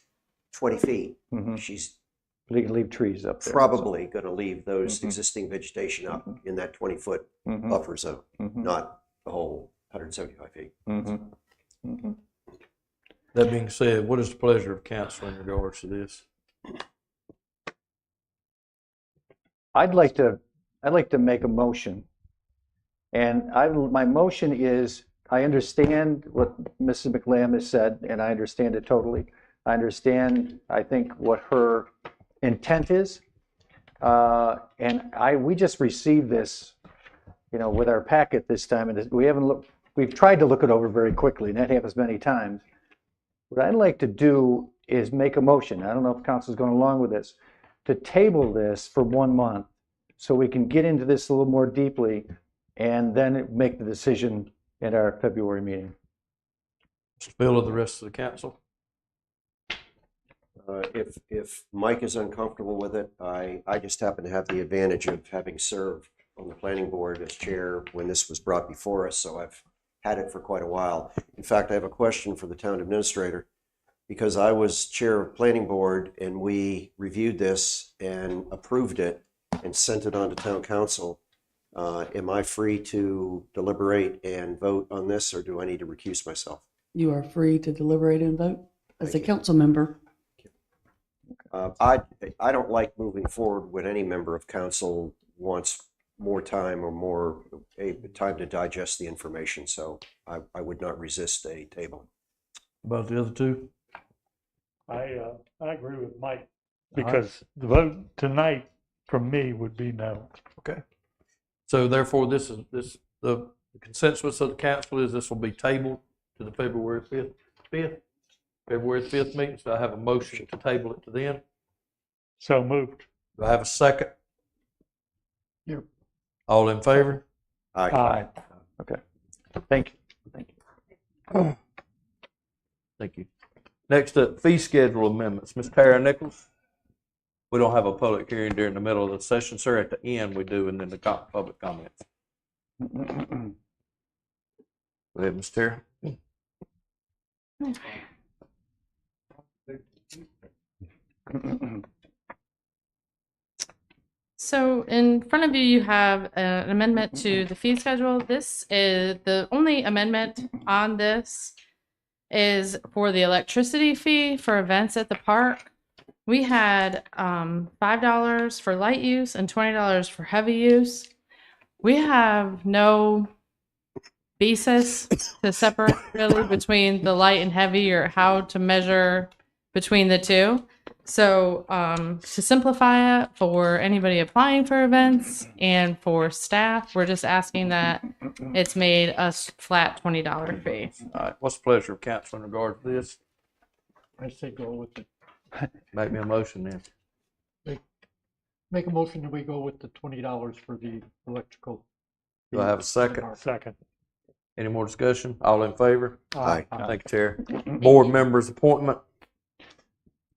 20 feet, she's leave trees up there. probably going to leave those existing vegetation up in that 20-foot Mhm. buffer zone, not the whole 175 feet. That being said, what is the pleasure of council in regards to this? I'd like to make a motion, and my motion is, I understand what Mrs. McLam has said, and I understand it totally. I understand, I think, what her intent is, and we just received this, with our packet this time, and we've tried to look it over very quickly, and that happens many times. What I'd like to do is make a motion. I don't know if council's going along with this, to table this for 1 month so we can get into this a little more deeply and then make the decision at our February meeting. Mr. Bill or the rest of the council? If Mike is uncomfortable with it, I just happen to have the advantage of having served on the planning board as chair when this was brought before us, so I've had it for quite a while. In fact, I have a question for the town administrator, because I was chair of planning board and we reviewed this and approved it and sent it on to town council. Am I free to deliberate and vote on this, or do I need to recuse myself? You are free to deliberate and vote as a Thank you. council member. I don't like moving forward when any member of council wants more time or more time to digest the information, so I would not resist a table. About the other two? I agree with Mike, because the vote tonight from me would be no. Okay. So therefore, the consensus of the council is this will be tabled to the February 5th meeting. So I have a motion to table it to then. So moved. Do I have a second? Yep. All in favor? Aye. Okay. Thank you. Thank you. Next up, fee schedule amendments. Ms. Tara Nichols. We don't have a public hearing during the middle of the session, sir. At the end we do, and then the public comments. Go ahead, Ms. Tara. So in front of you, you have an amendment to the fee schedule. This is the only amendment on this is for the electricity fee for events at the park. We had $5 for light use and $20 for heavy use. We have no basis to separate really between the light and heavy, or how to measure between the two. So to simplify it for anybody applying for events and for staff, we're just asking that it's made a flat $20 fee. All right. What's the pleasure of council in regard to this? I say go with it. Make me a motion then. Make a motion that we go with the $20 for the electrical. Do I have a second? Second. Any more discussion? All in favor? Aye. Thank you, Chair. Board members' appointment.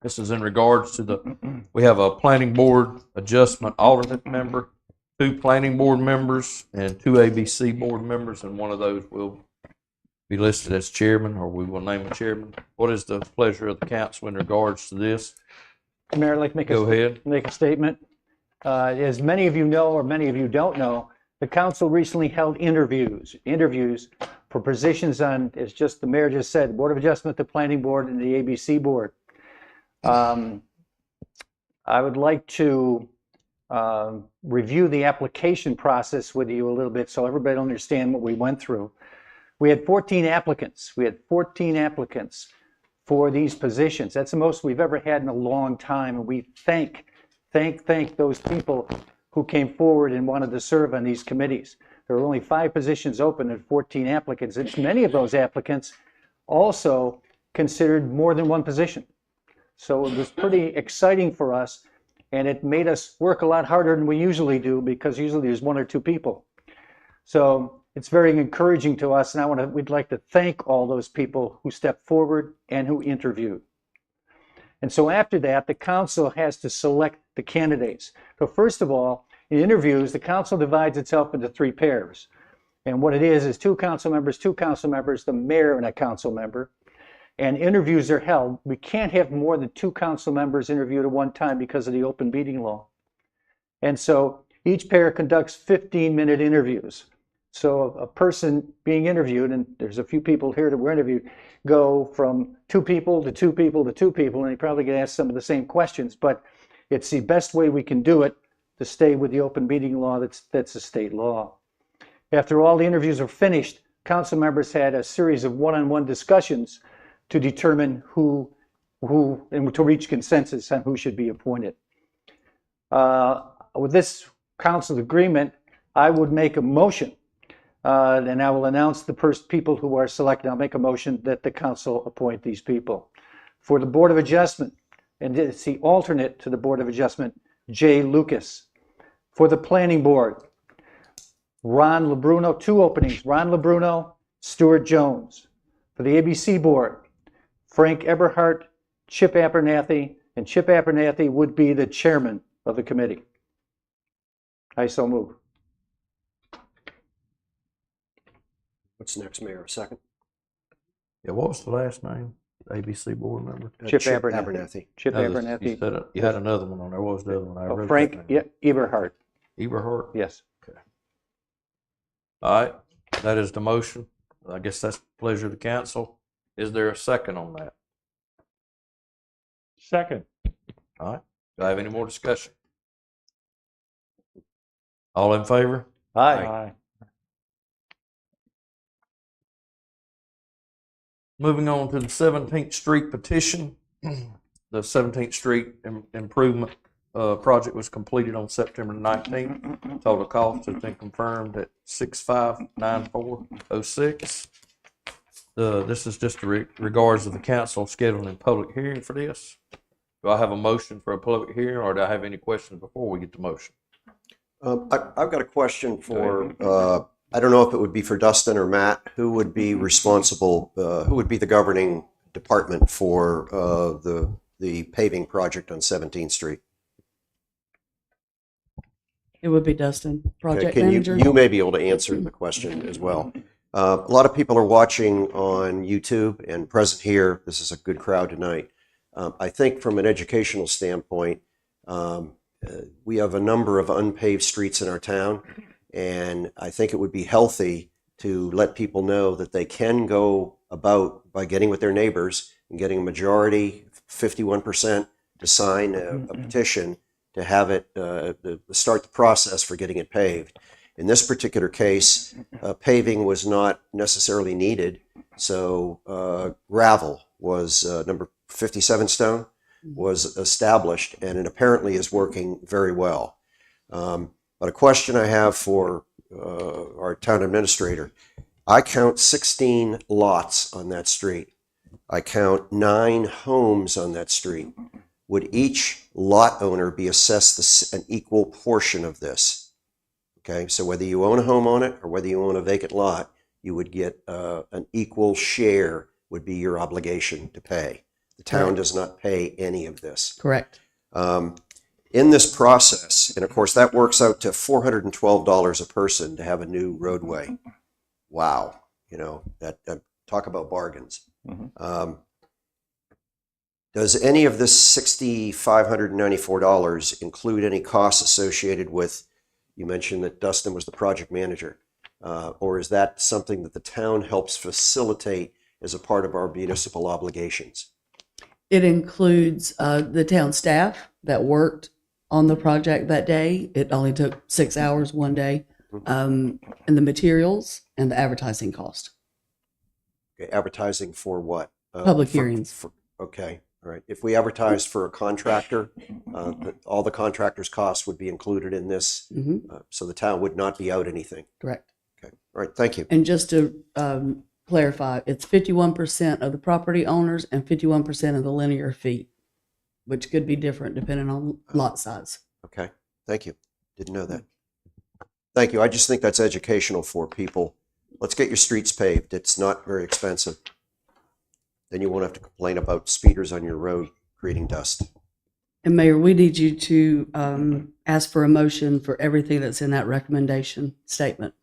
This is in regards to we have a planning board adjustment alternate member, 2 planning board members, and 2 ABC board members, and one of those will be listed as chairman, or we will name a chairman. What is the pleasure of the council in regards to this? Mayor, I'd like to Go ahead. make a statement. As many of you know, or many of you don't know, the council recently held interviews for positions on, as just the mayor just said, Board of Adjustment, the Planning Board, and the ABC Board. I would like to review the application process with you a little bit so everybody will understand what we went through. We had 14 applicants. We had 14 applicants for these positions. That's the most we've ever had in a long time, and we thank those people who came forward and wanted to serve on these committees. There were only 5 positions open and 14 applicants, and many of those applicants also considered more than one position. So it was pretty exciting for us, and it made us work a lot harder than we usually do, because usually there's 1 or 2 people. So it's very encouraging to us, and we'd like to thank all those people who stepped forward and who interviewed. And so after that, the council has to select the candidates. So first of all, in interviews, the council divides itself into 3 pairs. And what it is 2 council members, the mayor and a council member. And interviews are held. We can't have more than 2 council members interviewed at one time because of the open meeting law. And so each pair conducts 15-minute interviews. So a person being interviewed, and there's a few people here that were interviewed, go from 2 people to 2 people to 2 people, and they probably get asked some of the same questions, but it's the best way we can do it to stay with the open meeting law. That's a state law. After all the interviews are finished, council members had a series of one-on-one discussions to determine who and to reach consensus on who should be appointed. With this council agreement, I would make a motion, and I will announce the people who are selected. I'll make a motion that the council appoint these people. For the Board of Adjustment, and it's the alternate to the Board of Adjustment, Jay Lucas. For the Planning Board, Ron LeBruno, 2 openings, Ron LeBruno, Stuart Jones. For the ABC Board, Frank Eberhardt, Chip Abernathy, and Chip Abernathy would be the chairman of the committee. I so move. What's next, Mayor? A second? Yeah, what was the last name? ABC board member? Chip Abernathy. Chip No, Abernathy. You said you had another one on there. What was the other one? I wrote that Frank name. Eberhard. Eberhard? Yes. Okay. All right, that is the motion. I guess that's the pleasure of the council. Is there a second on that? Second. All right, do I have any more discussion? All in favor? Aye. Moving on to the 17th Street petition. The 17th Street improvement project was completed on September 19th. Total cost has been confirmed at $659406. This is just regards to the council scheduling a public hearing for this. Do I have a motion for a public hearing, or do I have any questions before we get to motion? I've got a question for, I don't know if it would be for Dustin or Matt. Who would be responsible, who would be the governing department for the paving project on 17th Street? It would be Dustin, project Okay, manager. you may be able to answer the question as well. A lot of people are watching on YouTube and present here. This is a good crowd tonight. I think from an educational standpoint, we have a number of unpaved streets in our town, and I think it would be healthy to let people know that they can go about by getting with their neighbors and getting a majority, 51%, to sign a petition to have it start the process for getting it paved. In this particular case, paving was not necessarily needed, so gravel was number 57 stone was established, and it apparently is working very well. But a question I have for our town administrator: I count 16 lots on that street. I count 9 homes on that street. Would each lot owner be assessed an equal portion of this? Okay, so whether you own a home on it or whether you own a vacant lot, you would get an equal share would be your obligation to pay. The town Correct. does not pay any of this. Correct. In this process, and of course that works out to $412 a person to have a new roadway. Wow, you know, that talk about bargains. Does any of this $6,594 include any costs associated with, you mentioned that Dustin was the project manager, or is that something that the town helps facilitate as a part of our municipal obligations? It includes the town staff that worked on the project that day. It only took 6 hours one day, and the materials and the advertising cost. Okay, advertising for what? Public hearings. Okay, all right. If we advertised for a contractor, all the contractor's costs would be included in this, so the town would not be out anything. Correct. Okay, all right, thank you. And just to clarify, it's 51% of the property owners and 51% of the linear feet, which could be different depending on lot size. Okay, thank you. Didn't know that. Thank you. I just think that's educational for people. Let's get your streets paved. It's not very expensive. Then you won't have to complain about speeders on your road creating dust. And Mayor, we need you to ask for a motion for everything that's in that recommendation statement.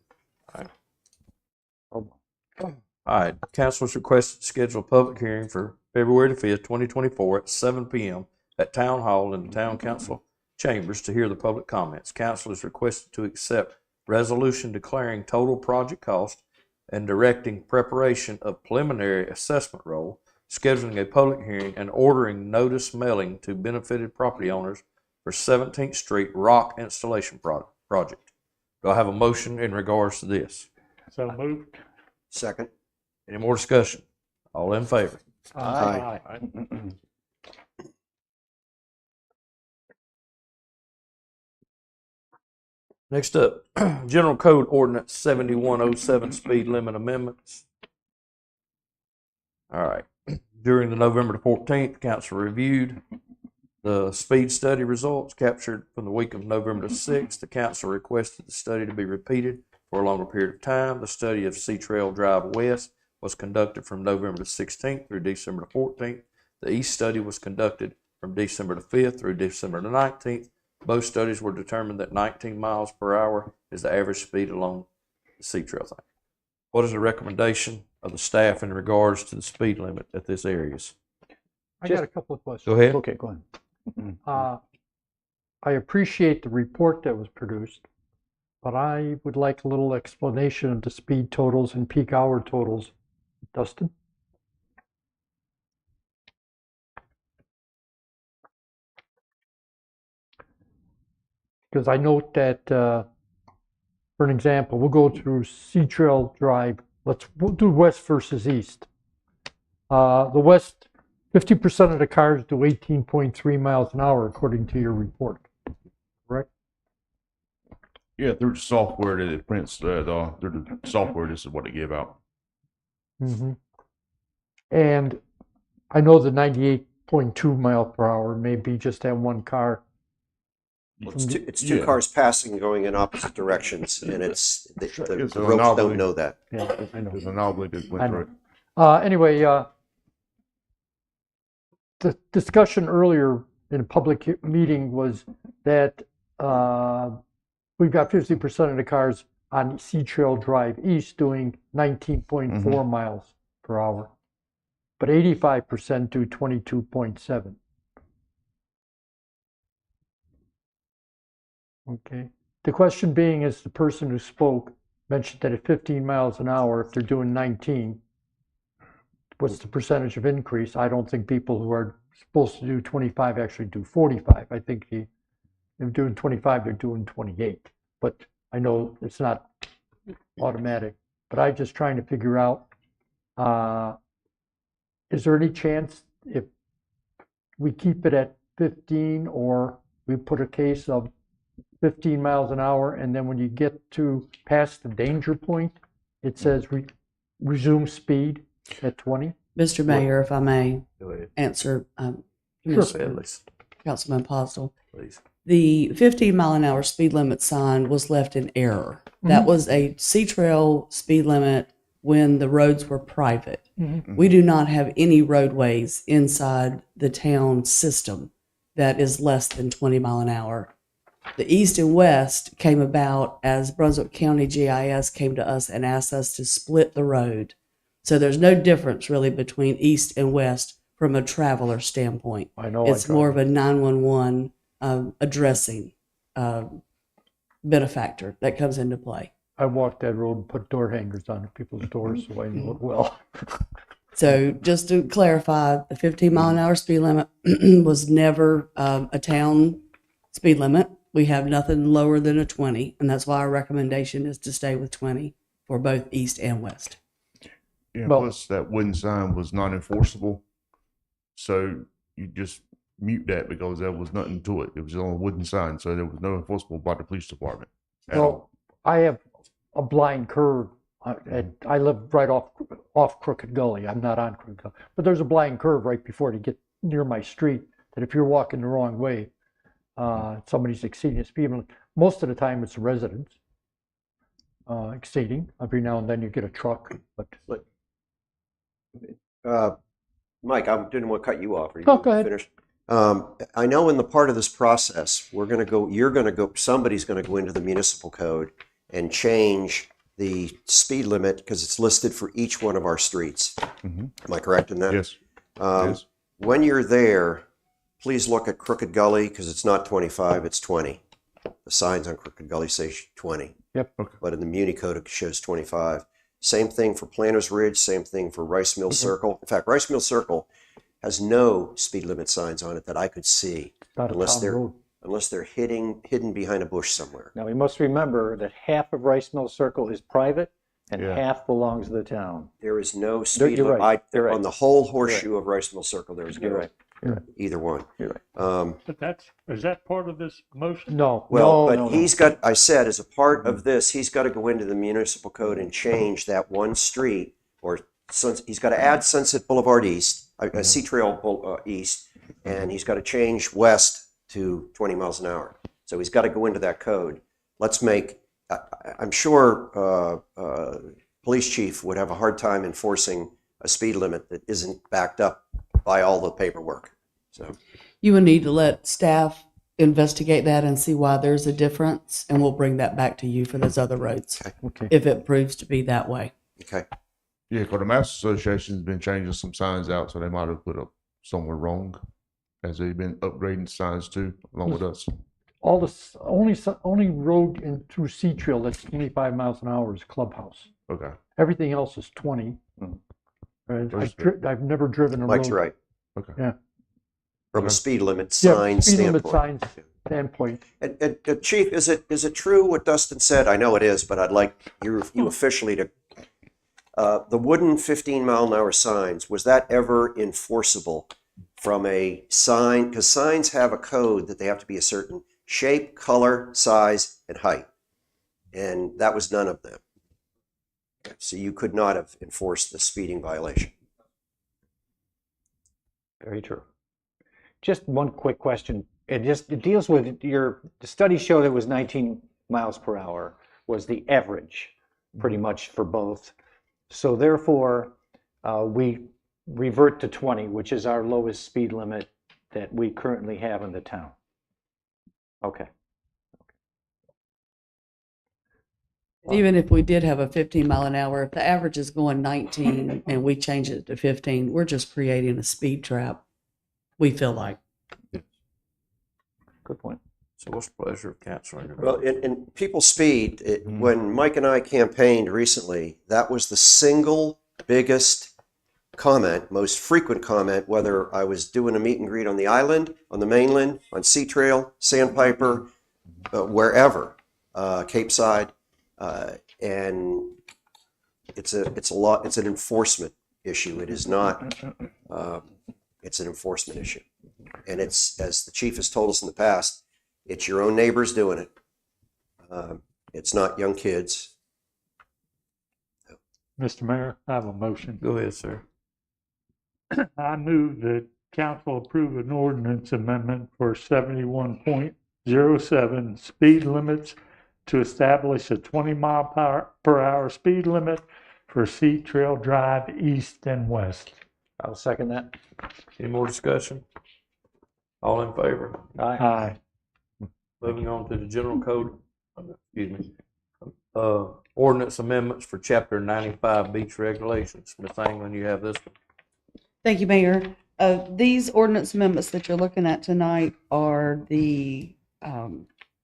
All right, council's requested to schedule a public hearing for February the 5th, 2024 at 7 p.m. at Town Hall in the Town Council chambers to hear the public comments. Council is requested to accept resolution declaring total project cost and directing preparation of preliminary assessment roll, scheduling a public hearing, and ordering notice mailing to benefited property owners for 17th Street rock installation project. Do I have a motion in regards to this? So moved. Second. Any more discussion? All in favor? Aye. Next up, General Code Ordinance 7107 speed limit amendments. All right. During the November the 14th, council reviewed the speed study results captured from the week of November the 6th. The council requested the study to be repeated for a longer period of time. The study of Sea Trail Drive West was conducted from November the 16th through December the 14th. The East study was conducted from December the 5th through December the 19th. Both studies were determined that 19 miles per hour is the average speed along the sea trail thing. What is the recommendation of the staff in regards to the speed limit at this areas? I got a couple of questions. Go ahead. Okay, go ahead. I appreciate the report that was produced, but I would like a little explanation of the speed totals and peak hour totals. Dustin? Because I note that, for an example, we'll go through Sea Trail Drive. We'll do west versus east. The west, 50% of the cars do 18.3 miles an hour, according to your report, correct? Yeah, through the software that it prints, through the software, this is what they give out. Mm-hmm. And I know the 98.2 mile per hour may be just that one car. Well, it's two cars passing going in opposite directions, and the ropes don't know that. Yeah, I know. There's an anomaly that went through it. Anyway, the discussion earlier in a public meeting was that we've got 50% of the cars on Sea Trail Drive East doing 19.4 miles per hour, but 85% do 22.7. Okay. The question being is the person who spoke mentioned that at 15 miles an hour, if they're doing 19, what's the percentage of increase? I don't think people who are supposed to do 25 actually do 45. I think if they're doing 25, they're doing 28. But I know it's not automatic. But I'm just trying to figure out, is there any chance if we keep it at 15 or we put a case of 15 miles an hour, and then when you get to past the danger point, it says resume speed at 20? Mr. Mayor, if I may answer Councilman Postle. Please. The 15 mile an hour speed limit sign was left in error. That was a Sea Trail speed limit when the roads were private. We do not have any roadways inside the town system that is less than 20 mile an hour. The east and west came about as Brunswick County GIS came to us and asked us to split the road. So there's no difference really between east and west from a traveler standpoint. I know. It's more of a 911 addressing benefactor that comes into play. I walked that road and put door hangers on people's doors, so I know it well. So just to clarify, the 15 mile an hour speed limit was never a town speed limit. We have nothing lower than a 20, and that's why our recommendation is to stay with 20 for both east and west. Yeah, plus that wooden sign was not enforceable. So you just mute that because there was nothing to it. It was on a wooden sign, so there was no enforceable by the police department. Well, I have a blind curve. I live right off Crooked Gully. I'm not on Crooked Gully, but there's a blind curve right before you get near my street that if you're walking the wrong way, somebody's exceeding the speed limit. Most of the time it's the residents exceeding. Every now and then you get a truck, but Mike, I didn't want to cut you off. Are you go ahead. Finished? I know in the part of this process, somebody's going to go into the municipal code and change the speed limit because it's listed for each one of our streets. Am I correct in that? Yes. Yes. When you're there, please look at Crooked Gully because it's not 25, it's 20. The signs on Crooked Gully say 20. Yep. But in the Muni code, it shows 25. Same thing for Planters Ridge, same thing for Rice Mill Circle. In fact, Rice Mill Circle has no speed limit signs on it that I could see unless they're hidden behind a bush somewhere. Now, we must remember that half of Rice Mill Circle is private and half belongs to the town. There is no speed limit. On the whole horseshoe of Rice Mill Circle, there is no either one. You're right. But is that part of this motion? No. Well, he's got, I said, as a part of this, he's got to go into the municipal code and change that one street, or he's got to add Sunset Boulevard East, Sea Trail East, and he's got to change west to 20 miles an hour. So he's got to go into that code. Let's make, I'm sure police chief would have a hard time enforcing a speed limit that isn't backed up by all the paperwork. So You would need to let staff investigate that and see why there's a difference, and we'll bring that back to you for those other roads. Okay. If it proves to be that way. Okay. Yeah, because the Master Association's been changing some signs out, so they might have put up somewhere wrong, as they've been upgrading signs too, along with us. All this, only road in through Sea Trail that's 25 miles an hour is Clubhouse. Okay. Everything else is 20. And I've never driven a Mike's road. right. Okay. Yeah. From a speed limit Yeah, sign speed limit standpoint. signs standpoint. And Chief, is it true what Dustin said? I know it is, but I'd like you officially to, the wooden 15-mile-an-hour signs, was that ever enforceable from a sign? Because signs have a code that they have to be a certain shape, color, size, and height. And that was none of them. So you could not have enforced the speeding violation. Very true. Just one quick question. It deals with the studies show that it was 19 miles per hour was the average pretty much for both. So therefore, we revert to 20, which is our lowest speed limit that we currently have in the town. Okay. Even if we did have a 15-mile-an-hour, if the average is going 19 and we change it to 15, we're just creating a speed trap, we feel like. Good point. So what's the pleasure of council? Well, in people speed, when Mike and I campaigned recently, that was the single biggest comment, most frequent comment, whether I was doing a meet and greet on the island, on the mainland, on Sea Trail, Sandpiper, wherever, Cape Side, and it's an enforcement issue. It is not. It's an enforcement issue, and it's, as the chief has told us in the past, it's your own neighbors doing it. It's not young kids. Mr. Mayor, I have a motion. Go ahead, sir. I move that council approve an ordinance amendment for 71.07 speed limits to establish a 20-mile-per-hour speed limit for Sea Trail Drive East and West. I'll second that. Any more discussion? All in favor? Aye. Moving on to the general code, excuse me, ordinance amendments for chapter 95 beach regulations. Ms. Anglin, you have this one. Thank you, Mayor. These ordinance amendments that you're looking at tonight are the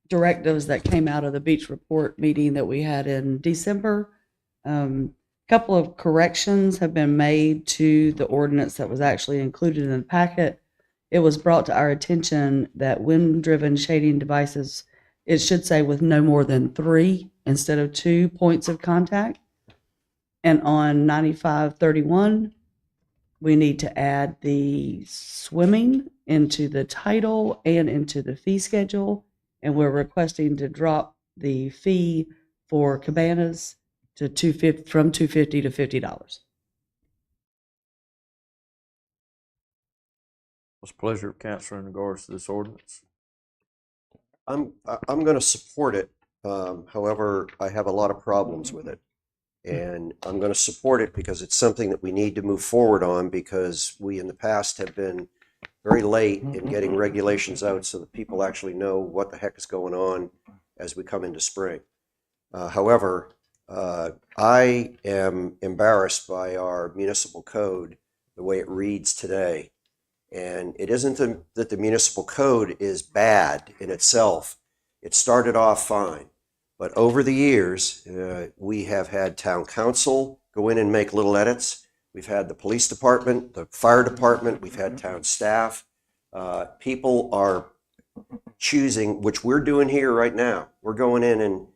directives that came out of the beach report meeting that we had in December. Couple of corrections have been made to the ordinance that was actually included in the packet. It was brought to our attention that wind-driven shading devices, it should say with no more than 3 instead of 2 points of contact. And on 9531, we need to add the swimming into the title and into the fee schedule. And we're requesting to drop the fee for cabanas to from $250 to $50. What's the pleasure of council in regards to this ordinance? I'm going to support it. However, I have a lot of problems with it. And I'm going to support it because it's something that we need to move forward on, because we in the past have been very late in getting regulations out so that people actually know what the heck is going on as we come into spring. However, I am embarrassed by our municipal code, the way it reads today. And it isn't that the municipal code is bad in itself. It started off fine. But over the years, we have had town council go in and make little edits. We've had the police department, the fire department, we've had town staff. People are choosing, which we're doing here right now. We're going in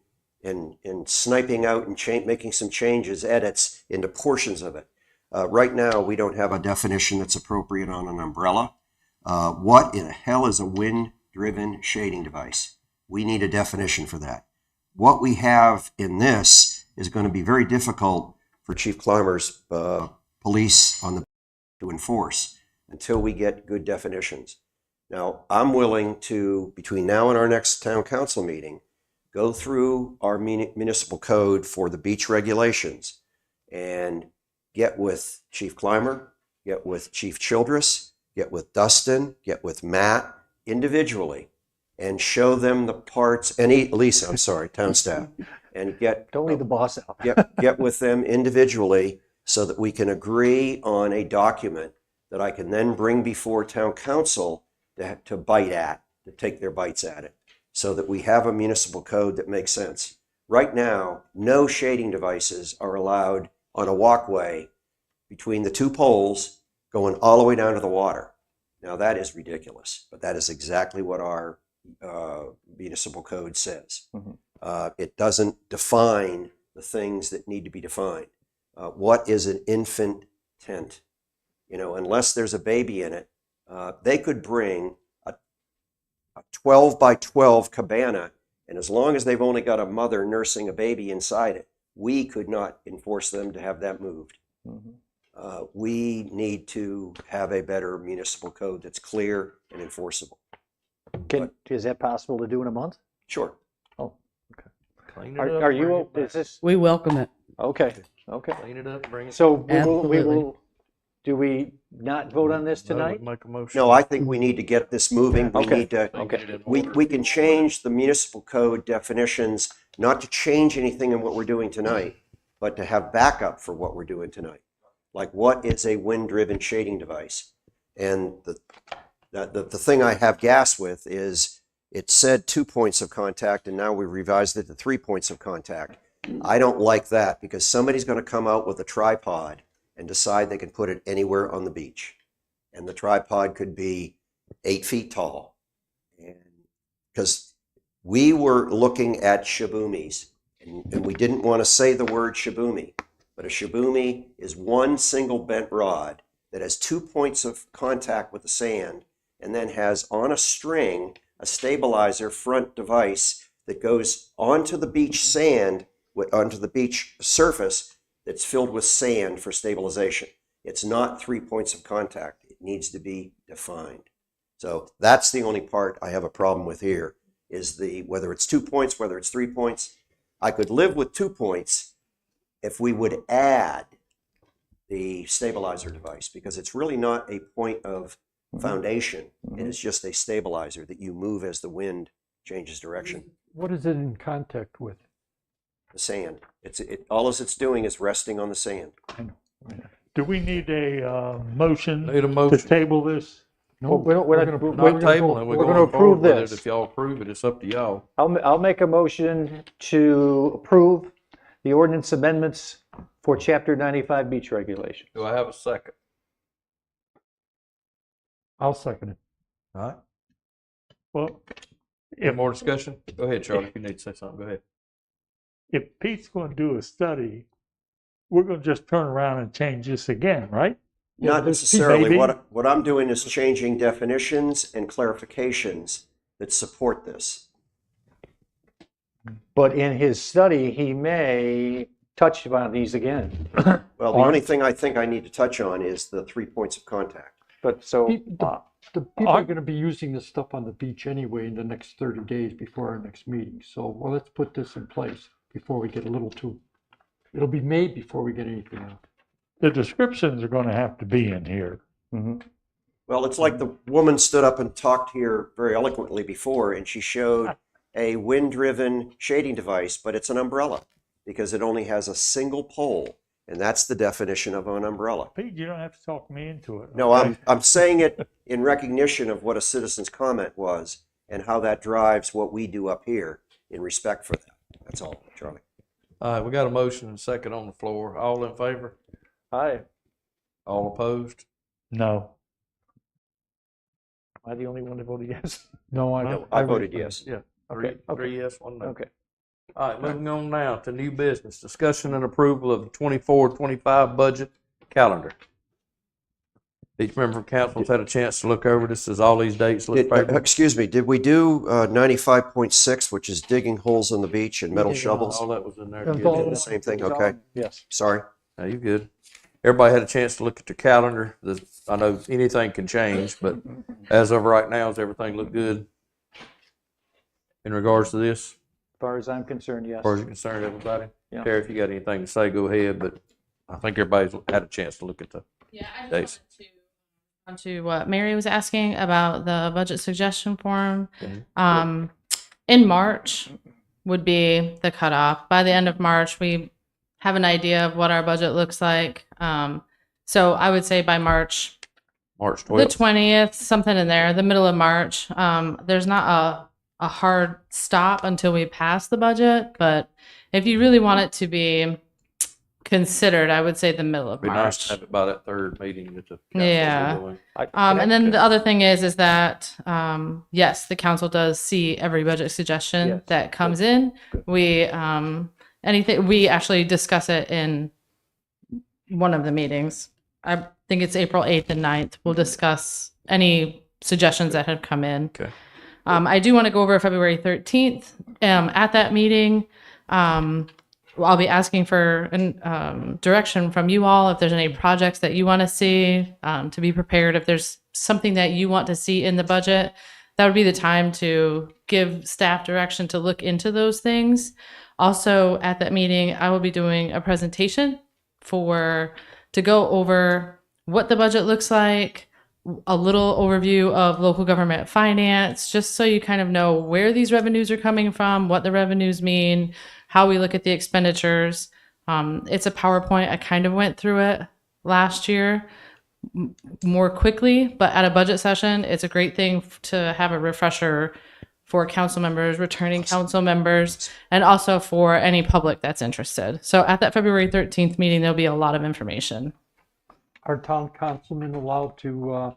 and sniping out and making some changes, edits into portions of it. Right now, we don't have a definition that's appropriate on an umbrella. What in the hell is a wind-driven shading device? We need a definition for that. What we have in this is going to be very difficult for Chief Clymer's police on the to enforce until we get good definitions. Now, I'm willing to, between now and our next town council meeting, go through our municipal code for the beach regulations and get with Chief Clymer, get with Chief Childress, get with Dustin, get with Matt individually, and show them the parts, and Lisa, I'm sorry, town staff, and Don't leave the boss out. get with them individually so that we can agree on a document that I can then bring before town council to bite at, to take their bites at it, so that we have a municipal code that makes sense. Right now, no shading devices are allowed on a walkway between the two poles going all the way down to the water. Now that is ridiculous, but that is exactly what our municipal code says. It doesn't define the things that need to be defined. What is an infant tent? You know, unless there's a baby in it, they could bring a 12 by 12 cabana, and as long as they've only got a mother nursing a baby inside it, we could not enforce them to have that moved. We need to have a better municipal code that's clear and enforceable. Is that possible to do in a month? Sure. Oh, Clean it okay. up, Are bring you, it back. is this, We welcome it. okay, Clean it up, bring it. So we Absolutely. will, do we not vote on this I would tonight? Make a motion. No, I think we need to get this moving. We Okay. need to, Get it in we order. can change the municipal code definitions, not to change anything in what we're doing tonight, but to have backup for what we're doing tonight. Like, what is a wind-driven shading device? And the thing I have gas with is, it said 2 points of contact, and now we revised it to 3 points of contact. I don't like that, because somebody's going to come out with a tripod and decide they can put it anywhere on the beach. And the tripod could be 8 feet tall. And because we were looking at shabumis, and we didn't want to say the word shabumi, but a shabumi is one single bent rod that has 2 points of contact with the sand, and then has on a string a stabilizer front device that goes onto the beach sand, onto the beach surface that's filled with sand for stabilization. It's not 3 points of contact. It needs to be defined. So that's the only part I have a problem with here, is whether it's 2 points, whether it's 3 points. I could live with 2 points if we would add the stabilizer device, because it's really not a point of foundation. It is just a stabilizer that you move as the wind changes direction. What is it in contact with? The sand. All it's doing is resting on the sand. Do we need a motion Need a motion. to table this? Well, we're not gonna, Not tabling, we're we're gonna going approve forward with it. this. If y'all approve it, it's up to y'all. I'll make a motion to approve the ordinance amendments for Chapter 95 beach regulations. Do I have a second? I'll second it. All right. Well, Any more discussion? Go ahead, Charlie, if you need to say something, go ahead. if Pete's going to do a study, we're going to just turn around and change this again, right? Not necessarily. Maybe. What I'm doing is changing definitions and clarifications that support this. But in his study, he may touch upon these again. Well, the only thing I think I need to touch on is the 3 points of contact. But so, The people are gonna be using this stuff on the beach anyway in the next 30 days before our next meeting. So, well, let's put this in place before we get a little too, it'll be made before we get anything out. The descriptions are going to have to be in here. Well, it's like the woman stood up and talked here very eloquently before, and she showed a wind-driven shading device, but it's an umbrella because it only has a single pole, and that's the definition of an umbrella. Pete, you don't have to talk me into it. No, okay? I'm saying it in recognition of what a citizen's comment was and how that drives what we do up here in respect for that. That's all, Charlie. All right, we got a motion and a second on the floor. All in favor? aye. All opposed? No. Am I the only one that voted yes? No, I voted yes. Yeah. Okay, Three yes, 1 no. Okay. All right, moving on now to new business, discussion and approval of the 24-25 budget calendar. Each member of council has had a chance to look over this, as all these dates look favorable. Excuse me, did we do 95.6, which is digging holes on the beach and metal shovels? All that was in there. It was together. all- The same thing, it was all- okay. Yes. Sorry. No, you're good. Everybody had a chance to look at the calendar. I know anything can change, but as of right now, does everything look good in regards to this? As far as I'm concerned, yes. As far as you're concerned, everybody? Yeah. Terry, if you got anything to say, go ahead, but I think everybody's had a chance to look at the Yeah, I just dates. wanted to To what Mary was asking about the budget suggestion form. Okay. In March would be the cutoff. By the end of March, we have an idea of what our budget looks like. So I would say by March March the 12th. 20th, something in there, the middle of March. There's not a hard stop until we pass the budget, but if you really want it to be considered, I would say the middle of Be March. nice to have it by that third meeting that the council Yeah. will be doing. And then the other thing is that, yes, the council does see every budget suggestion Yes. that comes in. We, we actually discuss it in one of the meetings. I think it's April 8th and 9th. We'll discuss any suggestions that have come in. Okay. I do want to go over February 13th. At that meeting, I'll be asking for direction from you all if there's any projects that you want to see, to be prepared. If there's something that you want to see in the budget, that would be the time to give staff direction to look into those things. Also, at that meeting, I will be doing a presentation to go over what the budget looks like, a little overview of local government finance, just so you kind of know where these revenues are coming from, what the revenues mean, how we look at the expenditures. It's a PowerPoint. I kind of went through it last year more quickly, but at a budget session, it's a great thing to have a refresher for council members, returning council members, and also for any public that's interested. So at that February 13th meeting, there'll be a lot of information. Are town councilmen allowed to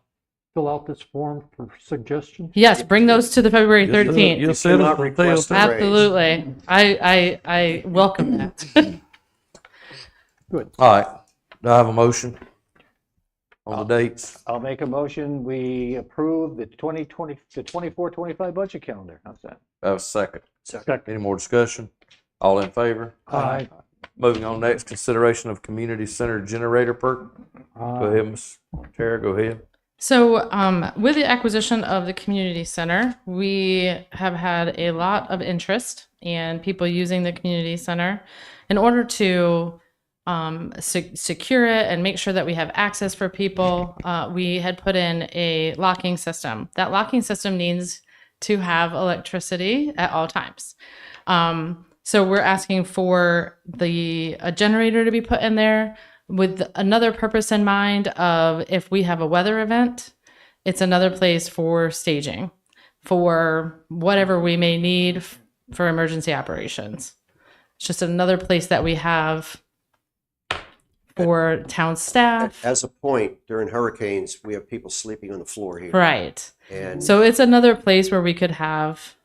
fill out this form for suggestions? Yes, bring those to the February You'll 13th. You'll sit cannot up request until. a raise. Absolutely. I welcome that. Good. All right. Do I have a motion on the dates? I'll make a motion, we approve the 24-25 budget calendar. How's that? I have a second. Second. Any more discussion? All in favor? Aye. Moving on, next, consideration of community center generator perk. Go ahead, Ms. Tara, go ahead. So, with the acquisition of the community center, we have had a lot of interest and people using the community center. In order to secure it and make sure that we have access for people, we had put in a locking system. That locking system needs to have electricity at all times. So we're asking for a generator to be put in there with another purpose in mind of if we have a weather event, it's another place for staging, for whatever we may need for emergency operations. It's just another place that we have for town staff. As a point, during hurricanes, we have people sleeping on the floor here. Right. And So it's another place where we could have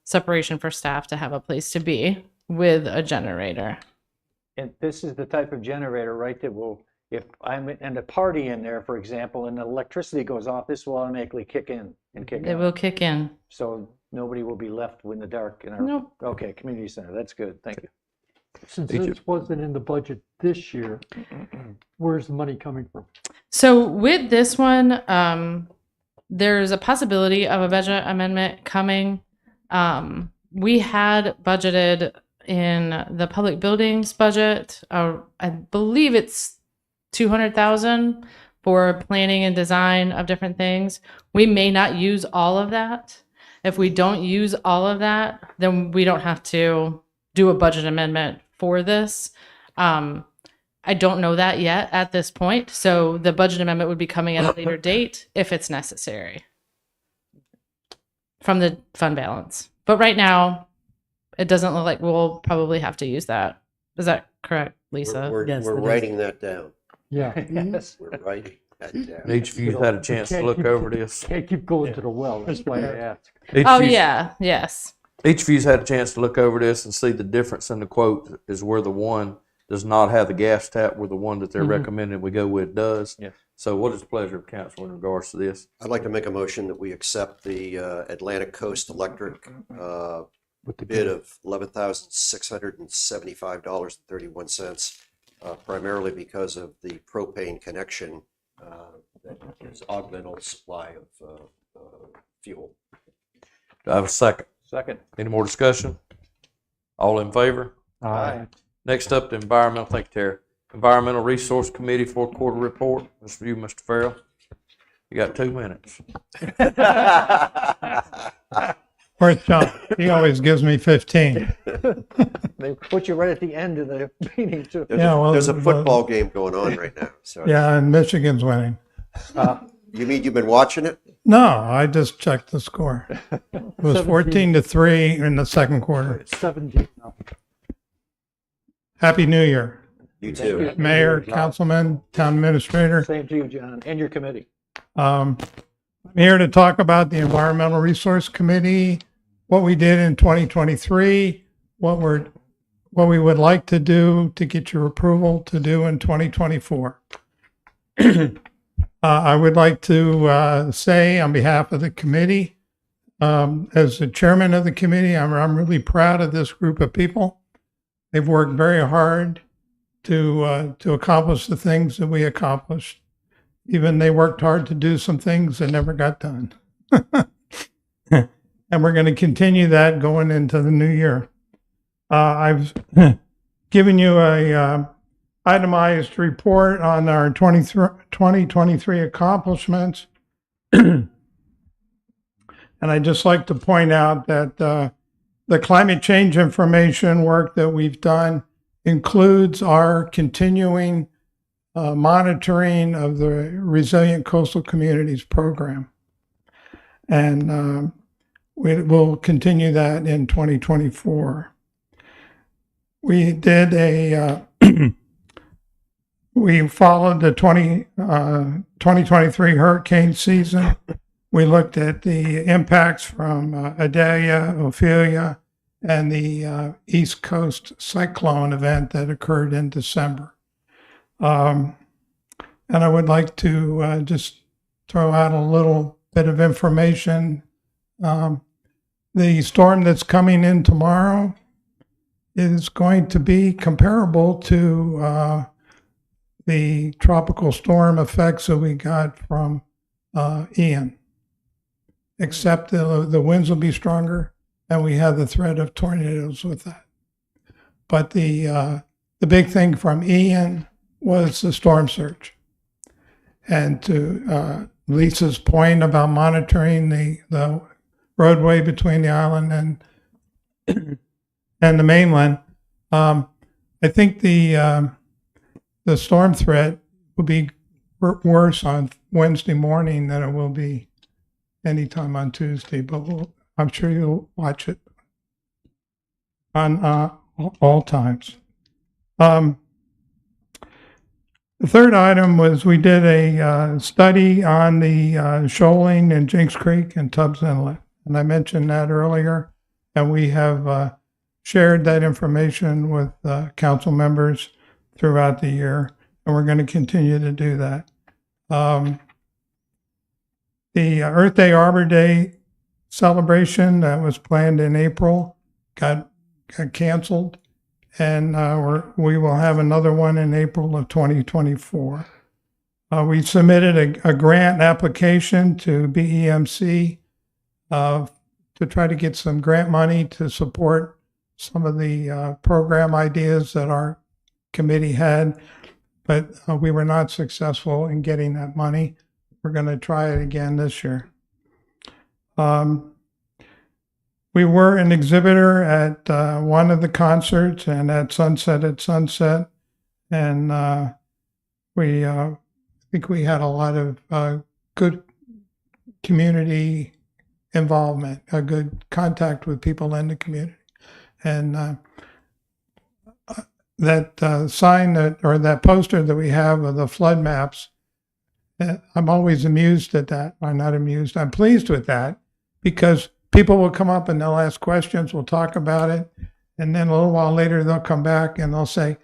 separation for staff to have a place to be with a generator. And this is the type of generator, right, that will, if I'm in a party in there, for example, and the electricity goes off, this will automatically kick in and kick It out. will kick in. So nobody will be left in the dark in our, Nope. okay, community center, that's good, thank you. Since this wasn't in the budget this year, where's the money coming from? So with this one, there's a possibility of a budget amendment coming. We had budgeted in the public buildings budget, I believe it's 200,000 for planning and design of different things. We may not use all of that. If we don't use all of that, then we don't have to do a budget amendment for this. I don't know that yet at this point. So the budget amendment would be coming at a later date if it's necessary from the fund balance. But right now, it doesn't look like we'll probably have to use that. Is that correct, Lisa? we're Yes, it is. writing that down. Yeah. Yes. We're writing that down. Each of you had a chance to look over this. Can't keep going to the well, that's why I asked. Each Oh, of you's- yeah. Yes. Each of you's had a chance to look over this and see the difference in the quote is where the one does not have the gas tap, where the one that they're recommending we go with does. Yeah. So what is the pleasure of council in regards to this? I'd like to make a motion that we accept the Atlantic Coast Electric bid of $11,675.31, primarily because of the propane connection that is augmental supply of fuel. Do I have a second? Second. Any more discussion? All in favor? Aye. Next up, the environmental, thank you, Terry. Environmental Resource Committee fourth quarter report. This is for you, Mr. Farrell. You got 2 minutes. Where's John? He always gives me 15. They put you right at the end of the meeting too. There's a football game going on right now. So Yeah, and Michigan's winning. you mean you've been watching it? No, I just checked the score. It was 14-3 in the second quarter. 17. Happy New Year. You too. Mayor, councilman, town administrator. Same to you, John, and your committee. I'm here to talk about the Environmental Resource Committee, what we did in 2023, what we would like to do to get your approval to do in 2024. I would like to say on behalf of the committee, as the chairman of the committee, I'm really proud of this group of people. They've worked very hard to accomplish the things that we accomplished. Even they worked hard to do some things that never got done. And we're going to continue that going into the new year. I've given you a itemized report on our 2023 accomplishments. And I'd just like to point out that the climate change information work that we've done includes our continuing monitoring of the Resilient Coastal Communities program. And we will continue that in 2024. We did we followed the 2023 hurricane season. We looked at the impacts from Idalia, Ophelia, and the East Coast cyclone event that occurred in December. And I would like to just throw out a little bit of information. The storm that's coming in tomorrow is going to be comparable to the tropical storm effects that we got from Ian, except the winds will be stronger and we have the threat of tornadoes with that. But the big thing from Ian was the storm surge. And to Lisa's point about monitoring the roadway between the island and the mainland, I think the storm threat will be worse on Wednesday morning than it will be anytime on Tuesday, but I'm sure you'll watch it on all times. The third item was we did a study on the shoaling in Jinks Creek and Tubbs Inlet. And I mentioned that earlier, and we have shared that information with council members throughout the year, and we're going to continue to do that. The Earth Day, Arbor Day celebration that was planned in April got canceled, and we will have another one in April of 2024. We submitted a grant application to BEMC to try to get some grant money to support some of the program ideas that our committee had, but we were not successful in getting that money. We're going to try it again this year. We were an exhibitor at one of the concerts and at Sunset, and I think we had a lot of good community involvement, a good contact with people in the community. And that sign or that poster that we have of the flood maps, I'm always amused at that. I'm not amused. I'm pleased with that because people will come up and they'll ask questions. We'll talk about it. And then a little while later, they'll come back and they'll say,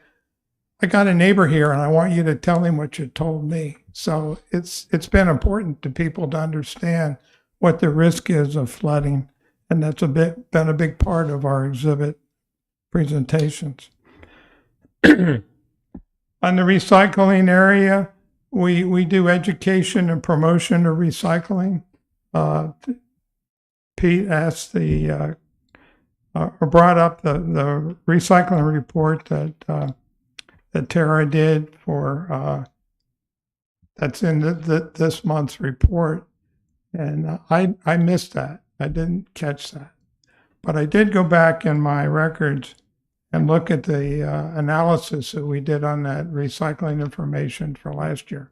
I got a neighbor here and I want you to tell him what you told me. So it's been important to people to understand what the risk is of flooding. And that's been a big part of our exhibit presentations. On the recycling area, we do education and promotion of recycling. Pete asked or brought up the recycling report that Tara did for that's in this month's report. And I missed that. I didn't catch that. But I did go back in my records and look at the analysis that we did on that recycling information for last year.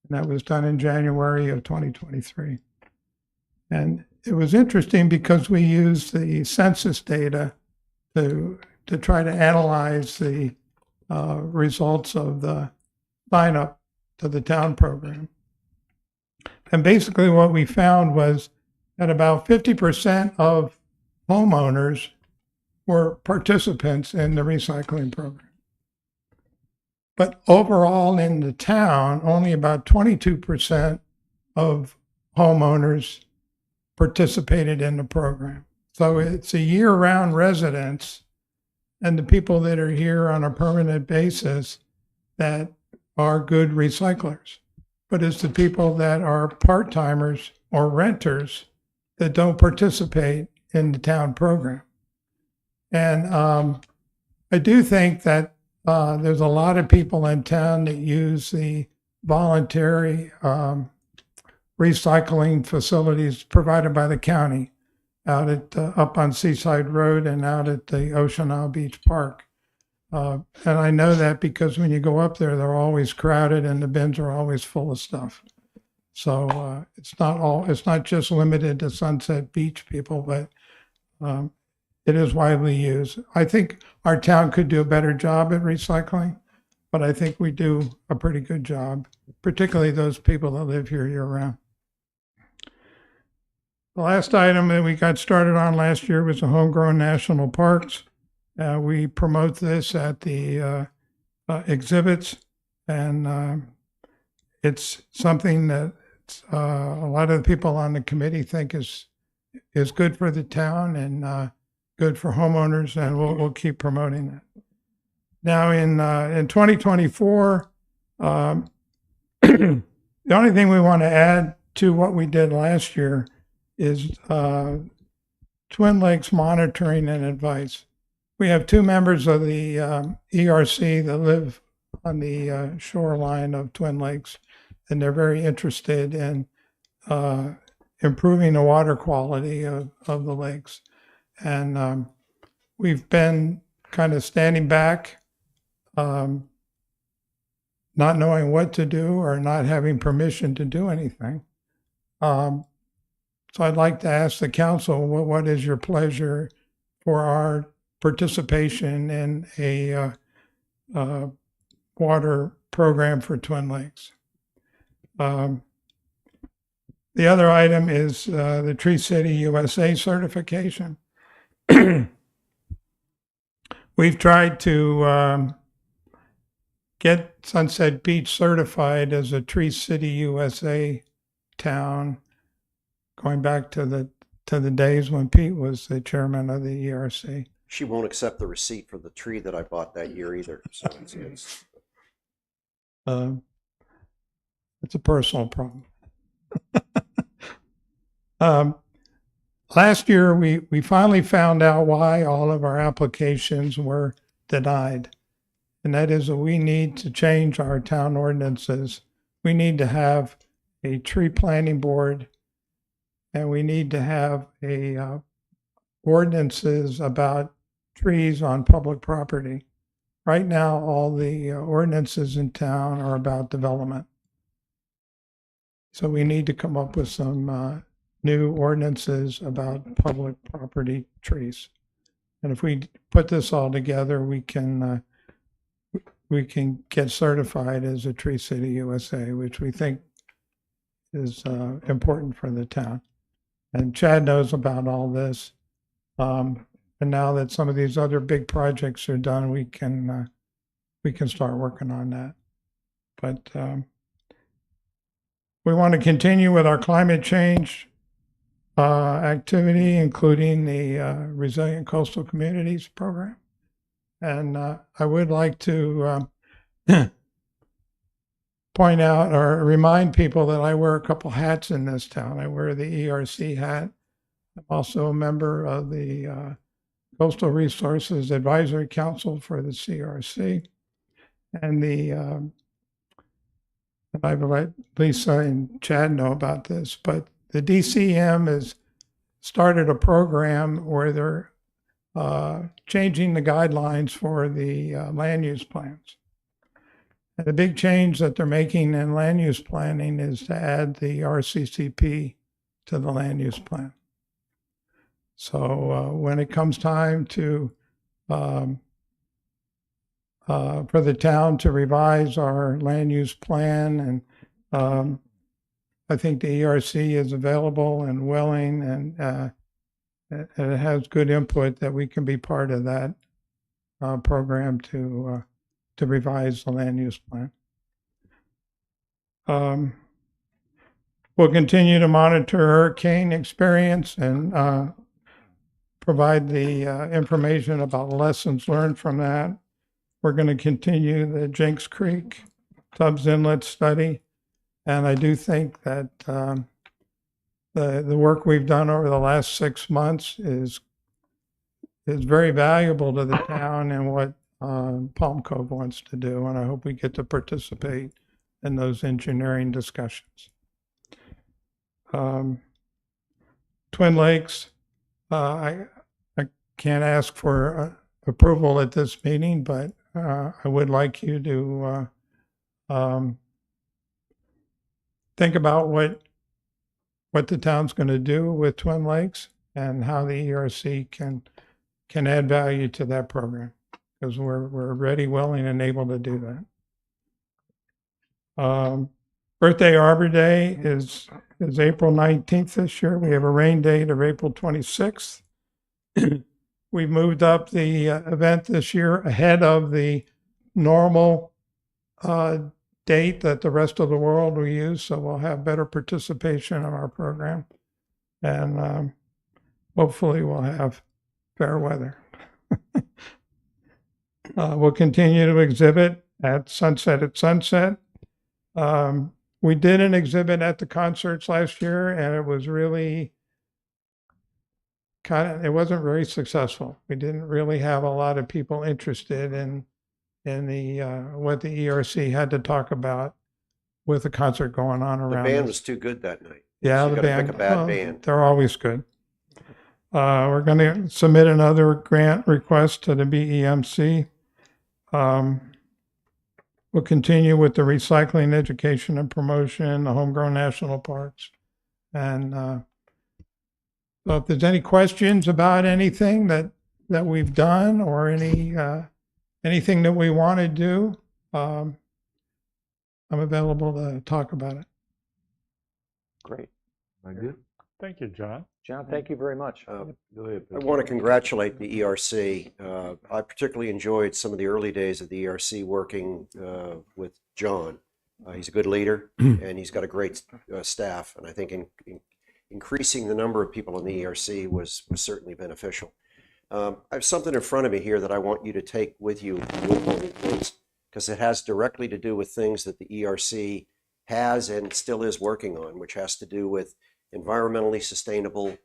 And that was done in January of 2023. And it was interesting because we used the census data to try to analyze the results of the sign up to the town program. And basically what we found was that about 50% of homeowners were participants in the recycling program. But overall in the town, only about 22% of homeowners participated in the program. So it's a year-round residents and the people that are here on a permanent basis that are good recyclers. But it's the people that are part-timers or renters that don't participate in the town program. And I do think that there's a lot of people in town that use the voluntary recycling facilities provided by the county out at up on Seaside Road and out at the Ocean Isle Beach Park. And I know that because when you go up there, they're always crowded and the bins are always full of stuff. So it's not just limited to Sunset Beach people, but it is widely used. I think our town could do a better job at recycling, but I think we do a pretty good job, particularly those people that live here year round. The last item that we got started on last year was the homegrown national parks. We promote this at the exhibits, and it's something that a lot of the people on the committee think is good for the town and good for homeowners, and we'll keep promoting that. Now in 2024, the only thing we want to add to what we did last year is Twin Lakes monitoring and advice. We have two members of the ERC that live on the shoreline of Twin Lakes, and they're very interested in improving the water quality of the lakes. And we've been kind of standing back, not knowing what to do or not having permission to do anything. So I'd like to ask the council, what is your pleasure for our participation in a water program for Twin Lakes? The other item is the Tree City USA certification. We've tried to get Sunset Beach certified as a Tree City USA town, going back to the days when Pete was the chairman of the ERC. She won't accept the receipt for the tree that I bought that year either. So it's a personal problem. Last year, we finally found out why all of our applications were denied. And that is that we need to change our town ordinances. We need to have a tree planting board, and we need to have ordinances about trees on public property. Right now, all the ordinances in town are about development. So we need to come up with some new ordinances about public property trees. And if we put this all together, we can get certified as a Tree City USA, which we think is important for the town. And Chad knows about all this. And now that some of these other big projects are done, we can start working on that. But we want to continue with our climate change activity, including the Resilient Coastal Communities program. And I would like to point out or remind people that I wear a couple hats in this town. I wear the ERC hat. I'm also a member of the Coastal Resources Advisory Council for the CRC, and the I've let Lisa and Chad know about this, but the DCM has started a program where they're changing the guidelines for the land use plans. And the big change that they're making in land use planning is to add the RCCP to the land use plan. So when it comes time to for the town to revise our land use plan, and I think the ERC is available and willing, and it has good input that we can be part of that program to revise the land use plan. We'll continue to monitor hurricane experience and provide the information about lessons learned from that. We're going to continue the Jenks Creek Tubbs Inlet study. And I do think that the work we've done over the last 6 months is very valuable to the town and what Palm Cove wants to do. And I hope we get to participate in those engineering discussions. Twin Lakes, I can't ask for approval at this meeting, but I would like you to think about what the town's going to do with Twin Lakes and how the ERC can add value to that program, because we're ready, willing, and able to do that. Birthday Arbor Day is April 19th this year. We have a rain date of April 26th. We moved up the event this year ahead of the normal date that the rest of the world will use, so we'll have better participation in our program, and hopefully we'll have fair weather. We'll continue to exhibit at Sunset at Sunset. We did an exhibit at the concerts last year, and it was really it wasn't very successful. We didn't really have a lot of people interested in the what the ERC had to talk about with the concert going on The around band us. was too good that night. Yeah, So the you gotta band. pick a bad band. They're always good. We're going to submit another grant request to the BEMC. We'll continue with the recycling, education, and promotion, the homegrown national parks. And so if there's any questions about anything that we've done or anything that we want to do, I'm available to talk about it. Great. Very good. Thank you, John. John, thank you very much. Go ahead. I want to congratulate the ERC. I particularly enjoyed some of the early days of the ERC working with John. He's a good leader and he's got a great staff. And I think increasing the number of people in the ERC was certainly beneficial. I have something in front of me here that I want you to take with you, because it has directly to do with things that the ERC has and still is working on, which has to do with environmentally sustainable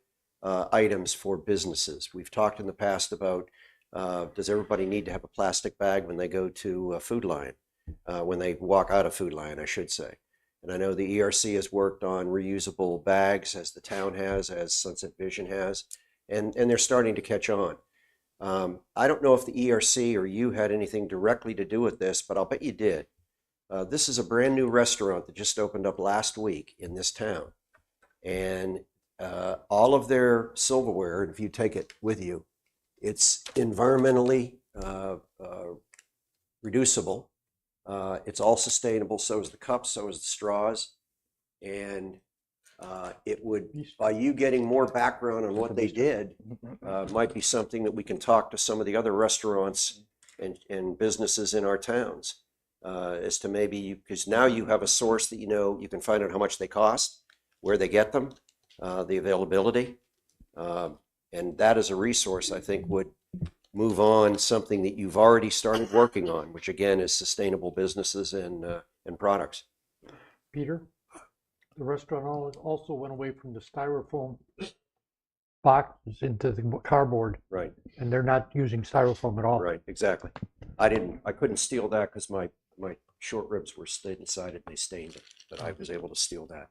items for businesses. We've talked in the past about does everybody need to have a plastic bag when they go to Food Lion, when they walk out of Food Lion, I should say. And I know the ERC has worked on reusable bags, as the town has, as Sunset Vision has, and they're starting to catch on. I don't know if the ERC or you had anything directly to do with this, but I'll bet you did. This is a brand new restaurant that just opened up last week in this town. And all of their silverware, if you take it with you, it's environmentally reducible. It's all sustainable. So is the cups, so is the straws. And it would, by you getting more background on what they did, might be something that we can talk to some of the other restaurants and businesses in our towns as to maybe, because now you have a source that you can find out how much they cost, where they get them, the availability. And that is a resource I think would move on something that you've already started working on, which again is sustainable businesses and products. Peter, the restaurant also went away from the styrofoam boxes into the cardboard. Right. And they're not using styrofoam at all. Right, exactly. I couldn't steal that because my short ribs were inside it, they stained it, but I was able to steal that.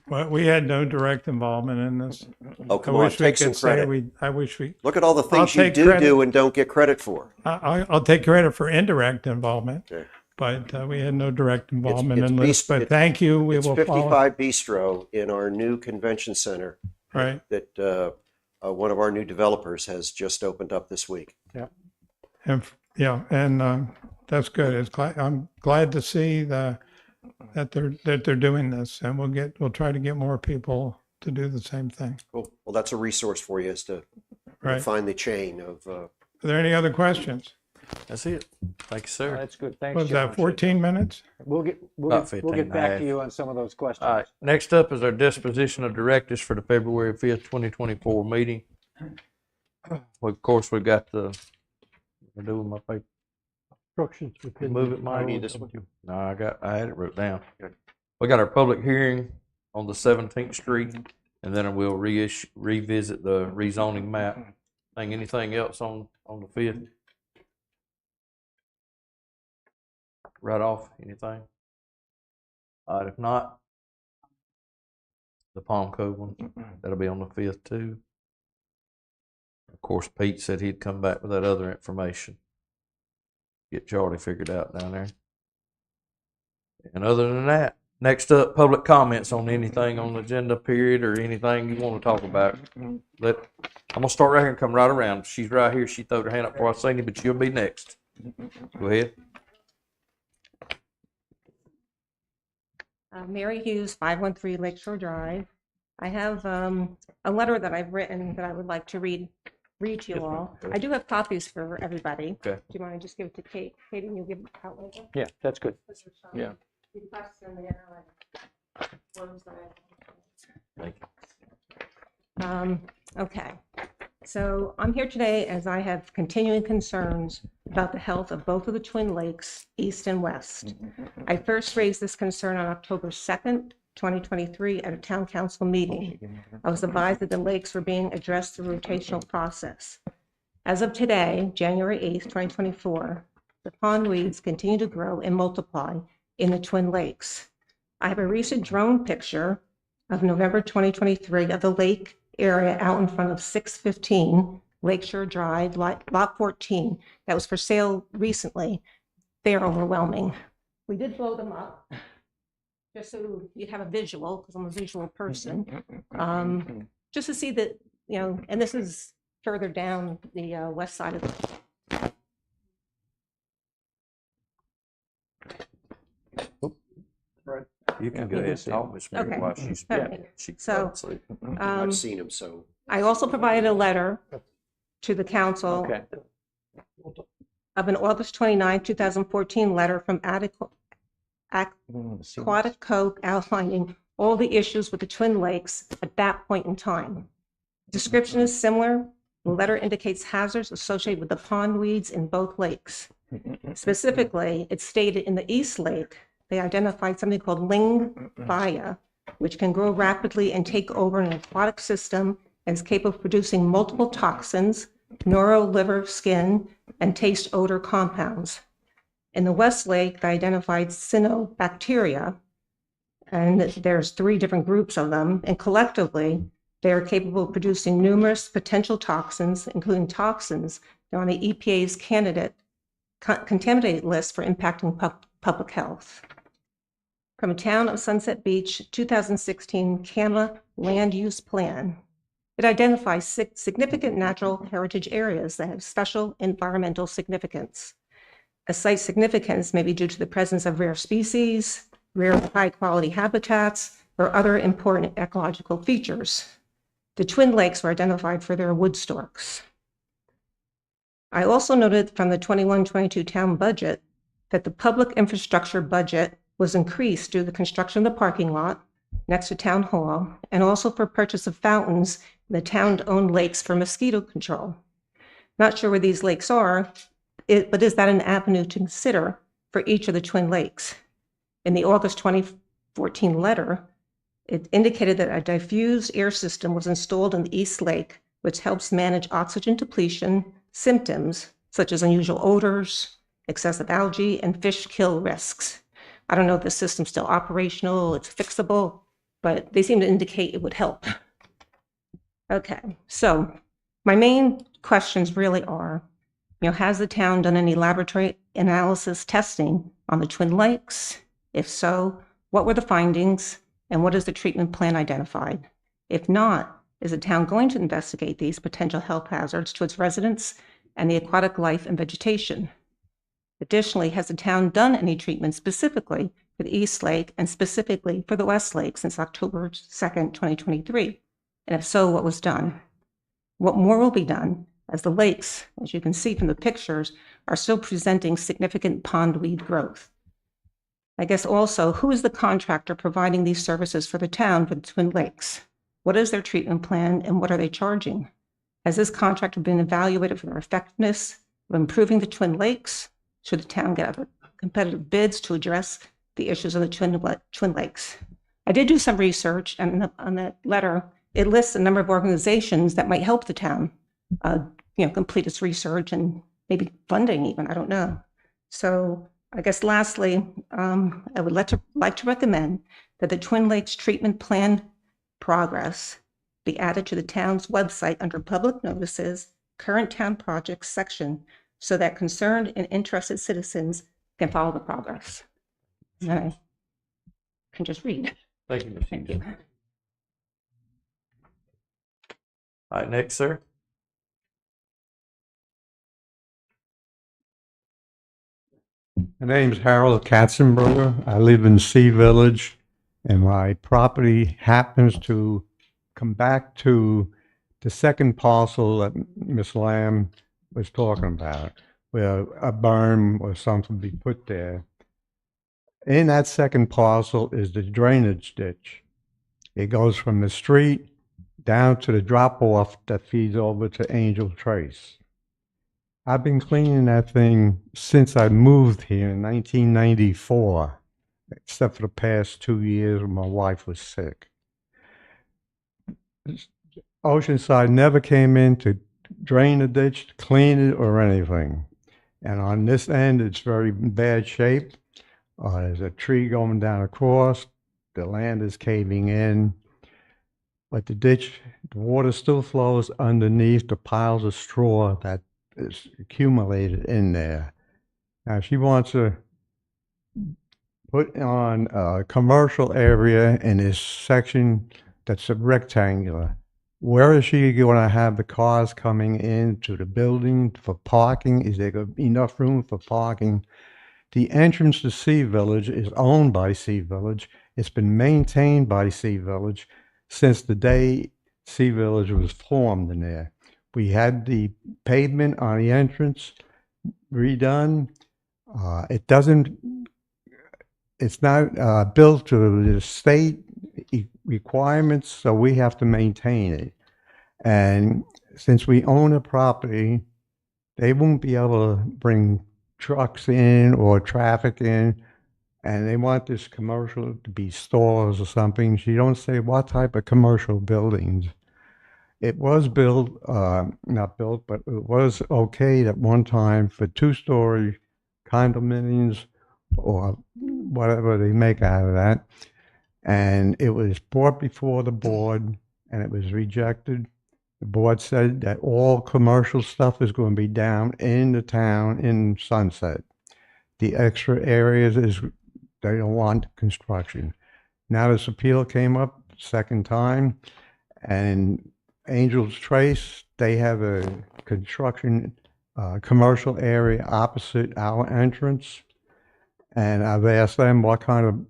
Well, we had no direct involvement in this. Oh, come I on, wish we take some could say credit. I wish we. Look at all the I'll things you take do credit. and don't get credit for. I'll take credit for indirect involvement, Okay. but we had no direct involvement it's in this. beast- But it's- thank you. We It's will follow. 55 Bistro in our new convention center. Right. That one of our new developers has just opened up this week. Yeah. And that's good. I'm glad to see that they're doing this, and we'll try to get more people to do the same thing. Cool. Well, that's a resource for you, is to Right. find the chain of. Are there any other questions? That's it. Thank you, sir. That's good. Thanks. Was that 14 minutes? We'll get About we'll 15 get and a back half. to you on some of those questions. All right, next up is our disposition of directors for the February 5th, 2024 meeting. Well, of course, we've got I'm doing my paper. Instructions within. Move it, Mike. need this one? No, I had it wrote down. We got our public hearing on the 17th Street, and then we'll revisit the rezoning map. Think anything else on the 5th? Right off, anything? All right, if not, the Palm Cove one, that'll be on the 5th too. Of course, Pete said he'd come back with that other information. Get Charlie figured out down there. And other than that, next up, public comments on anything on the agenda period or anything you want to talk about. I'm gonna start right here and come right around. She's right here. She throwed her hand up before I seen you, but you'll be next. Go ahead. Mary Hughes, 513 Lakeshore Drive. I have a letter that I've written that I would like to read to you Yes, ma'am. all. I do have copies for everybody. Okay. Do you mind to just give it to Kate? Kate, and you'll give it out later? Yeah, that's good. Yeah. Requests in there, like, forms that Thank you. Okay, so I'm here today as I have continuing concerns about the health of both of the Twin Lakes, east and west. I first raised this concern on October 2nd, 2023 at a town council meeting. I was advised that the lakes were being addressed through a rotational process. As of today, January 8th, 2024, the pondweeds continue to grow and multiply in the Twin Lakes. I have a recent drone picture of November 2023 of the lake area out in front of 615 Lakeshore Drive, lot 14, that was for sale recently. They are overwhelming. We did blow them up, just so you'd have a visual, because I'm a visual person, just to see that, and this is further down the west side of the. You can go ahead and talk, Miss Mary, Okay. while she's Okay. she's So, asleep. Um, I've seen them, so. I also provided a letter to the council Okay. of an August 29, 2014 letter from Aquatic Cove outlining all the issues with the Twin Lakes at that point in time. Description is similar. The letter indicates hazards associated with the pondweeds in both lakes. Specifically, it's stated in the East Lake, they identified something called ling baya, which can grow rapidly and take over an aquatic system and is capable of producing multiple toxins, neuro, liver, skin, and taste odor compounds. In the West Lake, they identified cyanobacteria, and there's 3 different groups of them, and collectively, they are capable of producing numerous potential toxins, including toxins that are on the EPA's contaminated list for impacting public health. From a Town of Sunset Beach 2016 CAMA land use plan, it identifies 6 significant natural heritage areas that have special environmental significance. A site's significance may be due to the presence of rare species, rare high-quality habitats, or other important ecological features. The Twin Lakes were identified for their wood storks. I also noted from the 21-22 town budget that the public infrastructure budget was increased due to the construction of the parking lot next to Town Hall, and also for purchase of fountains in the town-owned lakes for mosquito control. Not sure where these lakes are, but is that an avenue to consider for each of the Twin Lakes? In the August 2014 letter, it indicated that a diffused air system was installed in the East Lake, which helps manage oxygen depletion symptoms such as unusual odors, excessive algae, and fish kill risks. I don't know if the system's still operational, it's fixable, but they seem to indicate it would help. Okay, so my main questions really are, has the town done any laboratory analysis testing on the Twin Lakes? If so, what were the findings and what is the treatment plan identified? If not, is the town going to investigate these potential health hazards to its residents and the aquatic life and vegetation? Additionally, has the town done any treatment specifically for the East Lake and specifically for the West Lake since October 2nd, 2023? And if so, what was done? What more will be done, as the lakes, as you can see from the pictures, are still presenting significant pondweed growth? I guess also, who is the contractor providing these services for the town for the Twin Lakes? What is their treatment plan and what are they charging? Has this contractor been evaluated for their effectiveness of improving the Twin Lakes? Should the town get competitive bids to address the issues of the Twin Lakes? I did do some research, and on that letter, it lists a number of organizations that might help the town complete its research and maybe funding even, I don't know. So I guess lastly, I would like to recommend that the Twin Lakes treatment plan progress be added to the town's website under public notices, current town projects section, so that concerned and interested citizens can follow the progress. And I can just read. Thank you, Ms. Thank you. All right, next, sir. My name's Harold Katzenberger. I live in Sea Village, and my property happens to come back to the second parcel that Ms. Lamb was talking about, where a berm or something be put there. In that second parcel is the drainage ditch. It goes from the street down to the drop-off that feeds over to Angel Trace. I've been cleaning that thing since I moved here in 1994, except for the past 2 years when my wife was sick. Oceanside never came in to drain the ditch, clean it, or anything. And on this end, it's very bad shape. There's a tree going down across. The land is caving in. But the ditch, the water still flows underneath the piles of straw that is accumulated in there. Now, she wants to put on a commercial area in this section that's a rectangular. Where is she going to have the cars coming into the building for parking? Is there enough room for parking? The entrance to Sea Village is owned by Sea Village. It's been maintained by Sea Village since the day Sea Village was formed in there. We had the pavement on the entrance redone. It's not built to the state requirements, so we have to maintain it. And since we own a property, they won't be able to bring trucks in or traffic in, and they want this commercial to be stores or something. She don't say what type of commercial buildings. It was built, not built, but it was okayed at one time for 2-story condominiums or whatever they make out of that. And it was brought before the board and it was rejected. The board said that all commercial stuff is going to be down in the town in Sunset. The extra areas they don't want construction. Now this appeal came up second time, and Angel's Trace, they have a construction commercial area opposite our entrance. And I've asked them what kind of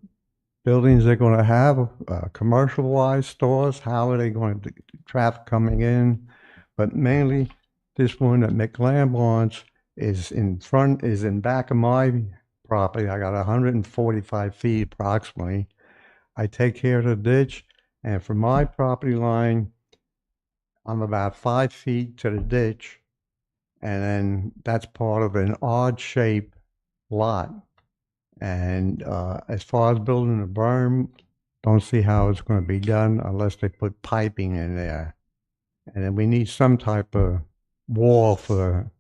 buildings they're going to have, commercial-wise stores, how are they going to traffic coming in. But mainly this one that McLam wants is in back of my property. I got 145 feet approximately. I take care of the ditch, and from my property line, I'm about 5 feet to the ditch, and then that's part of an odd-shaped lot. And as far as building a berm, don't see how it's going to be done unless they put piping in there. And then we need some type of wall for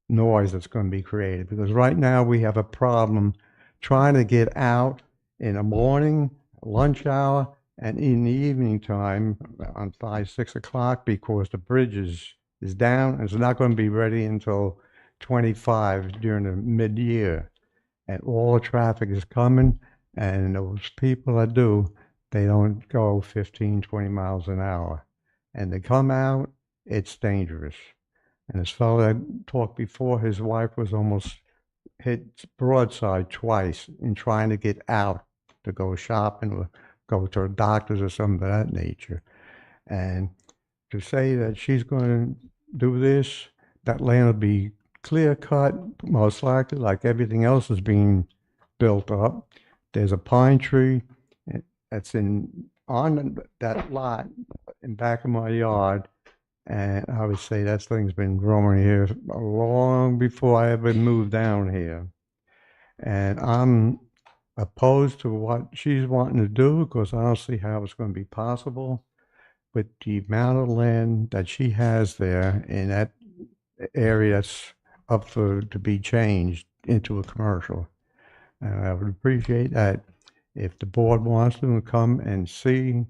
noise that's going to be created. Because right now we have a problem trying to get out in the morning, lunch hour, and in the evening time on 5, 6 o'clock because the bridge is down. It's not going to be ready until 25 during the mid-year. And all the traffic is coming, and those people that do, they don't go 15, 20 miles an hour. And they come out, it's dangerous. And this fellow that talked before, his wife was almost hit broadside twice in trying to get out to go shopping or go to a doctor's or something of that nature. And to say that she's going to do this, that land will be clear cut, most likely, like everything else is being built up. There's a pine tree that's on that lot in back of my yard. And I would say that thing's been growing here long before I ever moved down here. And I'm opposed to what she's wanting to do because I don't see how it's going to be possible. But the amount of land that she has there in that area that's up for to be changed into a commercial. And I would appreciate that if the board wants to come and see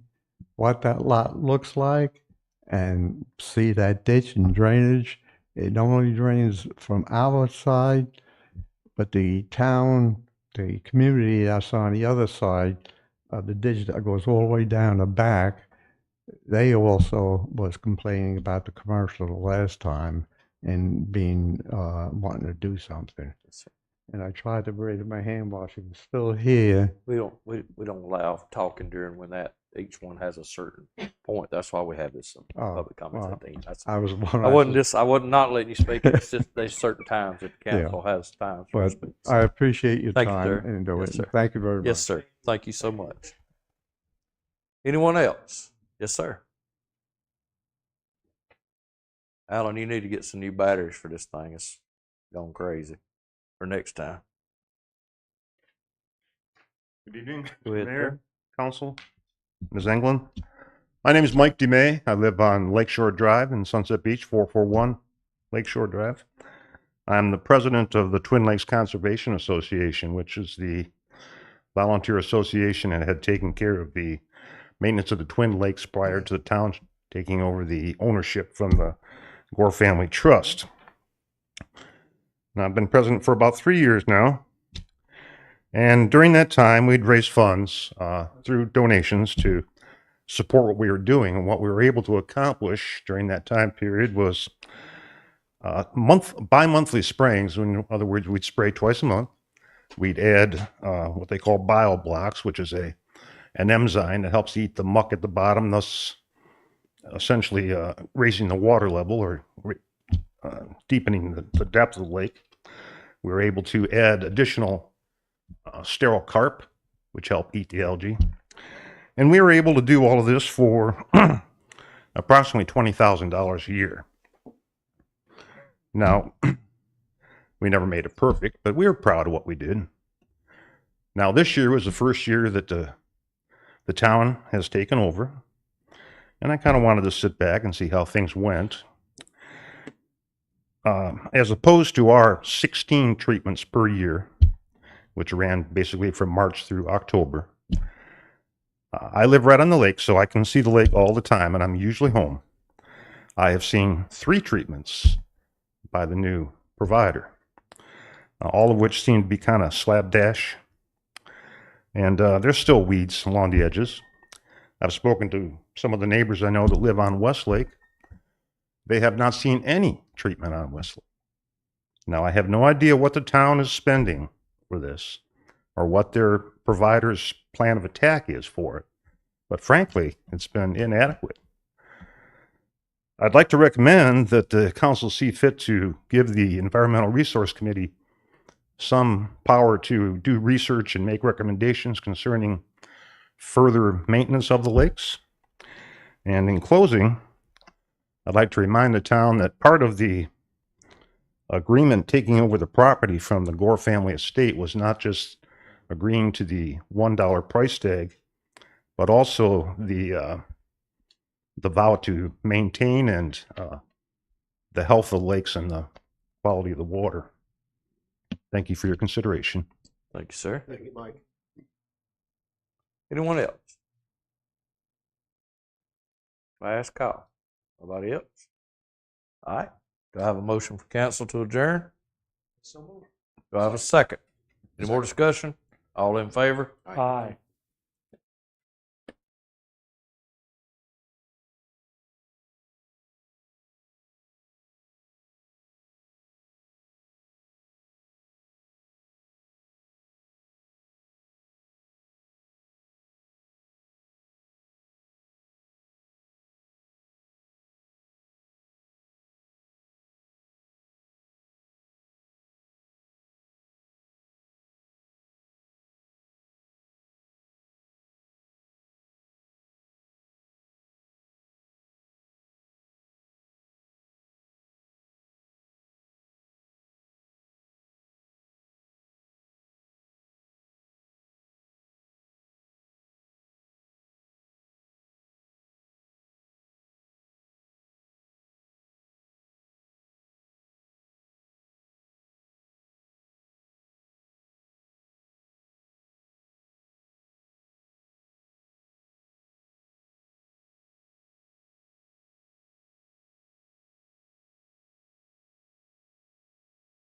what that lot looks like and see that ditch and drainage. It not only drains from our side, but the town, the community that's on the other side of the ditch that goes all the way down the back, they also was complaining about the commercial the last time and being, wanting to do something. And I tried to raise my hand while she was still here. We don't allow talking during when that each one has a certain point. That's why we have this public comments at the end. I was I wasn't not letting you speak. It's just there's certain times that the council has times for But speech. I appreciate your Thank you, time sir. and do Yes, it. sir. Thank you very much. Yes, sir. Thank you so much. Anyone else? Yes, sir. Alan, you need to get some new batteries for this thing. It's going crazy for next time. Good evening, Go ahead, Mayor, Council, Ms. Englund. My name is Mike DeMay. I live on Lakeshore Drive in Sunset Beach, 441 Lakeshore Drive. I'm the president of the Twin Lakes Conservation Association, which is the volunteer association that had taken care of the maintenance of the Twin Lakes prior to the town taking over the ownership from the Gore Family Trust. Now, I've been president for about 3 years now. And during that time, we'd raised funds through donations to support what we were doing. And what we were able to accomplish during that time period was bi-monthly sprayings. In other words, we'd spray twice a month. We'd add what they call bio blocks, which is an enzyme that helps eat the muck at the bottom, thus essentially raising the water level or deepening the depth of the lake. We were able to add additional sterile carp, which help eat the algae. And we were able to do all of this for approximately $20,000 a year. Now, we never made it perfect, but we were proud of what we did. Now, this year was the first year that the town has taken over, and I kind of wanted to sit back and see how things went. As opposed to our 16 treatments per year, which ran basically from March through October. I live right on the lake, so I can see the lake all the time, and I'm usually home. I have seen 3 treatments by the new provider, all of which seem to be kind of slapdash, and there's still weeds along the edges. I've spoken to some of the neighbors I know that live on Westlake. They have not seen any treatment on Westlake. Now, I have no idea what the town is spending for this or what their provider's plan of attack is for it. But frankly, it's been inadequate. I'd like to recommend that the council see fit to give the Environmental Resource Committee some power to do research and make recommendations concerning further maintenance of the lakes. And in closing, I'd like to remind the town that part of the agreement taking over the property from the Gore family estate was not just agreeing to the $1 price tag, but also the vow to maintain and the health of lakes and the quality of the water. Thank you for your consideration. Thank you, sir. Thank you, Mike. Anyone else? Last call. Nobody else? All right. Do I have a motion for council to adjourn? So moved. Do I have a second? Any more discussion? All in favor? Aye.